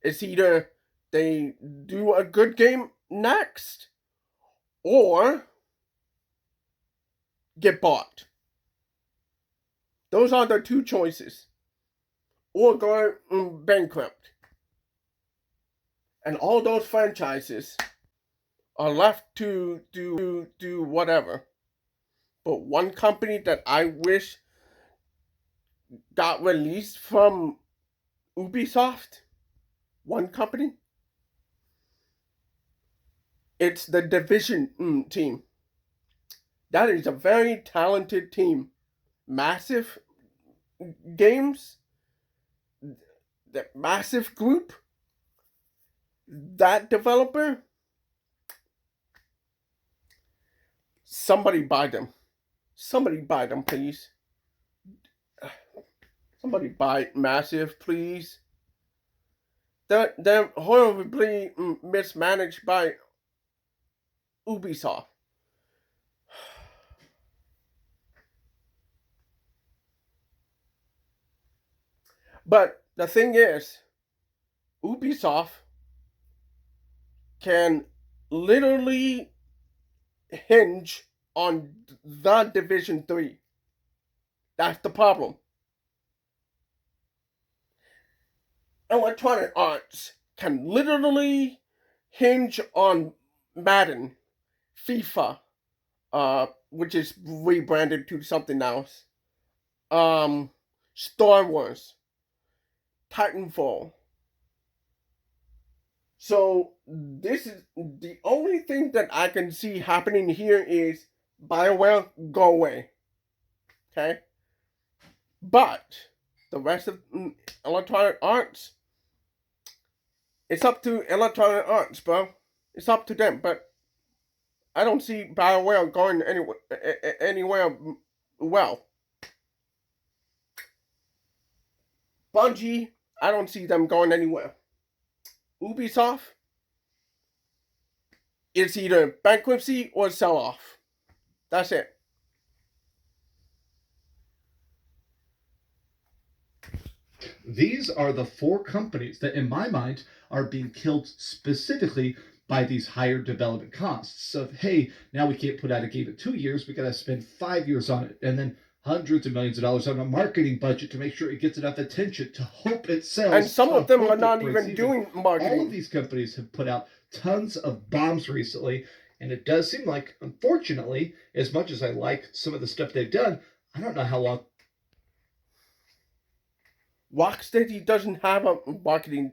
A: It's either they do a good game next or get bought. Those are the two choices. Or go bankrupt. And all those franchises are left to do whatever. But one company that I wish got released from Ubisoft, one company, it's the Division team. That is a very talented team. Massive games, the massive group, that developer, somebody buy them. Somebody buy them, please. Somebody buy Massive, please. They're horribly mismanaged by Ubisoft. But the thing is, Ubisoft can literally hinge on the Division 3. That's the problem. Electronic Arts can literally hinge on Madden, FIFA, which is rebranded to something else, Star Wars, Titanfall. So this is the only thing that I can see happening here is BioWare, go away. Okay? But the rest of Electronic Arts, it's up to Electronic Arts, bro. It's up to them. But I don't see BioWare going anywhere well. Bungie, I don't see them going anywhere. Ubisoft, it's either bankruptcy or sell off. That's it.
D: These are the four companies that, in my mind, are being killed specifically by these higher development costs of, hey, now we can't put out a game in 2 years, we got to spend 5 years on it, and then hundreds of millions of dollars on a marketing budget to make sure it gets enough attention to hope it sells.
A: And some of them are not even doing marketing.
D: All of these companies have put out tons of bombs recently, and it does seem like, unfortunately, as much as I like some of the stuff they've done, I don't know how long.
A: Rocksteady doesn't have a marketing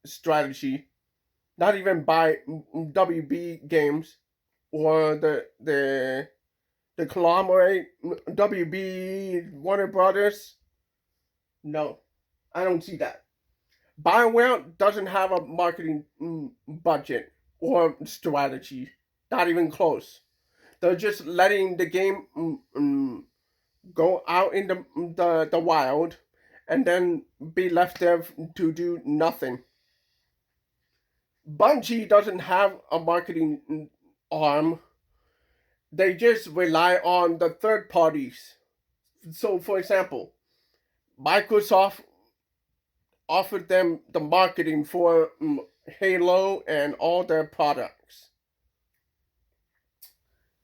A: strategy, not even by WB Games or the conglomerate WB Warner Brothers. No, I don't see that. BioWare doesn't have a marketing budget or strategy, not even close. They're just letting the game go out in the wild and then be left there to do nothing. Bungie doesn't have a marketing arm. They just rely on the third parties. So, for example, Microsoft offered them the marketing for Halo and all their products.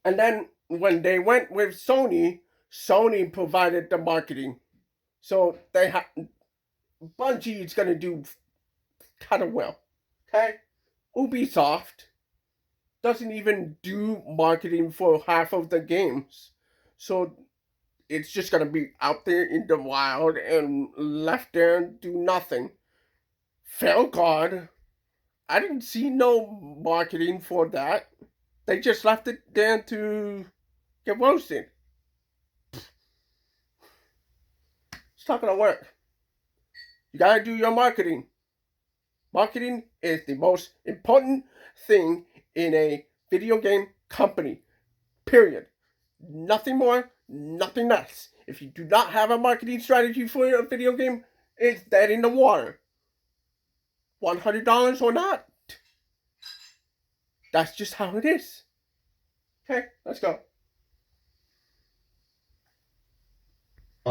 A: And then when they went with Sony, Sony provided the marketing. So Bungie is gonna do kind of well. Okay, Ubisoft doesn't even do marketing for half of the games, so it's just gonna be out there in the wild and left there and do nothing. Failguard, I didn't see no marketing for that. They just left it there to get roasted. It's not gonna work. You gotta do your marketing. Marketing is the most important thing in a video game company. Period. Nothing more, nothing less. If you do not have a marketing strategy for a video game, it's dead in the water. $100 or not. That's just how it is. Okay, let's go.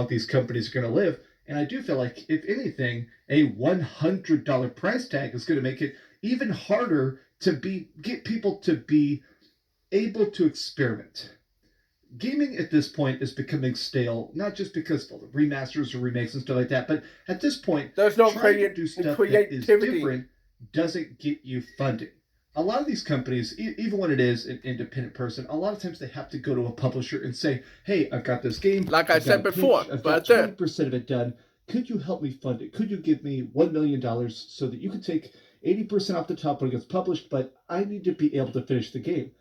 D: These companies are going to live. And I do feel like, if anything, a $100 price tag is going to make it even harder to get people to be able to experiment. Gaming at this point is becoming stale, not just because of the remasters or remakes and stuff like that, but at this point,
A: there's no
D: trying to do stuff that is different doesn't get you funding. A lot of these companies, even when it is an independent person, a lot of times they have to go to a publisher and say, hey, I've got this game.
A: Like I said before,
D: I've got 20% of it done. Could you help me fund it? Could you give me $1 million so that you can take 80% off the top when it gets published, but I need to be able to finish the game?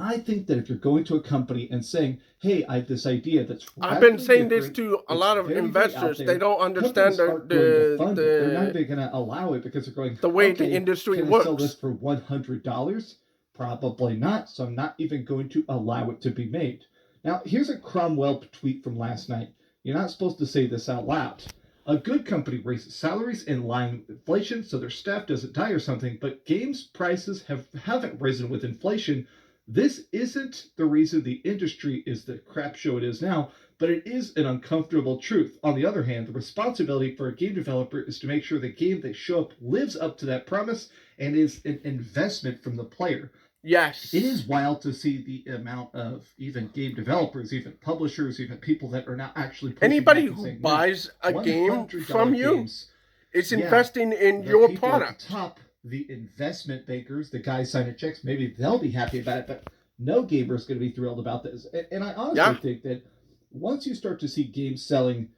D: I think that if you're going to a company and saying, hey, I have this idea that's
A: I've been saying this to a lot of investors. They don't understand
D: they're not even going to allow it because they're going,
A: the way
D: okay,
A: the industry
D: can
A: works.
D: I sell this for $100? Probably not. So I'm not even going to allow it to be made. Now, here's a Cromwell tweet from last night. You're not supposed to say this out loud. A good company raises salaries in line with inflation so their staff doesn't die or something, but games prices haven't risen with inflation. This isn't the reason the industry is the crap show it is now, but it is an uncomfortable truth. On the other hand, the responsibility for a game developer is to make sure the game they show up lives up to that promise and is an investment from the player.
A: Yes.
D: It is wild to see the amount of even game developers, even publishers, even people that are now actually pushing
A: anybody
D: back and
A: who
D: saying,
A: buys a game from you
D: games,
A: is investing in your product.
D: At the top, the investment bankers, the guys signing checks, maybe they'll be happy about it, but no gamer is going to be thrilled about this. And I honestly think that once you start to see games selling,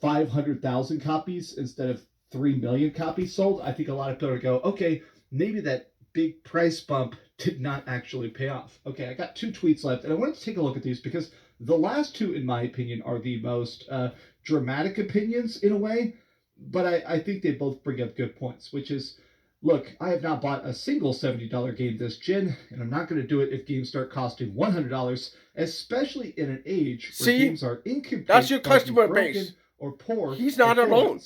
D: 500,000 copies instead of 3 million copies sold, I think a lot of people are going to go, okay, maybe that big price bump did not actually pay off. Okay, I got 2 tweets left, and I wanted to take a look at these because the last 2, in my opinion, are the most dramatic opinions in a way, but I think they both bring up good points, which is, look, I have not bought a single $70 game this gen, and I'm not going to do it if games start costing $100, especially in an age where games are incomplete.
A: That's your customer base.
D: Or poor.
A: He's not alone.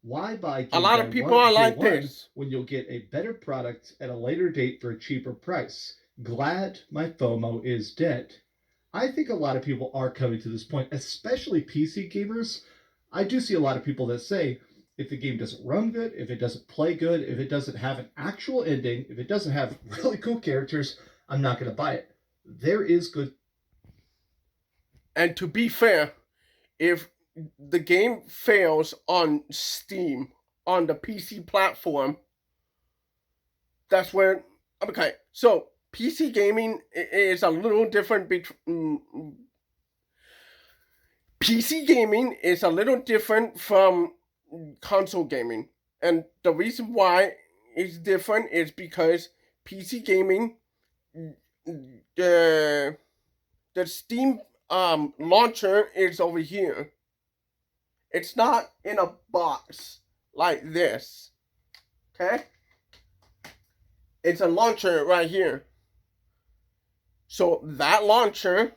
D: Why buy
A: a lot of people are like this
D: when you'll get a better product at a later date for a cheaper price? Glad my FOMO is dead. I think a lot of people are coming to this point, especially PC gamers. I do see a lot of people that say, if the game doesn't run good, if it doesn't play good, if it doesn't have an actual ending, if it doesn't have really cool characters, I'm not going to buy it. There is good.
A: And to be fair, if the game fails on Steam, on the PC platform, that's where. Okay, so PC gaming is a little different between. PC gaming is a little different from console gaming, and the reason why it's different is because PC gaming, the Steam launcher is over here. It's not in a box like this. Okay? It's a launcher right here. So that launcher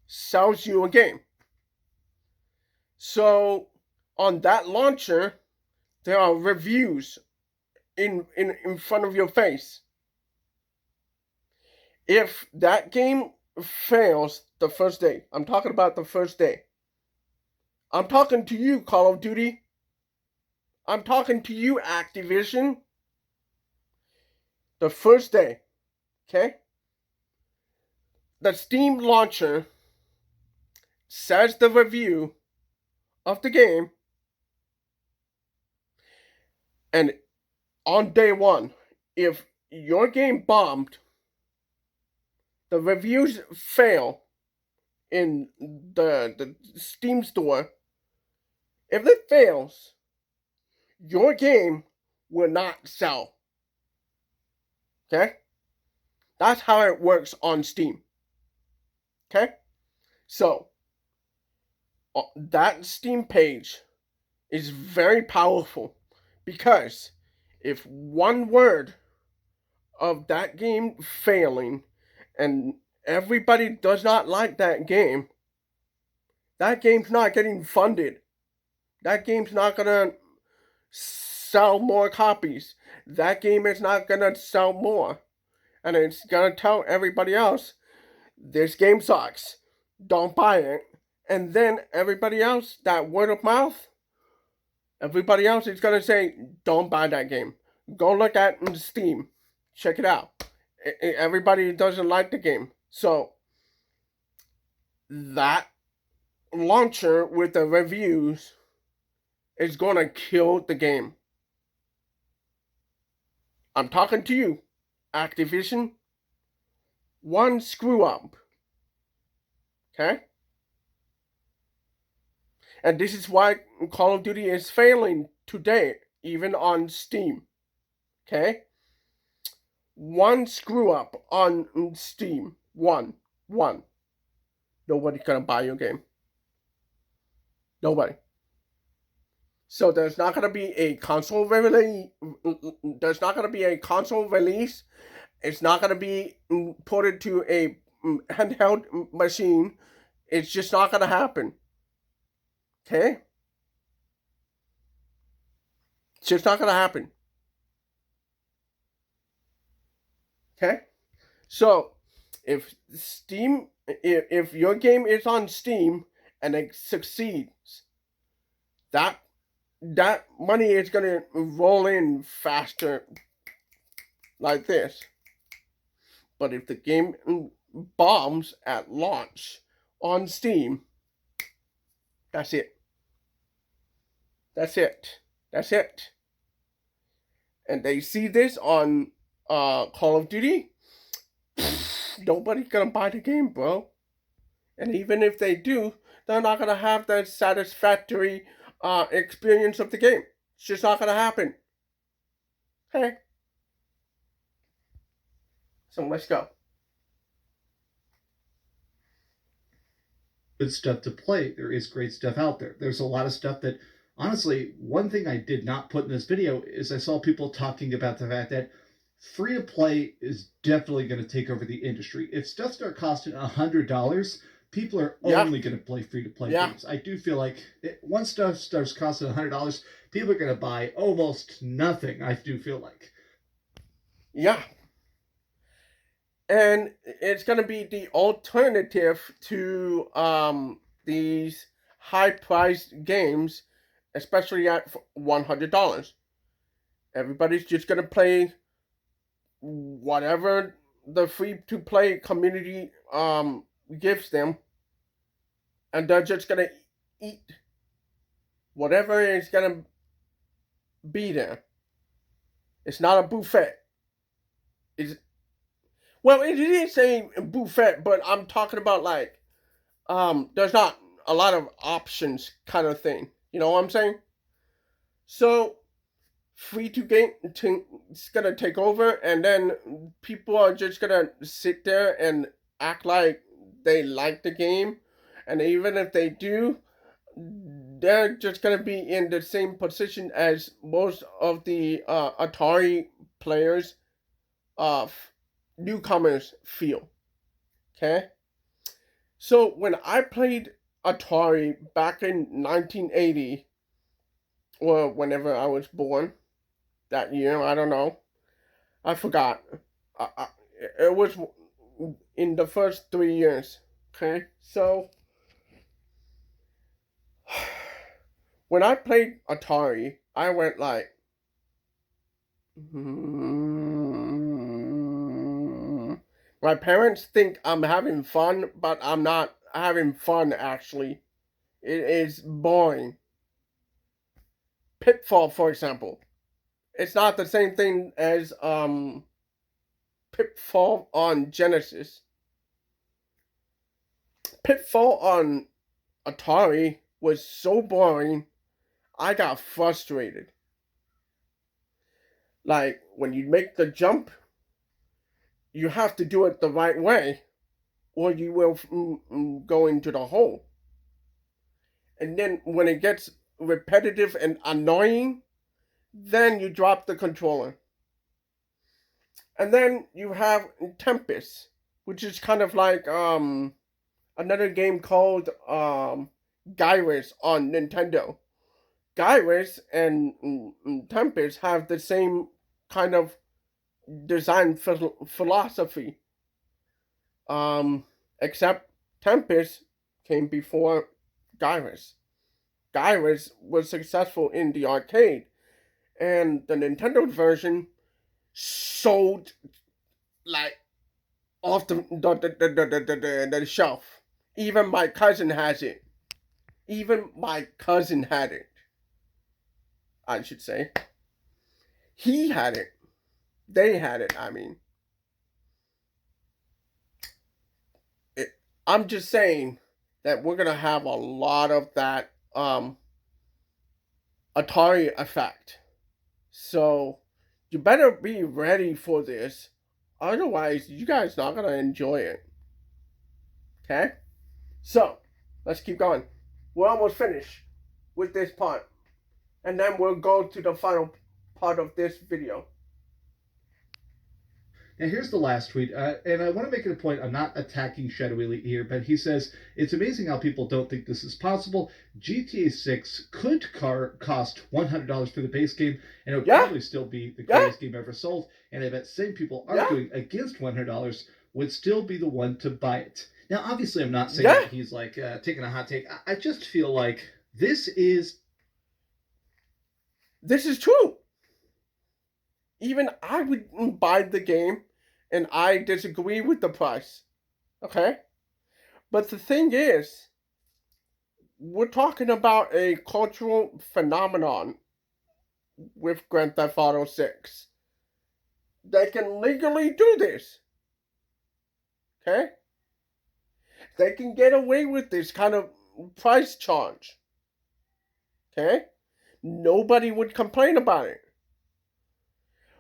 A: sells you a game. So on that launcher, there are reviews in front of your face. If that game fails the first day, I'm talking about the first day. I'm talking to you, Call of Duty. I'm talking to you, Activision. The first day, okay? The Steam launcher says the review of the game, and on day one, if your game bombed, the reviews fail in the Steam store. If it fails, your game will not sell. Okay? That's how it works on Steam. Okay? So, that Steam page is very powerful because if one word of that game failing and everybody does not like that game's not getting funded. That game's not gonna sell more copies. That game is not gonna sell more. And it's gonna tell everybody else, this game sucks. Don't buy it. And then everybody else, that word of mouth, everybody else is gonna say, don't buy that game. Go look at Steam. Check it out. Everybody doesn't like the game. So that launcher with the reviews is gonna kill the game. I'm talking to you, Activision. One screw up. Okay? And this is why Call of Duty is failing today, even on Steam. Okay? One screw up on Steam. One. Nobody's gonna buy your game. Nobody. So there's not gonna be a console release. There's not gonna be a console release. It's not gonna be put into a handheld machine. It's just not gonna happen. Okay? It's just not gonna happen. Okay? So if your game is on Steam and it succeeds, that money is gonna roll in faster like this. But if the game bombs at launch on Steam, that's it. That's it. That's it. And they see this on Call of Duty, nobody's gonna buy the game, bro. And even if they do, they're not gonna have that satisfactory experience of the game. It's just not gonna happen. Okay. So let's go.
D: Good stuff to play. There is great stuff out there. There's a lot of stuff that, honestly, one thing I did not put in this video is I saw people talking about the fact that free to play is definitely going to take over the industry. If stuff starts costing $100, people are only going to play free to play games. I do feel like once stuff starts costing $100, people are going to buy almost nothing. I do feel like.
A: Yeah. And it's going to be the alternative to these high-priced games, especially at $100. Everybody's just going to play whatever the free-to-play community gives them, and they're just going to eat whatever is going to be there. It's not a buffet. is well, it is a buffet, but I'm talking about like there's not a lot of options kind of thing. You know what I'm saying? So free to game it's gonna take over, and then people are just gonna sit there and act like they like the game, and even if they do, they're just gonna be in the same position as most of the Atari players of newcomers feel. Okay, so when I played Atari back in 1980, or whenever I was born, that year, I don't know, I forgot. I, it was in the first 3 years. Okay, so when I played Atari, I went like, my parents think I'm having fun, but I'm not having fun actually. It is boring. Pitfall, for example, it's not the same thing as Pitfall on Genesis. Pitfall on Atari was so boring, I got frustrated. Like, when you make the jump, you have to do it the right way, or you will go into the hole. And then when it gets repetitive and annoying, then you drop the controller. And then you have Tempest, which is kind of like another game called Gyros on Nintendo. Gyros and Tempest have the same kind of design philosophy. Except Tempest came before Gyros. Gyros was successful in the arcade, and the Nintendo version sold like off the shelf. Even my cousin has it. Even my cousin had it. I should say. He had it. They had it, I mean. I'm just saying that we're gonna have a lot of that Atari effect. So you better be ready for this. Otherwise, you guys not gonna enjoy it. Okay? So let's keep going. We're almost finished with this part. And then we'll go to the final part of this video.
D: Now, here's the last tweet, and I want to make it a point. I'm not attacking Shadow Elite here, but he says it's amazing how people don't think this is possible. GTA 6 could cost $100 for the base game, and it would probably still be the greatest game ever sold. And I bet same people arguing against $100 would still be the one to buy it. Now, obviously, I'm not saying that he's like taking a hot take. I just feel like this is
A: true. Even I would buy the game, and I disagree with the price. Okay? But the thing is, we're talking about a cultural phenomenon with Grand Theft Auto 6. They can legally do this. Okay? They can get away with this kind of price charge. Okay? Nobody would complain about it.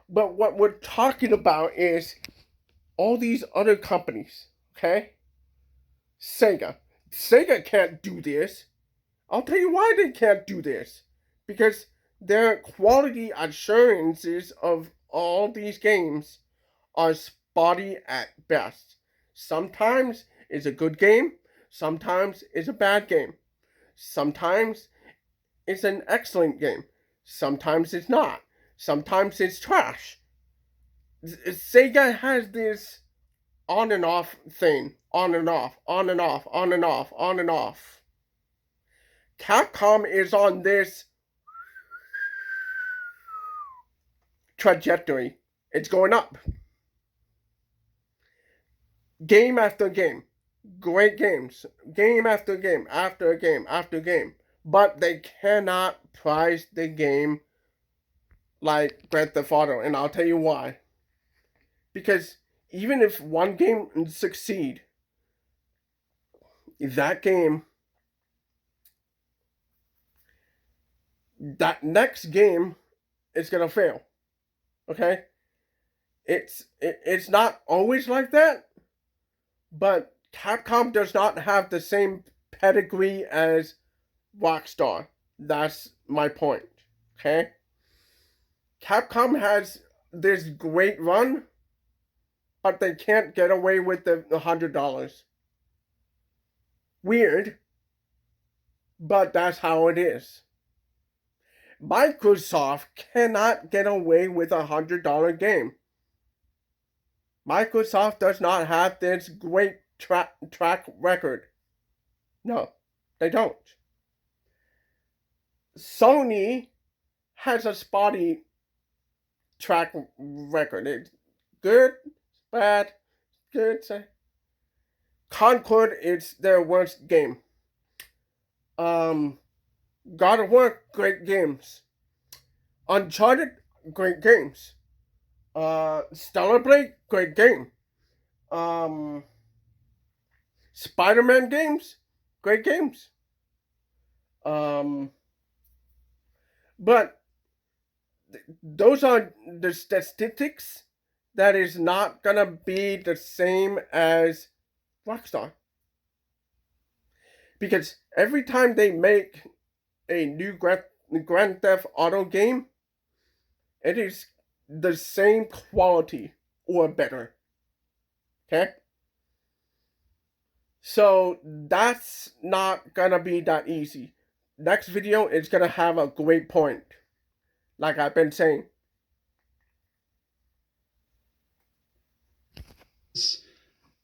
A: But what we're talking about is all these other companies, okay? Sega. Sega can't do this. I'll tell you why they can't do this. Because their quality assurances of all these games are spotty at best. Sometimes it's a good game, sometimes it's a bad game. Sometimes it's an excellent game, sometimes it's not. Sometimes it's trash. Sega has this on and off thing. On and off, on and off, on and off, on and off. Capcom is on this trajectory. It's going up. Game after game. Great games. Game after game, after game, after game. But they cannot price the game like Grand Theft Auto, and I'll tell you why. Because even if one game succeed, that game, that next game is gonna fail. Okay, it's not always like that, but Capcom does not have the same pedigree as Rockstar. That's my point. Okay, Capcom has this great run, but they can't get away with the $100. Weird, but that's how it is. Microsoft cannot get away with $100 game. Microsoft does not have this great track record. No, they don't. Sony has a spotty track record. It's good, bad, good. Concord is their worst game. God of War, great games. Uncharted, great games. Stellar Blade, great game. Spider-Man games, great games. But those are the statistics that is not gonna be the same as Rockstar. Because every time they make a new Grand Theft Auto game, it is the same quality or better. Okay? So that's not gonna be that easy. Next video is gonna have a great point. Like I've been saying.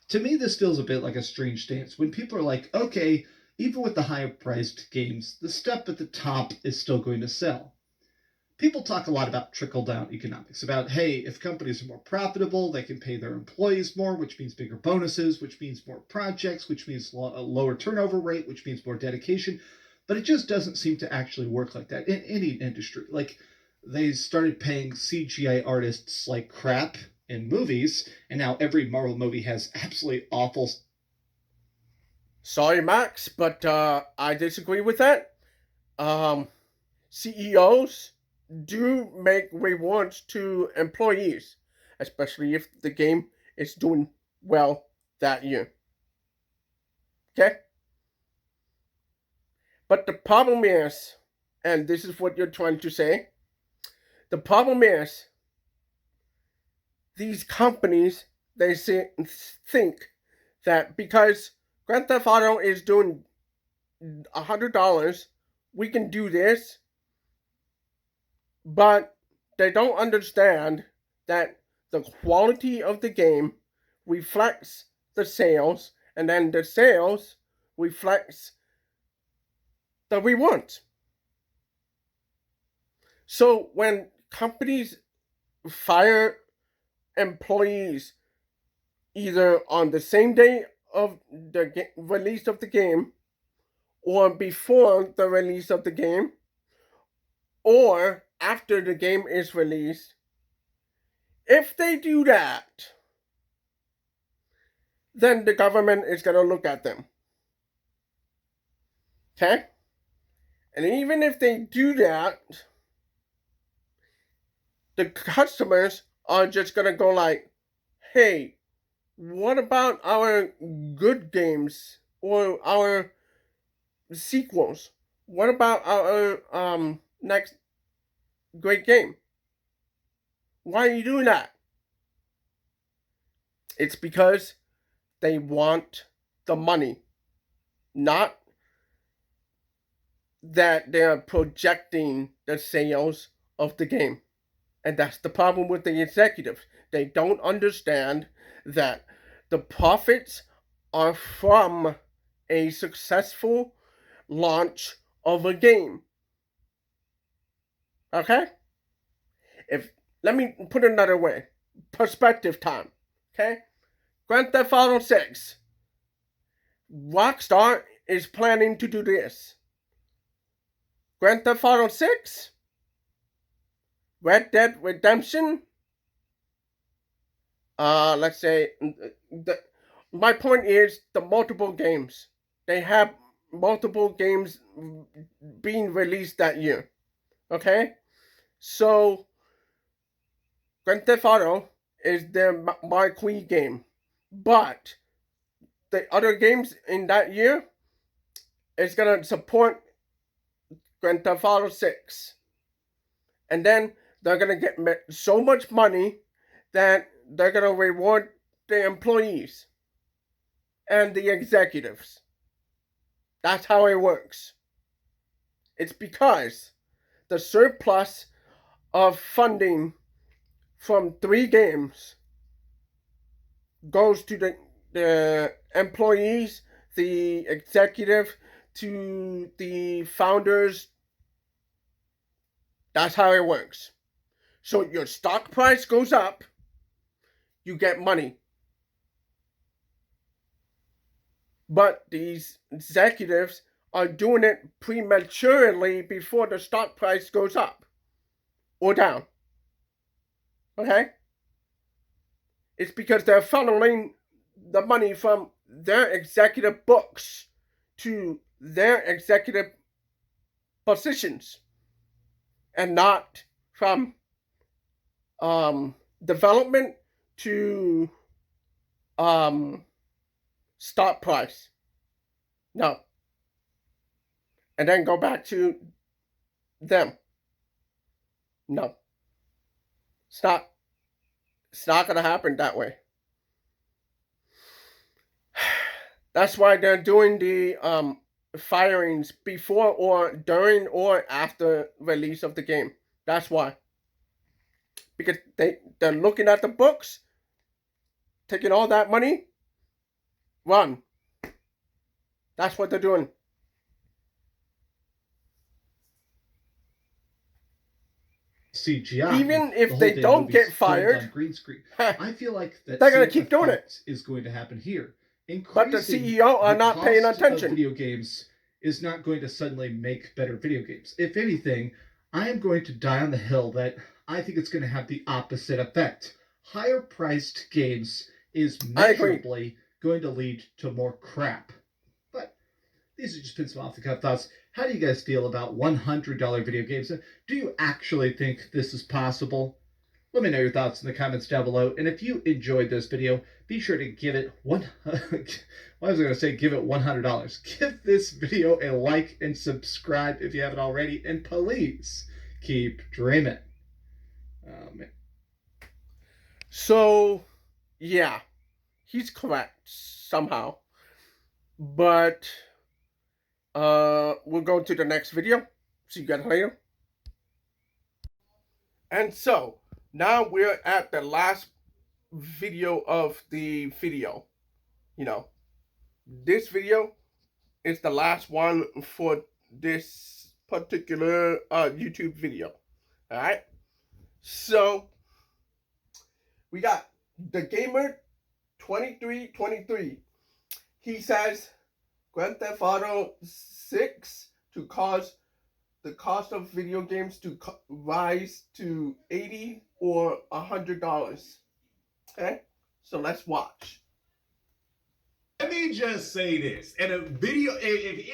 D: To me, this feels a bit like a strange stance. When people are like, okay, even with the higher priced games, the stuff at the top is still going to sell. People talk a lot about trickle-down economics, about, hey, if companies are more profitable, they can pay their employees more, which means bigger bonuses, which means more projects, which means a lower turnover rate, which means more dedication. But it just doesn't seem to actually work like that in any industry. Like, they started paying CGI artists like crap in movies, and now every Marvel movie has absolutely awful...
A: Sorry, Max, but I disagree with that. CEOs do make rewards to employees, especially if the game is doing well that year. Okay? But the problem is, and this is what you're trying to say, the problem is these companies, they think that because Grand Theft Auto is doing $100, we can do this, but they don't understand that the quality of the game reflects the sales, and then the sales reflects the rewards. So when companies fire employees either on the same day of the release of the game, or before the release of the game, or after the game is released, if they do that, then the government is going to look at them. Okay? And even if they do that, the customers are just going to go like, hey, what about our good games or our sequels? What about our next great game? Why are you doing that? It's because they want the money, not that they're projecting the sales of the game. And that's the problem with the executives. They don't understand that the profits are from a successful launch of a game. Okay? Let me put it another way. Perspective time. Okay? Grand Theft Auto 6. Rockstar is planning to do this. Grand Theft Auto 6, Red Dead Redemption, let's say, my point is the multiple games. They have multiple games being released that year. Okay? So, Grand Theft Auto is their marquee game. But the other games in that year is going to support Grand Theft Auto 6. And then they're going to get so much money that they're going to reward the employees and the executives. That's how it works. It's because the surplus of funding from 3 games goes to the employees, the executive, to the founders. That's how it works. So your stock price goes up, you get money. But these executives are doing it prematurely before the stock price goes up or down. Okay? It's because they're funneling the money from their executive books to their executive positions and not from development to stock price. No. And then go back to them. No. It's not going to happen that way. That's why they're doing the firings before or during or after release of the game. That's why. Because they're looking at the books, taking all that money, run. That's what they're doing.
D: CGI.
A: Even if
D: the
A: they
D: whole
A: don't
D: movie's
A: get
D: filmed
A: fired,
D: on green screen. I feel like that
A: they're gonna
D: same
A: keep doing it.
D: effect is going to happen here.
A: But the CEO are not paying attention.
D: Of video games is not going to suddenly make better video games. If anything, I am going to die on the hill that I think it's going to have the opposite effect. Higher priced games is measurably going to lead to more crap. But these are just been some off the cuff thoughts. How do you guys feel about $100 video games? Do you actually think this is possible? Let me know your thoughts in the comments down below. And if you enjoyed this video, be sure to give it give it $100. Give this video a like and subscribe if you haven't already. And please keep dreaming.
A: So, yeah, he's correct somehow. But we'll go to the next video. See you guys later. And so, now we're at the last video of the video. You know, this video is the last one for this particular YouTube video. Alright? So, we got the gamer 2323. He says Grand Theft Auto 6 to cause the cost of video games to rise to $80 or $100. Okay, so let's watch.
E: Let me just say this, and if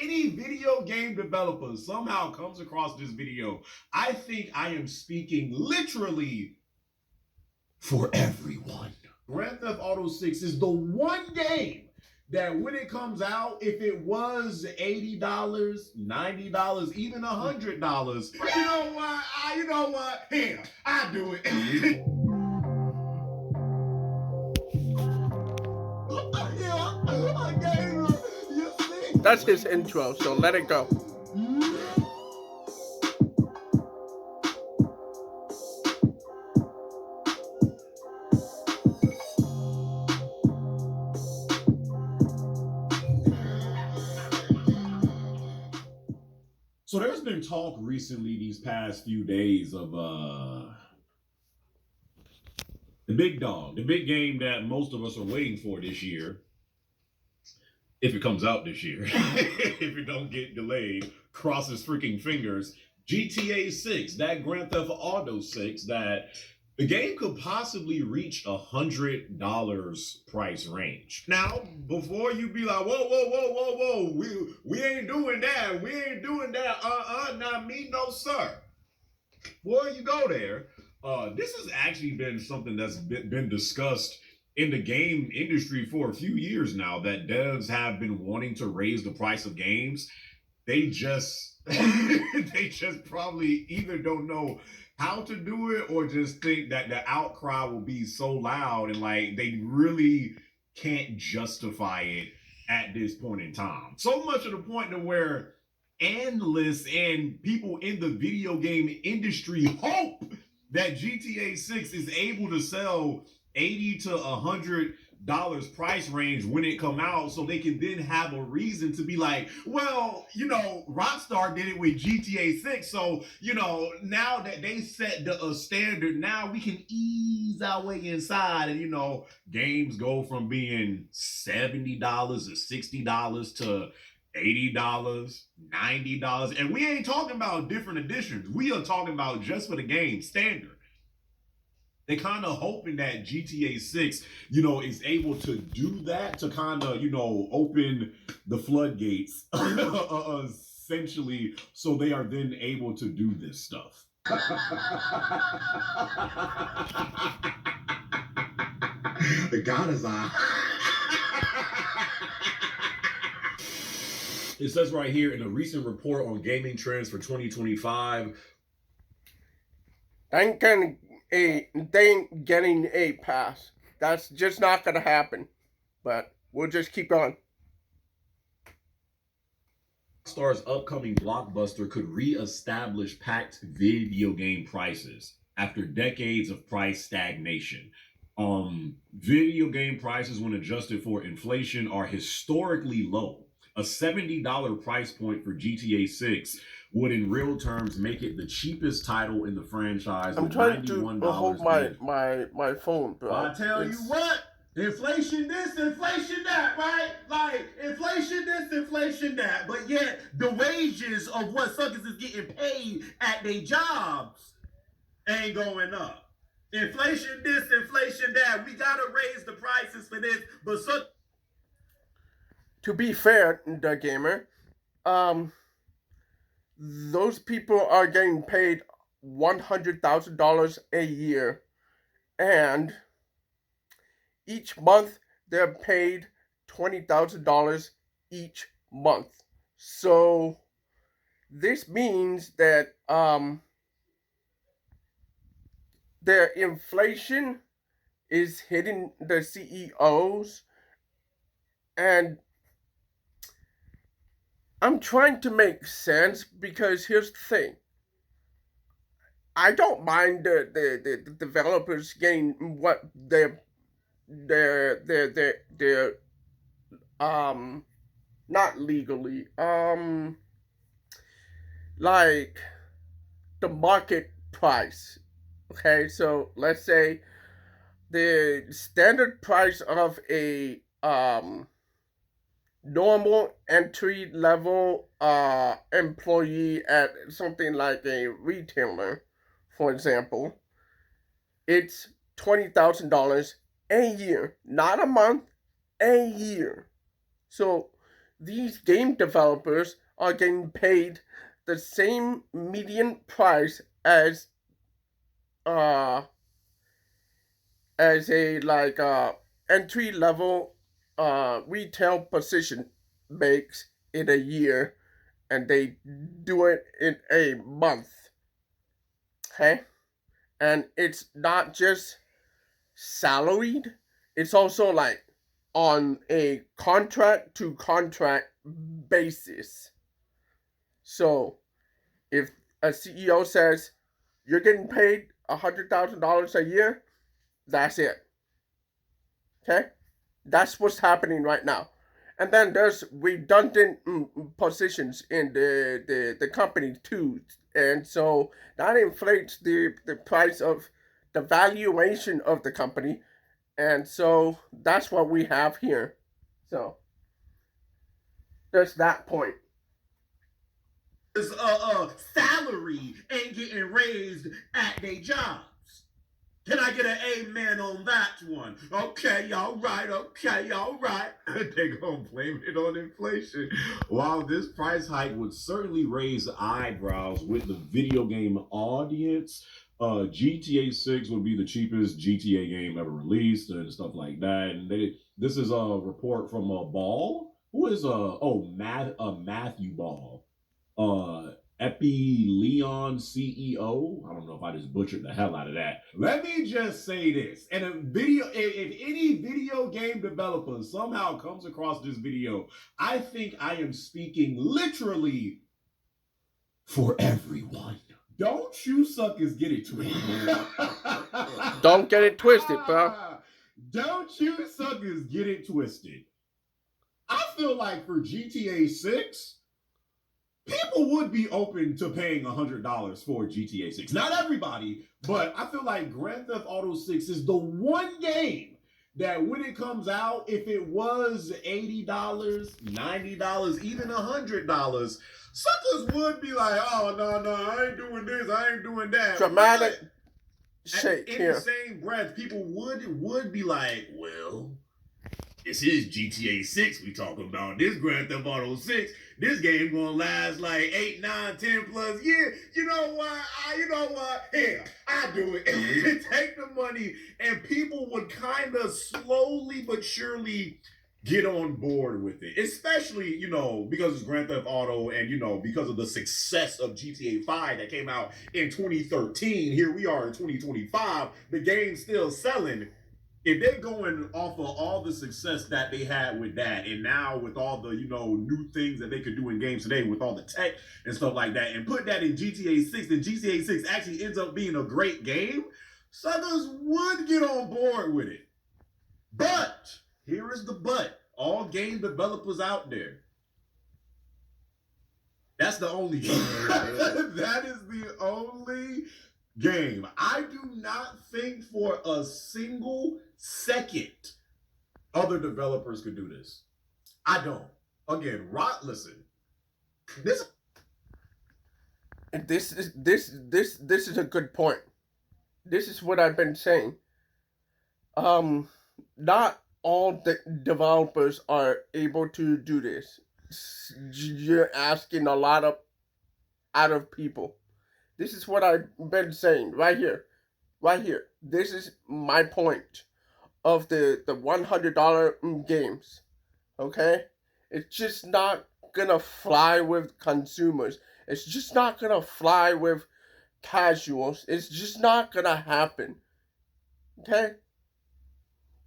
E: any video game developer somehow comes across this video, I think I am speaking literally for everyone. Grand Theft Auto 6 is the one game that when it comes out, if it was $80, $90, even $100, you know what? Here, I do it.
A: That's his intro, so let it go.
E: So there's been talk recently these past few days of the big dog, the big game that most of us are waiting for this year. If it comes out this year, if it don't get delayed, cross his freaking fingers. GTA 6, that Grand Theft Auto 6 that the game could possibly reach $100 price range. Now, before you be like, whoa, we ain't doing that, not me, no sir. Before you go there, this has actually been something that's been discussed in the game industry for a few years now, that devs have been wanting to raise the price of games. They just they just probably either don't know how to do it, or just think that the outcry will be so loud, and like they really can't justify it at this point in time. So much to the point to where analysts and people in the video game industry hope that GTA 6 is able to sell 80 to $100 price range when it come out, so they can then have a reason to be like, well, you know, Rockstar did it with GTA 6, so, you know, now that they set the standard, now we can ease our way inside, and, you know, games go from being $70 to $60 to $80, $90, and we ain't talking about different editions. We are talking about just for the game standard. They kind of hoping that GTA 6, you know, is able to do that, to kind of, you know, open the floodgates, essentially, so they are then able to do this stuff.
C: The God is on.
E: It says right here, in a recent report on gaming trends for 2025,
A: they ain't getting a pass. That's just not gonna happen. But we'll just keep going.
E: Rockstar's upcoming blockbuster could re-establish packed video game prices after decades of price stagnation. Video game prices, when adjusted for inflation, are historically low. A $70 price point for GTA 6 would, in real terms, make it the cheapest title in the franchise.
A: I'm trying to hold my phone, bro.
C: I tell you what, inflation this, inflation that, right? Like, inflation this, inflation that. But yet, the wages of what suckers is getting paid at their jobs ain't going up. Inflation this, inflation that. We gotta raise the prices for this, but
A: to be fair, the gamer, those people are getting paid $100,000 a year, and each month they're paid $20,000 each month. So this means that their inflation is hitting the CEOs, and I'm trying to make sense, because here's the thing. I don't mind the developers getting what they're not legally, like the market price. Okay, so let's say the standard price of a normal entry level employee at something like a retailer, for example, it's $20,000 a year, not a month, a year. So these game developers are getting paid the same median price as a entry level retail position makes in a year, and they do it in a month. Okay? And it's not just salaried, it's also like on a contract to contract basis. So if a CEO says you're getting paid $100,000 a year, that's it. Okay? That's what's happening right now. And then there's redundant positions in the company too. And so that inflates the price of the valuation of the company. And so that's what we have here. So there's that point.
C: salary ain't getting raised at their jobs.
E: Can I get an amen on that one? Okay, all right, okay, all right. They're going to blame it on inflation. While this price hike would certainly raise eyebrows with the video game audience, GTA 6 would be the cheapest GTA game ever released and stuff like that. And this is a report from Ball. Who is Matthew Ball? Epi Leon CEO. I don't know if I just butchered the hell out of that. Let me just say this. And if any video game developer somehow comes across this video, I think I am speaking literally for everyone. Don't you suckers get it twisted.
A: Don't get it twisted, bro.
E: Don't you suckers get it twisted. I feel like for GTA 6, people would be open to paying $100 for GTA 6. Not everybody, but I feel like Grand Theft Auto 6 is the one game that when it comes out, if it was $80, $90, even $100, suckers would be like, oh, no, I ain't doing this, I ain't doing that.
A: Dramatic shake
E: in
A: here.
E: the same breath, people would be like, well, this is GTA 6 we talking about. This Grand Theft Auto 6, this game gonna last like 8, 9, 10 plus years. You know what? Here, I do it. Take the money, and people would kind of slowly but surely get on board with it. Especially, because it's Grand Theft Auto and, because of the success of GTA 5 that came out in 2013. Here we are in 2025. The game's still selling. If they're going off of all the success that they had with that, and now with all the, new things that they could do in games today with all the tech and stuff like that, and put that in GTA 6, and GTA 6 actually ends up being a great game, suckers would get on board with it. But, here is the but. All game developers out there, that's the only game. That is the only game. I do not think for a single second other developers could do this. I don't. Again, listen. This
A: is a good point. This is what I've been saying. Not all the developers are able to do this. You're asking a lot out of people. This is what I've been saying right here. This is my point of the $100 games. Okay? It's just not gonna fly with consumers. It's just not gonna fly with casuals. It's just not gonna happen. Okay?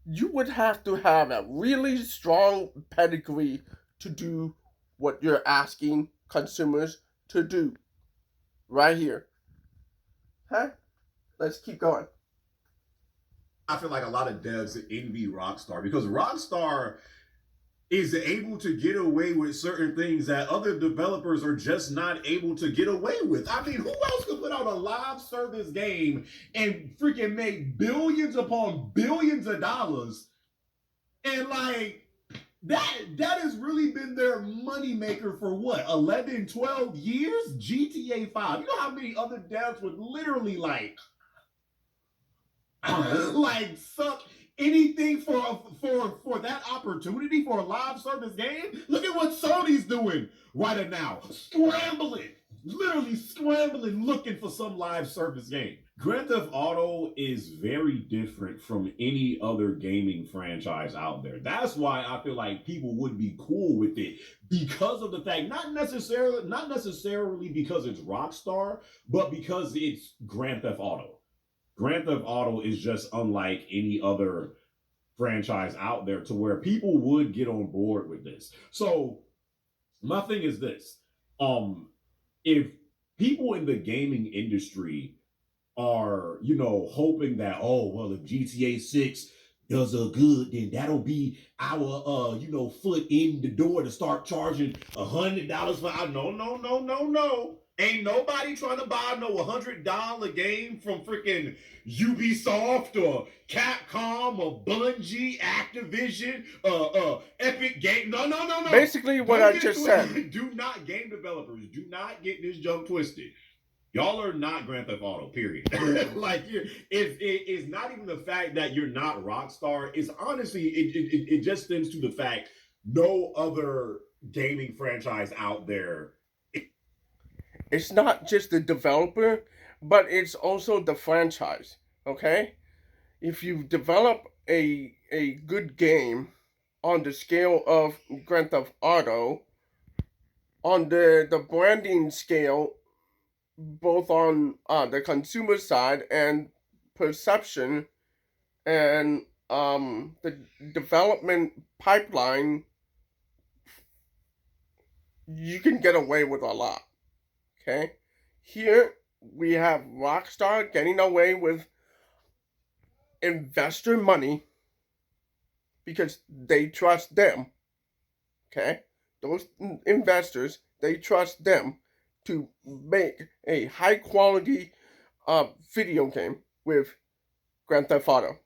A: You would have to have a really strong pedigree to do what you're asking consumers to do. Right here. Huh? Let's keep going.
E: I feel like a lot of devs envy Rockstar because Rockstar is able to get away with certain things that other developers are just not able to get away with. I mean, who else could put out a live service game and freaking make billions upon billions of dollars? And like, that has really been their moneymaker for what, 11, 12 years? GTA 5. You know how many other devs would literally like suck anything for that opportunity for a live service game? Look at what Sony's doing right now. Literally scrambling, looking for some live service game. Grand Theft Auto is very different from any other gaming franchise out there. That's why I feel like people would be cool with it because of the fact, not necessarily because it's Rockstar, but because it's Grand Theft Auto. Grand Theft Auto is just unlike any other franchise out there to where people would get on board with this. So my thing is this. If people in the gaming industry are, hoping that, if GTA 6 does a good, then that'll be our, foot in the door to start charging $100 for, no. Ain't nobody trying to buy no $100 game from freaking Ubisoft or Capcom or Bungie, Activision, Epic Game. No.
A: Basically what I just said.
E: Do not, game developers, do not get this junk twisted. Y'all are not Grand Theft Auto, period. Like, it's not even the fact that you're not Rockstar. It's honestly, it just stems to the fact no other gaming franchise out there.
A: It's not just the developer, but it's also the franchise. Okay, if you develop a good game on the scale of Grand Theft Auto, on the branding scale, both on the consumer side and perception and the development pipeline, you can get away with a lot. Okay, here we have Rockstar getting away with investor money because they trust them. Okay, those investors, they trust them to make a high quality video game with Grand Theft Auto.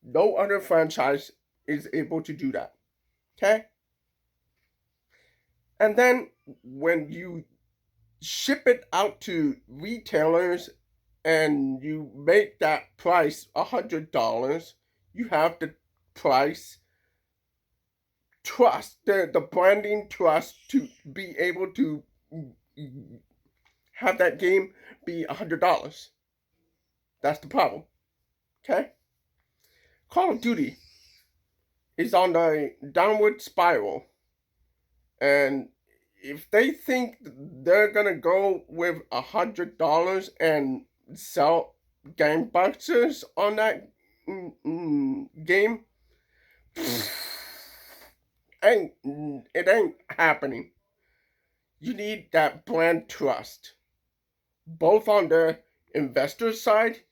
A: No other franchise is able to do that. Okay? And then when you ship it out to retailers and you make that price $100, you have the price trust, the branding trust to be able to have that game be $100. That's the problem. Okay? Call of Duty is on the downward spiral. And if they think they're gonna go with $100 and sell gangbusters on that game, it ain't happening. You need that brand trust, both on the investor side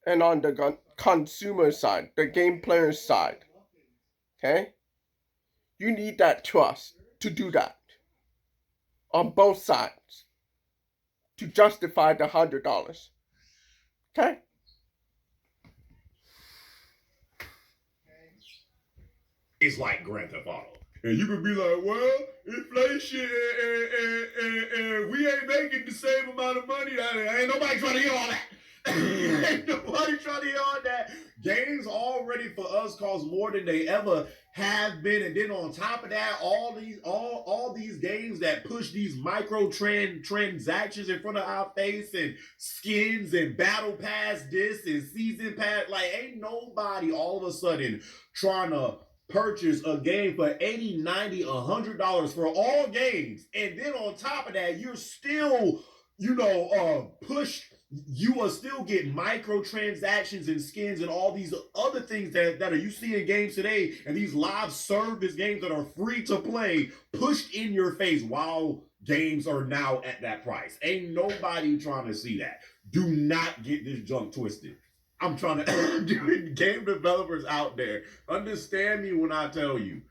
A: and on the consumer side, the game player side. Okay? You need that trust to do that on both sides to justify the $100. Okay?
E: It's like Grand Theft Auto. And you could be like, well, inflation, and we ain't making the same amount of money. Ain't nobody trying to hear all that. Ain't nobody trying to hear all that. Games already for us cost more than they ever have been, and then on top of that, all these games that push these micro transactions in front of our face, and skins and battle pass this and season pass, like ain't nobody all of a sudden trying to purchase a game for $80, $90, $100 for all games, and then on top of that, you're still, you will still get microtransactions and skins and all these other things that are you see in games today, and these live service games that are free to play pushed in your face while games are now at that price. Ain't nobody trying to see that. Do not get this junk twisted. I'm trying to game developers out there, understand me when I tell you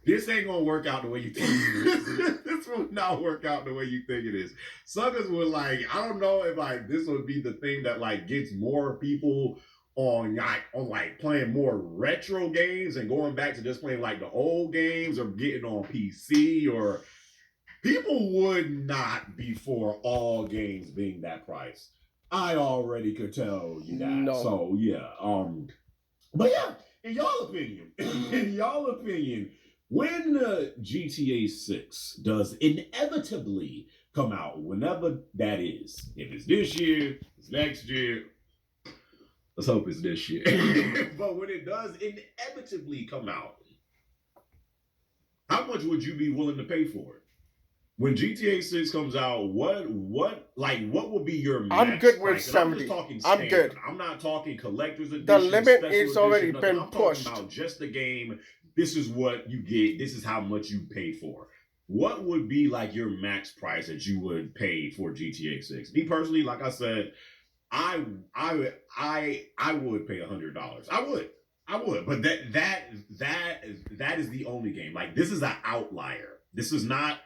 E: this ain't gonna work out the way you think. This will not work out the way you think it is. Suckers would I don't know if this would be the thing that gets more people on playing more retro games and going back to just playing the old games, or getting on PC, or people would not be for all games being that price. I already could tell you that.
A: No.
E: So yeah. But yeah, in y'all opinion, when GTA 6 does inevitably come out, whenever that is, if it's this year, it's next year, let's hope it's this year. But when it does inevitably come out, how much would you be willing to pay for it? When GTA 6 comes out, what will be your max
A: I'm good with
E: price?
A: 70.
E: I'm just talking
A: I'm good.
E: I'm not talking collector's edition.
A: The limit
E: special
A: is already
E: edition,
A: been
E: I'm
A: pushed.
E: talking about just the game. This is what you get. This is how much you pay for. What would be your max price that you would pay for GTA 6? Me personally, like I said, I would pay $100. I would, but that is the only game. This is an outlier. This is not.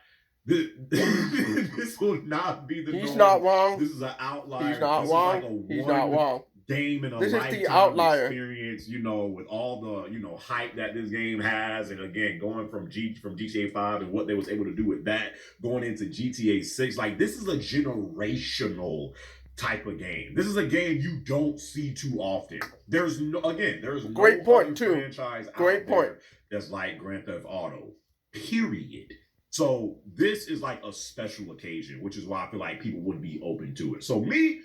E: This will not be the.
A: He's
E: norm.
A: not wrong.
E: This is an outlier.
A: He's not
E: this
A: wrong.
E: Is
A: He's not wrong.
E: game in a
A: This is the
E: lifetime
A: outlier.
E: experience, you know, with all the, you know, hype that this game has. And again, going from GTA 5 and what they was able to do with that, going into GTA 6, like this is a generational type of game. This is a game you don't see too often. There's no
A: Great
E: no
A: point,
E: other
A: too.
E: franchise
A: Great
E: out
A: point.
E: there that's like Grand Theft Auto. Period. So this is like a special occasion, which is why I feel like people would be open to it. So me,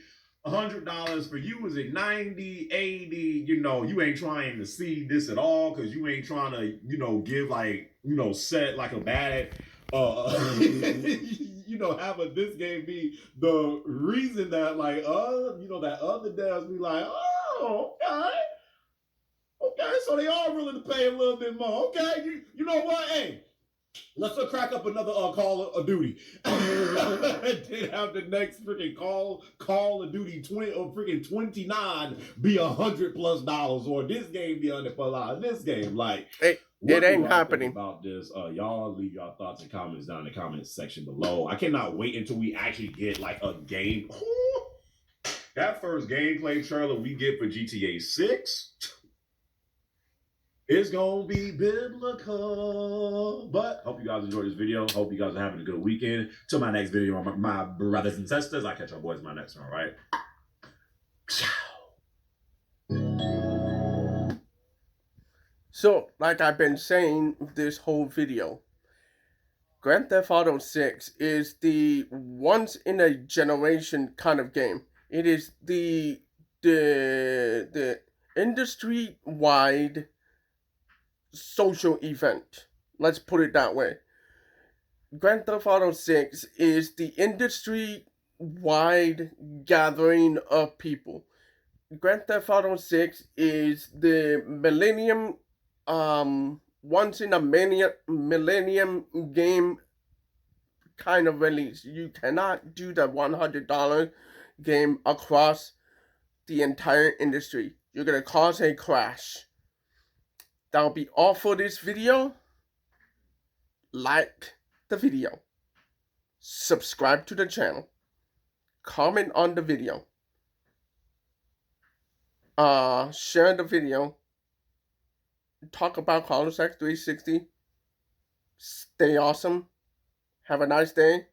E: $100 for you is at 90, 80, you know, you ain't trying to see this at all because you ain't trying to, you know, give like, you know, set like a bad you know, having this game be the reason that like you know, that other devs be like, oh, okay, so they are willing to pay a little bit more. Okay, you know what? Hey, let's crack up another Call of Duty. Then have the next freaking Call of Duty 20 or freaking 29 be $100+ or this game be $100+. This game, like,
A: it ain't happening
E: about this. Y'all leave your thoughts and comments down in the comments section below. I cannot wait until we actually get like a game. That first gameplay trailer we get for GTA 6. It's gonna be biblical. But hope you guys enjoyed this video. Hope you guys are having a good weekend. Till my next video, my brothers and sisters. I'll catch y'all boys in my next one, all right?
A: So, like I've been saying this whole video, Grand Theft Auto 6 is the once-in-a-generation kind of game. It is the industry-wide social event. Let's put it that way. Grand Theft Auto 6 is the industry-wide gathering of people. Grand Theft Auto 6 is the once in a millennium game kind of release. You cannot do the $100 game across the entire industry. You're gonna cause a crash. That'll be all for this video. Like the video, subscribe to the channel, comment on the video, share the video, talk about CarlosX360. Stay awesome. Have a nice day.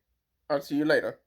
A: I'll see you later.